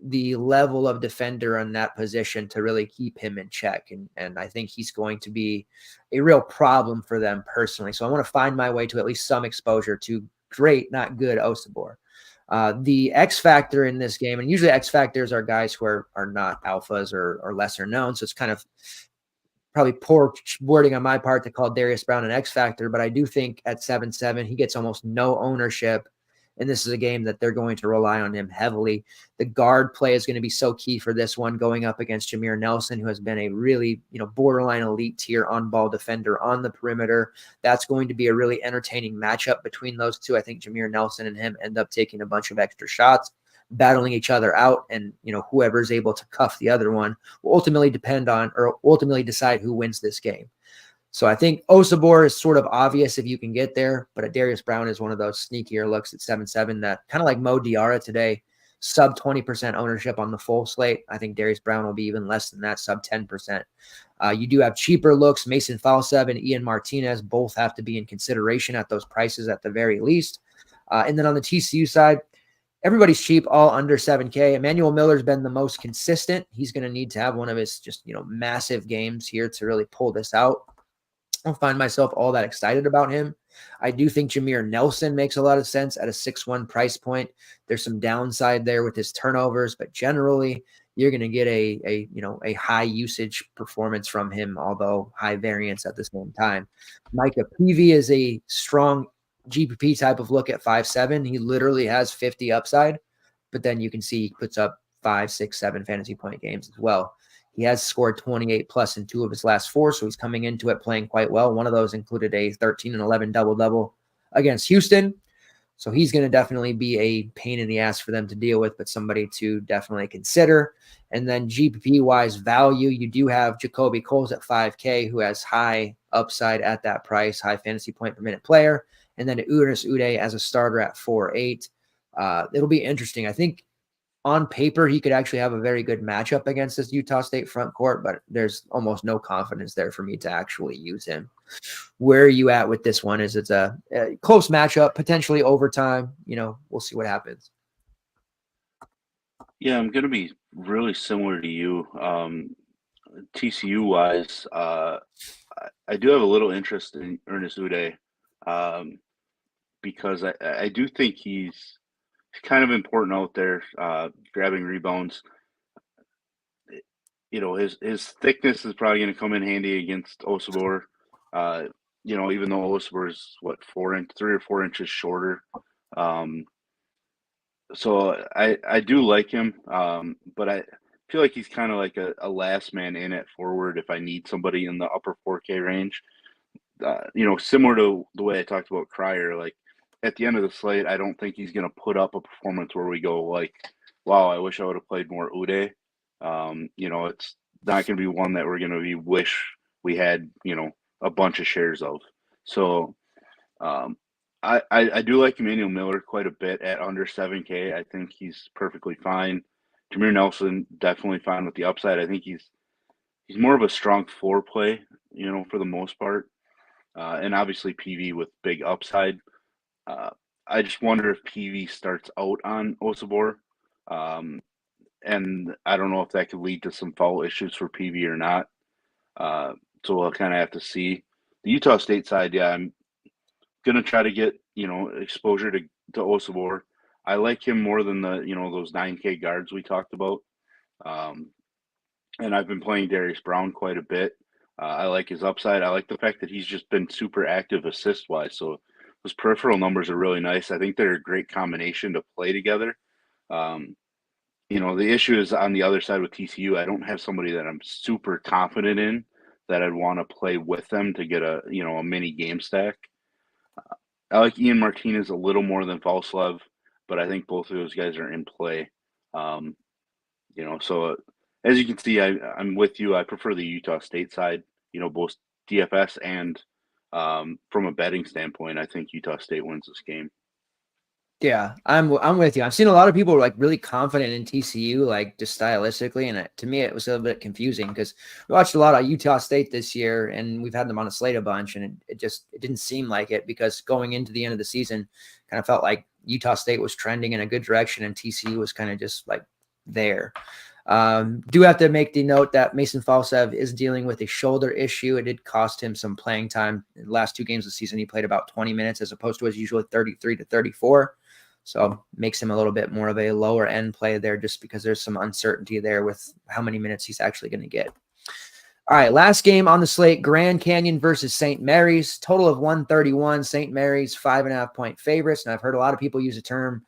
the level of defender in that position to really keep him in check. And I think he's going to be a real problem for them personally. So I want to find my way to at least some exposure to great, not good Osabor. The X factor in this game, and usually X factors are guys who are not alphas or lesser known. So it's kind of probably poor wording on my part to call Darius Brown an X factor, but I do think at 7-7, he gets almost no ownership. And this is a game that they're going to rely on him heavily. The guard play is going to be so key for this one, going up against Jameer Nelson, who has been a really, borderline elite tier on-ball defender on the perimeter. That's going to be a really entertaining matchup between those two. I think Jameer Nelson and him end up taking a bunch of extra shots, battling each other out, and whoever's able to cuff the other one will ultimately decide who wins this game. So I think Osabor is sort of obvious if you can get there, but Darius Brown is one of those sneakier looks at 7-7 that kind of like Mo Diarra today, sub 20% ownership on the full slate. I think Darius Brown will be even less than that, sub 10%. You do have cheaper looks. Mason Falsev and Ian Martinez both have to be in consideration at those prices at the very least. And then on the TCU side, everybody's cheap, all under 7K. Emmanuel Miller's been the most consistent. He's going to need to have one of his just, massive games here to really pull this out. I don't find myself all that excited about him. I do think Jameer Nelson makes a lot of sense at a 6-1 price point. There's some downside there with his turnovers, but generally you're going to get a high usage performance from him, although high variance at the same time. Micah Peavy is a strong GPP type of look at 5-7. He literally has 50 upside, but then you can see he puts up 5, 6, 7 fantasy point games as well. He has scored 28 plus in 2 of his last 4, so he's coming into it playing quite well. One of those included a 13-11 double-double against Houston. So he's going to definitely be a pain in the ass for them to deal with, but somebody to definitely consider. And then GPP-wise value, you do have Jacoby Coles at 5K, who has high upside at that price, high fantasy point per minute player. And then Ernest Uday as a starter at 4.8. It'll be interesting. I think on paper, he could actually have a very good matchup against this Utah State front court, but there's almost no confidence there for me to actually use him. Where are you at with this one? Is it's a close matchup, potentially overtime? We'll see what happens. Yeah, I'm going to be really similar to you. TCU-wise, I do have a little interest in Ernest Uday because I do think he's kind of important out there, grabbing rebounds. His thickness is probably going to come in handy against Osabor. Even though Osabor is 3 or 4 inches shorter. So I do like him, but I feel like he's kind of like a last man in at forward if I need somebody in the upper 4K range. Similar to the way I talked about Cryer, like at the end of the slate, I don't think he's going to put up a performance where we go like, wow, I wish I would have played more Uday. It's not going to be one that we're going to wish we had, a bunch of shares of. So I do like Emmanuel Miller quite a bit at under 7K. I think he's perfectly fine. Jameer Nelson, definitely fine with the upside. I think he's more of a strong floor play, for the most part. And obviously PV with big upside. I just wonder if PV starts out on Osabor. And I don't know if that could lead to some foul issues for PV or not. So we'll kind of have to see. the Utah State side, yeah, I'm gonna try to get exposure to Osabor. I like him more than the those 9K guards we talked about. And I've been playing Darius Brown quite a bit. I like his upside. I like the fact that he's just been super active assist wise. So those peripheral numbers are really nice. I think they're a great combination to play together. The issue is on the other side with TCU. I don't have somebody that I'm super confident in that I'd want to play with them to get a mini game stack. I like Ian Martinez a little more than Valslav, but I think both of those guys are in play. So as you can see, I'm with you. I prefer the Utah State side, both DFS and from a betting standpoint, I think Utah State wins this game. Yeah, I'm with you. I've seen a lot of people like really confident in TCU, like just stylistically, and to me it was a little bit confusing because we watched a lot of Utah State this year, and we've had them on a slate a bunch, and it didn't seem like it because going into the end of the season, kind of felt like Utah State was trending in a good direction, and TCU was kind of just like there. Do have to make the note that Mason Falsev is dealing with a shoulder issue. It did cost him some playing time. In the last 2 games of the season, he played about 20 minutes as opposed to his usual 33 to 34. So makes him a little bit more of a lower end play there just because there's some uncertainty there with how many minutes he's actually going to get. All right, last game on the slate, Grand Canyon versus St. Mary's. Total of 131. St. Mary's 5.5-point favorites. And I've heard a lot of people use the term,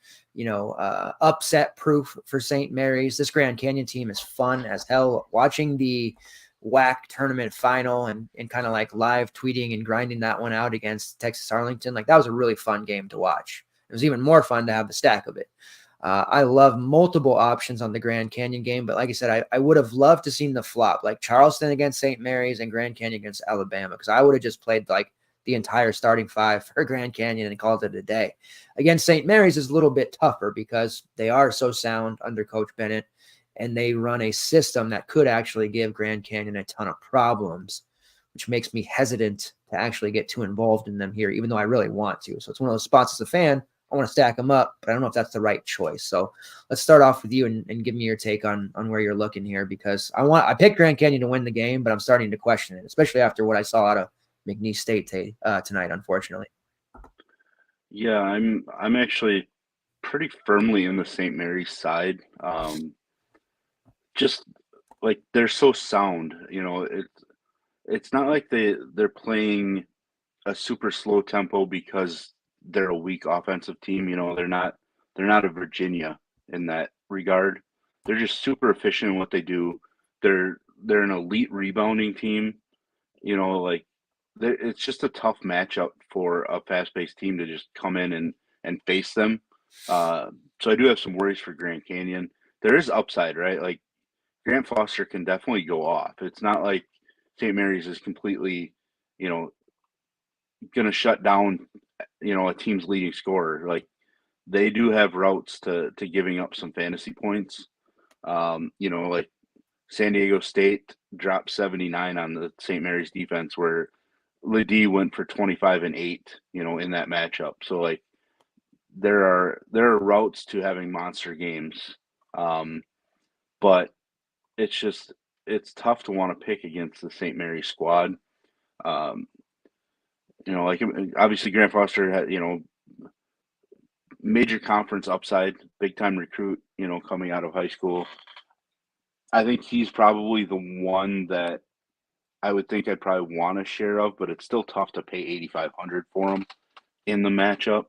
upset proof for St. Mary's. This Grand Canyon team is fun as hell. Watching the WAC tournament final and kind of like live tweeting and grinding that one out against Texas Arlington, like that was a really fun game to watch. It was even more fun to have the stack of it. I love multiple options on the Grand Canyon game, but like I said, I would have loved to seen the flop, like Charleston against St. Mary's and Grand Canyon against Alabama, because I would have just played like the entire starting 5 for Grand Canyon and called it a day. Against St. Mary's is a little bit tougher because they are so sound under Coach Bennett, and they run a system that could actually give Grand Canyon a ton of problems, which makes me hesitant to actually get too involved in them here, even though I really want to. So it's one of those spots as a fan, I want to stack them up, but I don't know if that's the right choice. So let's start off with you and give me your take on where you're looking here, because I picked Grand Canyon to win the game, but I'm starting to question it, especially after what I saw out of McNeese State tonight, unfortunately. Yeah, I'm actually pretty firmly in the St. Mary's side. Just like they're so sound, it's not like they're playing a super slow tempo because they're a weak offensive team. They're not a Virginia in that regard. They're just super efficient in what they do. They're an elite rebounding team. It's just a tough matchup for a fast-paced team to just come in and face them. So I do have some worries for Grand Canyon. There is upside, right? Like Grant Foster can definitely go off. It's not like St. Mary's is completely, going to shut down, a team's leading scorer. Like they do have routes to giving up some fantasy points. Like San Diego State dropped 79 on the St. Mary's defense, where Ledee went for 25 and 8, in that matchup. So like there are routes to having monster games. But it's tough to want to pick against the St. Mary's squad. Like obviously Grant Foster had, major conference upside, big time recruit, coming out of high school. I think he's probably the one that I would think I'd probably want a share of, but it's still tough to pay 8,500 for him in the matchup.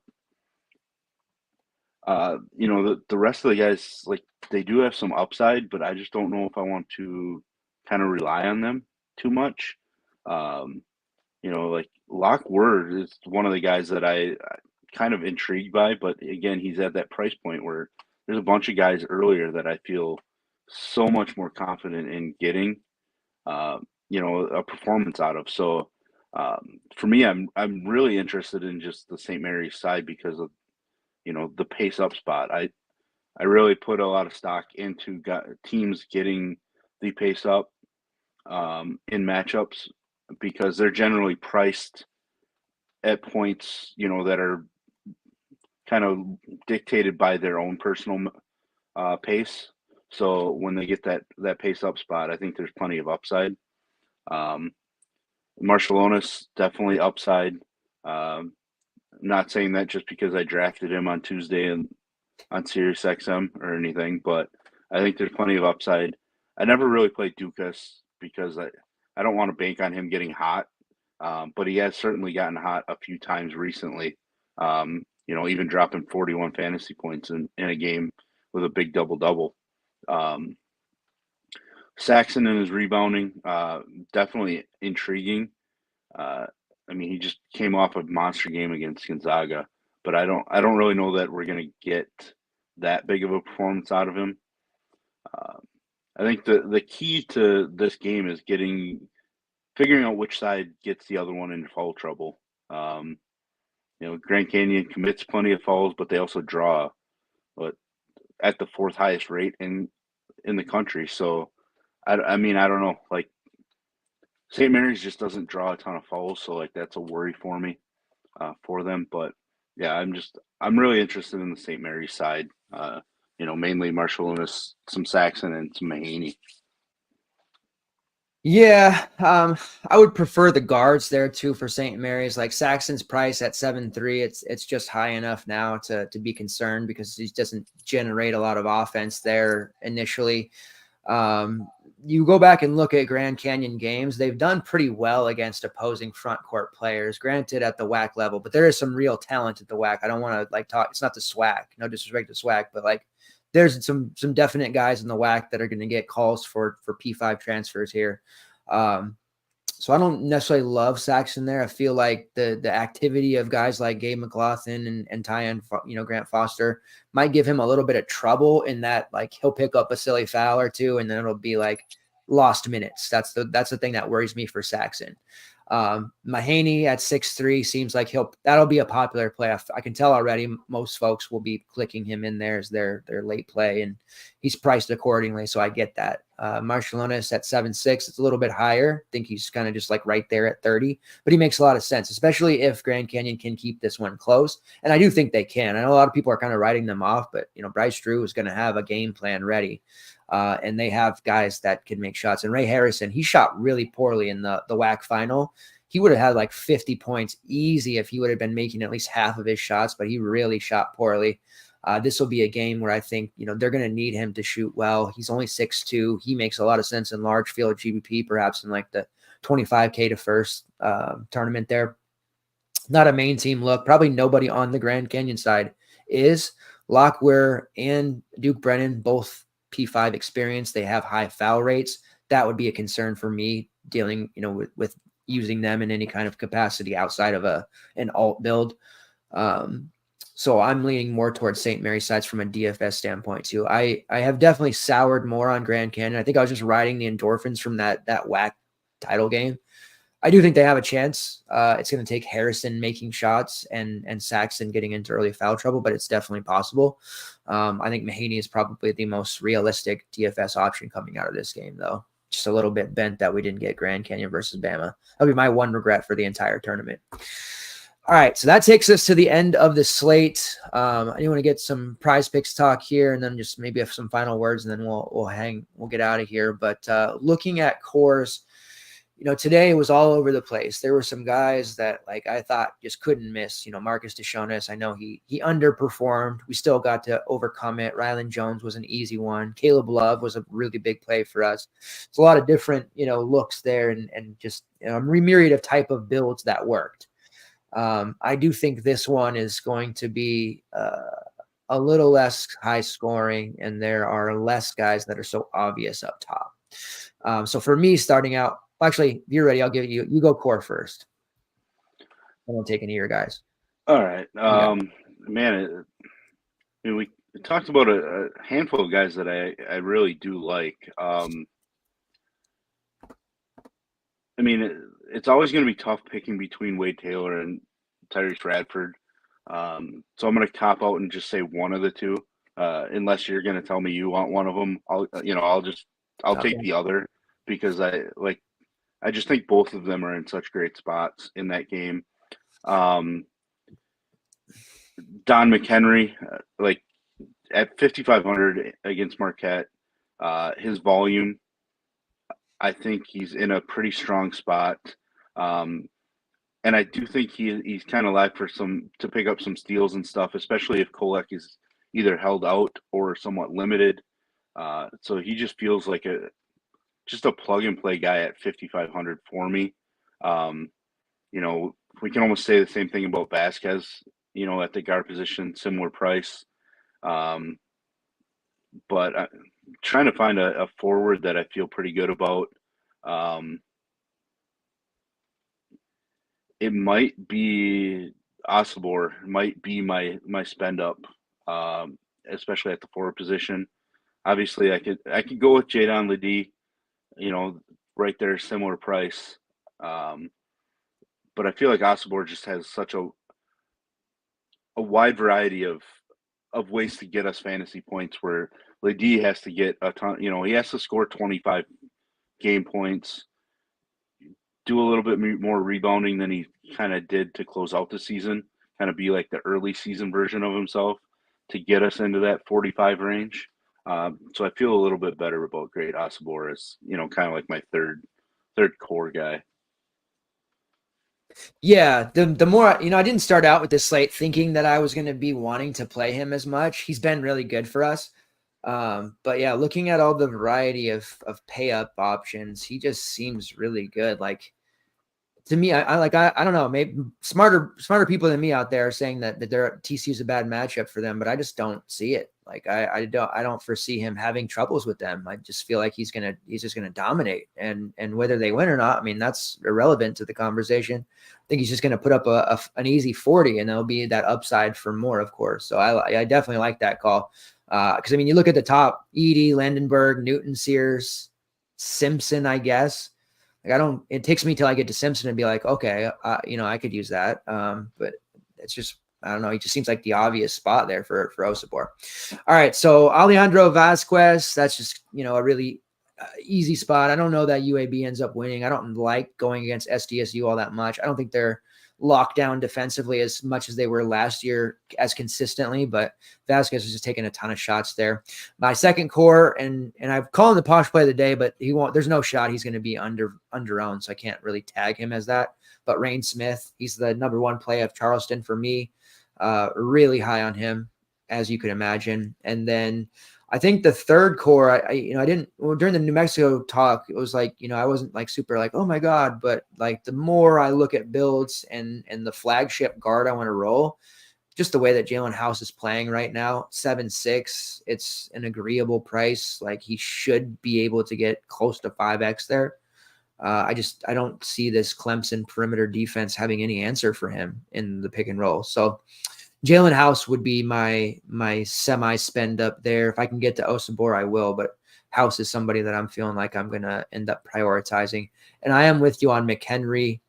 The rest of the guys, like they do have some upside, but I just don't know if I want to kind of rely on them too much. Like Locke Word is one of the guys that I kind of intrigued by, but again, he's at that price point where there's a bunch of guys earlier that I feel so much more confident in getting, a performance out of. So for me, I'm really interested in just the St. Mary's side because of, the pace up spot. I really put a lot of stock into teams getting the pace up in matchups because they're generally priced at points, that are kind of dictated by their own personal pace. So when they get that pace up spot, I think there's plenty of upside. Marshallonis, definitely upside. I'm not saying that just because I drafted him on Tuesday and on SiriusXM or anything, but I think there's plenty of upside. I never really played Dukas because I don't want to bank on him getting hot, but he has certainly gotten hot a few times recently. Even dropping 41 fantasy points in a game with a big double-double. Saxon and his rebounding, definitely intriguing. He just came off a monster game against Gonzaga, but I don't really know that we're going to get that big of a performance out of him. I think the key to this game is figuring out which side gets the other one into foul trouble. Grand Canyon commits plenty of fouls, but they also draw, at the fourth highest rate in the country. So, I don't know. Like, St. Mary's just doesn't draw a ton of fouls, so that's a worry for me, for them. But yeah, I'm really interested in the St. Mary's side. Mainly Marshallonis, some Saxon, and some Mahaney. Yeah, I would prefer the guards there too for St. Mary's. Like Saxon's price at 7.3, it's just high enough now to be concerned because he doesn't generate a lot of offense there initially. You go back and look at Grand Canyon games, they've done pretty well against opposing front court players, granted at the WAC level, but there is some real talent at the WAC. I don't want to talk, it's not the SWAC, no disrespect to SWAC, but there's some definite guys in the WAC that are going to get calls for P5 transfers here. So I don't necessarily love Saxon there. I feel like the activity of guys like Gabe McLaughlin and Tyan, Grant Foster might give him a little bit of trouble in that he'll pick up a silly foul or two and then it'll be lost minutes. That's the thing that worries me for Saxon. Mahaney at 6.3 seems like that'll be a popular play. I can tell already most folks will be clicking him in there as their late play, and he's priced accordingly. So I get that. Marshallonis at 7.6, it's a little bit higher. I think he's kind of just right there at 30, but he makes a lot of sense, especially if Grand Canyon can keep this one close. And I do think they can. I know a lot of people are kind of writing them off, but Bryce Drew is going to have a game plan ready. And they have guys that can make shots. And Ray Harrison, he shot really poorly in the WAC final. He would have had 50 points easy if he would have been making at least half of his shots, but he really shot poorly. This will be a game where I think, they're going to need him to shoot well. He's only 6'2". He makes a lot of sense in large field GBP, perhaps in the 25K to first tournament there. Not a main team look. Probably nobody on the Grand Canyon side is. Lockwear and Duke Brennan, both P5 experience. They have high foul rates. That would be a concern for me dealing, with using them in any kind of capacity outside of an alt build. So I'm leaning more towards St. Mary's sides from a DFS standpoint too. I have definitely soured more on Grand Canyon. I think I was just riding the endorphins from that WAC title game. I do think they have a chance. It's going to take Harrison making shots and Saxon getting into early foul trouble, but it's definitely possible. I think Mahaney is probably the most realistic DFS option coming out of this game, though. Just a little bit bent that we didn't get Grand Canyon versus Bama. That'll be my one regret for the entire tournament. All right, so that takes us to the end of the slate. I want to get some prize picks talk here, and then just maybe some final words, and then we'll get out of here. But looking at cores, today it was all over the place. There were some guys that I thought just couldn't miss. Marcus Deshonis, I know he underperformed. We still got to overcome it. Rylan Jones was an easy one. Caleb Love was a really big play for us. It's a lot of different, looks there and just a myriad of type of builds that worked. I do think this one is going to be a little less high scoring, and there are less guys that are so obvious up top. So for me, starting out, actually, if you're ready, I'll give you go core first. I won't take any of your guys. All right. Man, we talked about a handful of guys that I really do like. It's always going to be tough picking between Wade Taylor and Tyrese Radford. So I'm going to cop out and just say one of the two, unless you're going to tell me you want one of them. I'll take the other because I just think both of them are in such great spots in that game. Don McHenry, at 5,500 against Marquette, his volume, I think he's in a pretty strong spot. And I do think he's kind of lacked to pick up some steals and stuff, especially if Kolek is either held out or somewhat limited. So he just feels like just a plug and play guy at 5,500 for me. We can almost say the same thing about Vasquez, at the guard position, similar price. But trying to find a forward that I feel pretty good about. It might be Osobor, might be my spend up, especially at the forward position. Obviously, I could go with Jadon Ledee, right there, similar price. But I feel like Osobor just has such a wide variety of ways to get us fantasy points, where Ledee has to get a ton. He has to score 25 game points, do a little bit more rebounding than he kind of did to close out the season, kind of be like the early season version of himself to get us into that 45 range. So I feel a little bit better about Great Osobor as, kind of like my third core guy. Yeah, the more, I didn't start out with this slate thinking that I was going to be wanting to play him as much. He's been really good for us. But yeah, looking at all the variety of pay up options, he just seems really good. Like, to me, I don't know, maybe smarter people than me out there are saying that TCU is a bad matchup for them, but I just don't see it. Like, I don't foresee him having troubles with them. I just feel like he's just gonna dominate, and whether they win or not, I mean, that's irrelevant to the conversation. I think he's just gonna put up an easy 40, and there'll be that upside for more, of course. So I definitely like that call. Because I mean, you look at the top: Edey, Landenberg, Newton, Sears, Simpson, I guess. Like, it takes me till I get to Simpson and be like, okay, I could use that. But it's just, I don't know. He just seems like the obvious spot there for Osobor. All right. So Alejandro Vasquez, that's just, a really easy spot. I don't know that UAB ends up winning. I don't like going against SDSU all that much. I don't think they're locked down defensively as much as they were last year, as consistently, but Vasquez is just taking a ton of shots there. My second core, and I've called him the posh play of the day, but there's no shot he's going to be under-owned, so I can't really tag him as that. But Rain Smith, he's the number one play of Charleston for me. Really high on him, as you could imagine. And then I think the third core, during the New Mexico talk, it was like, I wasn't like super like, oh my God, but like the more I look at builds and the flagship guard I want to roll, just the way that Jalen House is playing right now, 7.6, it's an agreeable price. Like, he should be able to get close to 5X there. I don't see this Clemson perimeter defense having any answer for him in the pick and roll. So Jalen House would be my semi spend up there. If I can get to Osobor, I will, but House is somebody that I'm feeling like I'm going to end up prioritizing. And I am with you on McHenry,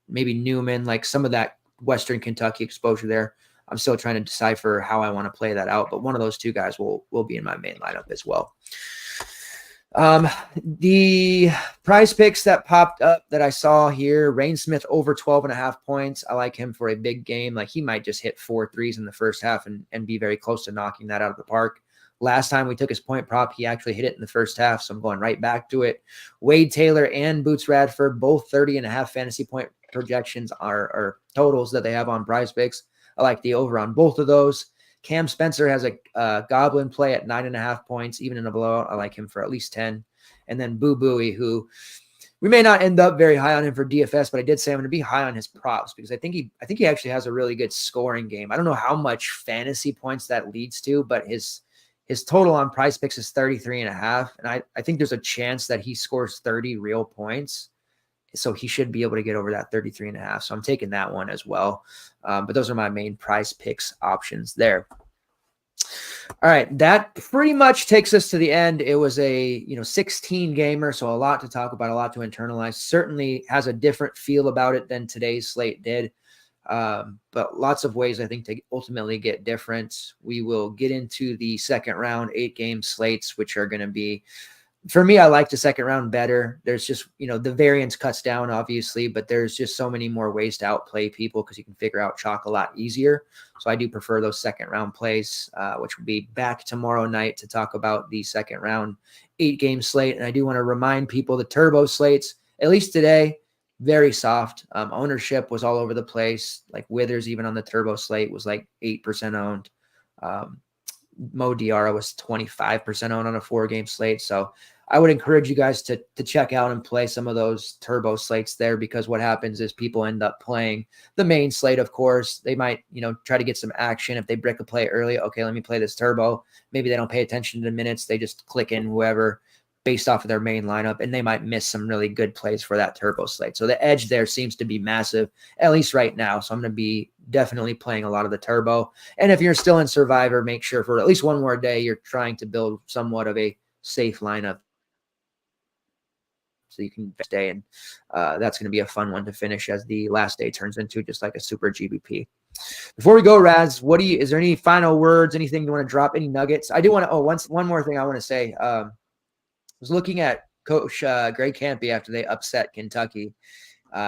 maybe Newman, like some of that Western Kentucky exposure there. I'm still trying to decipher how I want to play that out, but one of those two guys will be in my main lineup as well. The prize picks that popped up that I saw here, Rain Smith over 12.5 points. I like him for a big game. Like, he might just hit 4 threes in the first half and be very close to knocking that out of the park. Last time we took his point prop, he actually hit it in the first half, so I'm going right back to it. Wade Taylor and Boots Radford, both 30.5 fantasy point projections are totals that they have on prize picks. I like the over on both of those. Cam Spencer has a goblin play at 9.5 points, even in a blowout. I like him for at least 10. And then Boo Booey, who we may not end up very high on him for DFS, but I did say I'm going to be high on his props because I think he actually has a really good scoring game. I don't know how much fantasy points that leads to, but his total on prize picks is 33.5. And I think there's a chance that he scores 30 real points. So he should be able to get over that 33.5. So I'm taking that one as well. But those are my main prize picks options there. All right. That pretty much takes us to the end. It was a 16 gamer. So a lot to talk about, a lot to internalize. Certainly has a different feel about it than today's slate did. But lots of ways, I think, to ultimately get different. We will get into the second round 8-game slates, which are going to be, for me, I like the second round better. There's just, the variance cuts down, obviously, but there's just so many more ways to outplay people because you can figure out chalk a lot easier. So I do prefer those second round plays, which will be back tomorrow night to talk about the second round 8-game slate. And I do want to remind people the turbo slates, at least today, very soft. Ownership was all over the place. Like Withers, even on the turbo slate, was like 8% owned. Mo Diarra was 25% owned on a 4-game slate. So I would encourage you guys to check out and play some of those turbo slates there, because what happens is people end up playing the main slate. Of course, they might, try to get some action. If they break a play early, okay, let me play this turbo. Maybe they don't pay attention to the minutes. They just click in whoever based off of their main lineup, and they might miss some really good plays for that turbo slate. So the edge there seems to be massive, at least right now. So I'm going to be definitely playing a lot of the turbo. And if you're still in Survivor, make sure for at least one more day, you're trying to build somewhat of a safe lineup so you can stay. And that's going to be a fun one to finish as the last day turns into just like a super GBP. Before we go, Raz, is there any final words, anything you want to drop, any nuggets? I do want to, one more thing I want to say. I was looking at Coach Greg Campy after they upset Kentucky.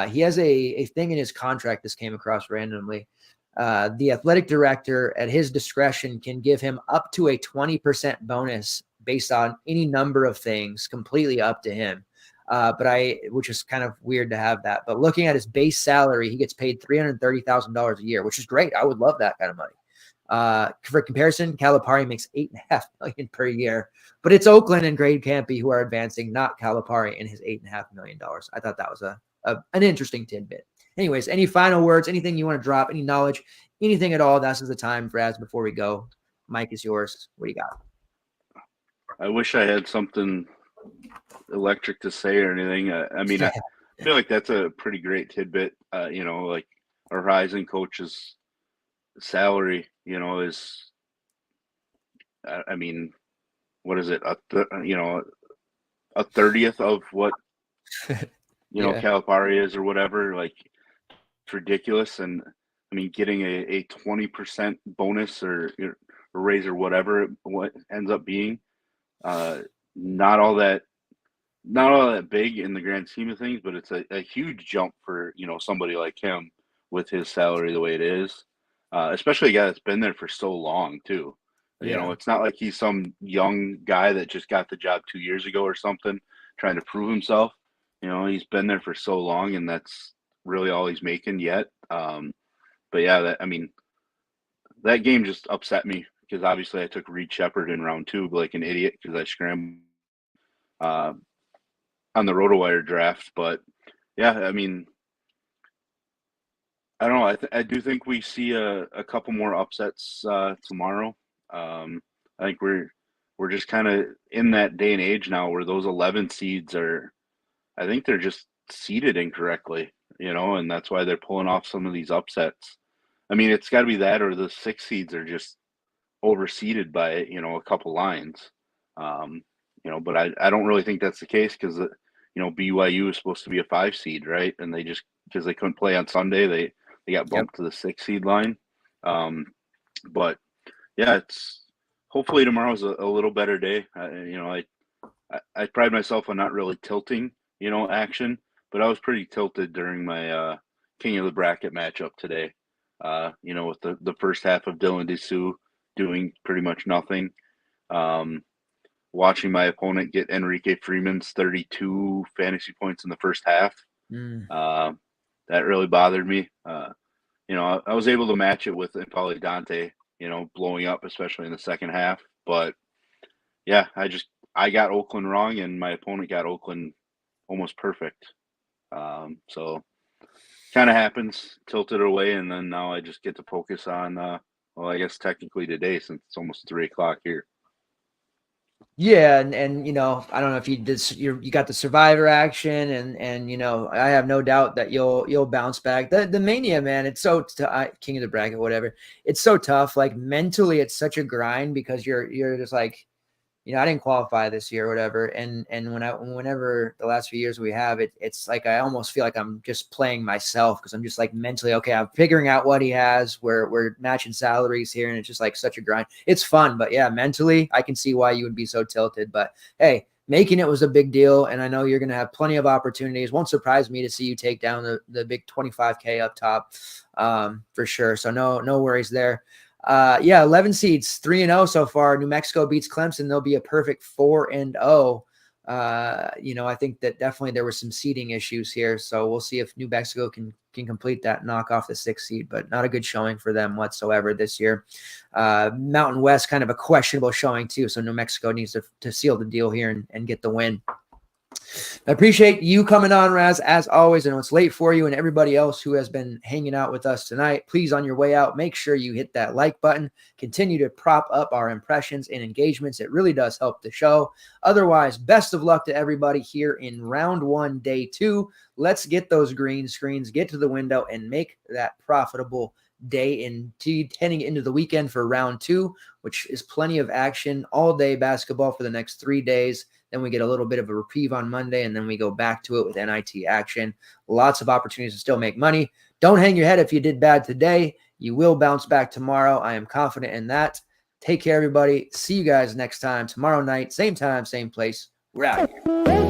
He has a thing in his contract. This came across randomly. The athletic director at his discretion can give him up to a 20% bonus based on any number of things, completely up to him. Which is kind of weird to have that. But looking at his base salary, he gets paid $330,000 a year, which is great. I would love that kind of money. For comparison, Calipari makes $8.5 million per year, but it's Oakland and Greg Campy who are advancing, not Calipari and his $8.5 million. I thought that was an interesting tidbit. Anyways, any final words, anything you want to drop, any knowledge, anything at all? This is the time, Raz, before we go. Mike is yours. What do you got? I wish I had something electric to say or anything. I feel like that's a pretty great tidbit. Like our rising coach's salary, is, what is it? A 30th of what, Calipari is or whatever. Like, it's ridiculous. And getting a 20% bonus or raise or whatever what ends up being, not all that big in the grand scheme of things, but it's a huge jump for, somebody like him with his salary the way it is, especially a guy that's been there for so long too. Yeah. It's not like he's some young guy that just got the job 2 years ago or something trying to prove himself. He's been there for so long, and that's really all he's making yet. But yeah, that game just upset me because obviously I took Reed Shepherd in round 2 like an idiot because I scrambled on the RotoWire draft. But yeah, I don't know. I do think we see a couple more upsets tomorrow. I think we're just kind of in that day and age now where those 11 seeds I think they're just seeded incorrectly, and that's why they're pulling off some of these upsets. It's got to be that, or the 6 seeds are just overseeded by, a couple lines. But I don't really think that's the case because, BYU is supposed to be a 5 seed, right? And they just, because they couldn't play on Sunday, they got bumped to the 6 seed line. But yeah, it's hopefully tomorrow's a little better day. I pride myself on not really tilting, action, but I was pretty tilted during my King of the Bracket matchup today. With the first half of Dylan Dessou doing pretty much nothing. Watching my opponent get Enrique Freeman's 32 fantasy points in the first half. That really bothered me. I was able to match it with N'Faly Dante, blowing up, especially in the second half. But yeah, I got Oakland wrong, and my opponent got Oakland almost perfect. So kind of happens, tilted away, and then now I just get to focus on, I guess technically today since it's almost 3:00 here. Yeah, and I don't know if you got the Survivor action, and I have no doubt that you'll bounce back. The Mania, man, it's so King of the Bracket, whatever. It's so tough. Like mentally, it's such a grind because you're just like, I didn't qualify this year or whatever. And whenever the last few years we have it, it's like I almost feel like I'm just playing myself because I'm just like mentally, okay, I'm figuring out what he has. We're matching salaries here, and it's just like such a grind. It's fun, but yeah, mentally, I can see why you would be so tilted. But hey, making it was a big deal, and I know you're going to have plenty of opportunities. Won't surprise me to see you take down the big 25K up top for sure. So no worries there. 11 seeds, 3-0 so far. New Mexico beats Clemson. They'll be a perfect 4-0. I think that definitely there were some seeding issues here. So we'll see if New Mexico can complete that, knock off the 6th seed, but not a good showing for them whatsoever this year. Mountain West, kind of a questionable showing too. So New Mexico needs to seal the deal here and get the win. I appreciate you coming on, Raz, as always. I know it's late for you and everybody else who has been hanging out with us tonight. Please, on your way out, make sure you hit that like button. Continue to prop up our impressions and engagements. It really does help the show. Otherwise, best of luck to everybody here in round 1, day 2. Let's get those green screens, get to the window, and make that profitable day heading into the weekend for round 2, which is plenty of action all day basketball for the next 3 days. Then we get a little bit of a reprieve on Monday, and then we go back to it with NIT action. Lots of opportunities to still make money. Don't hang your head if you did bad today. You will bounce back tomorrow. I am confident in that. Take care, everybody. See you guys next time, tomorrow night, same time, same place. We're out of here.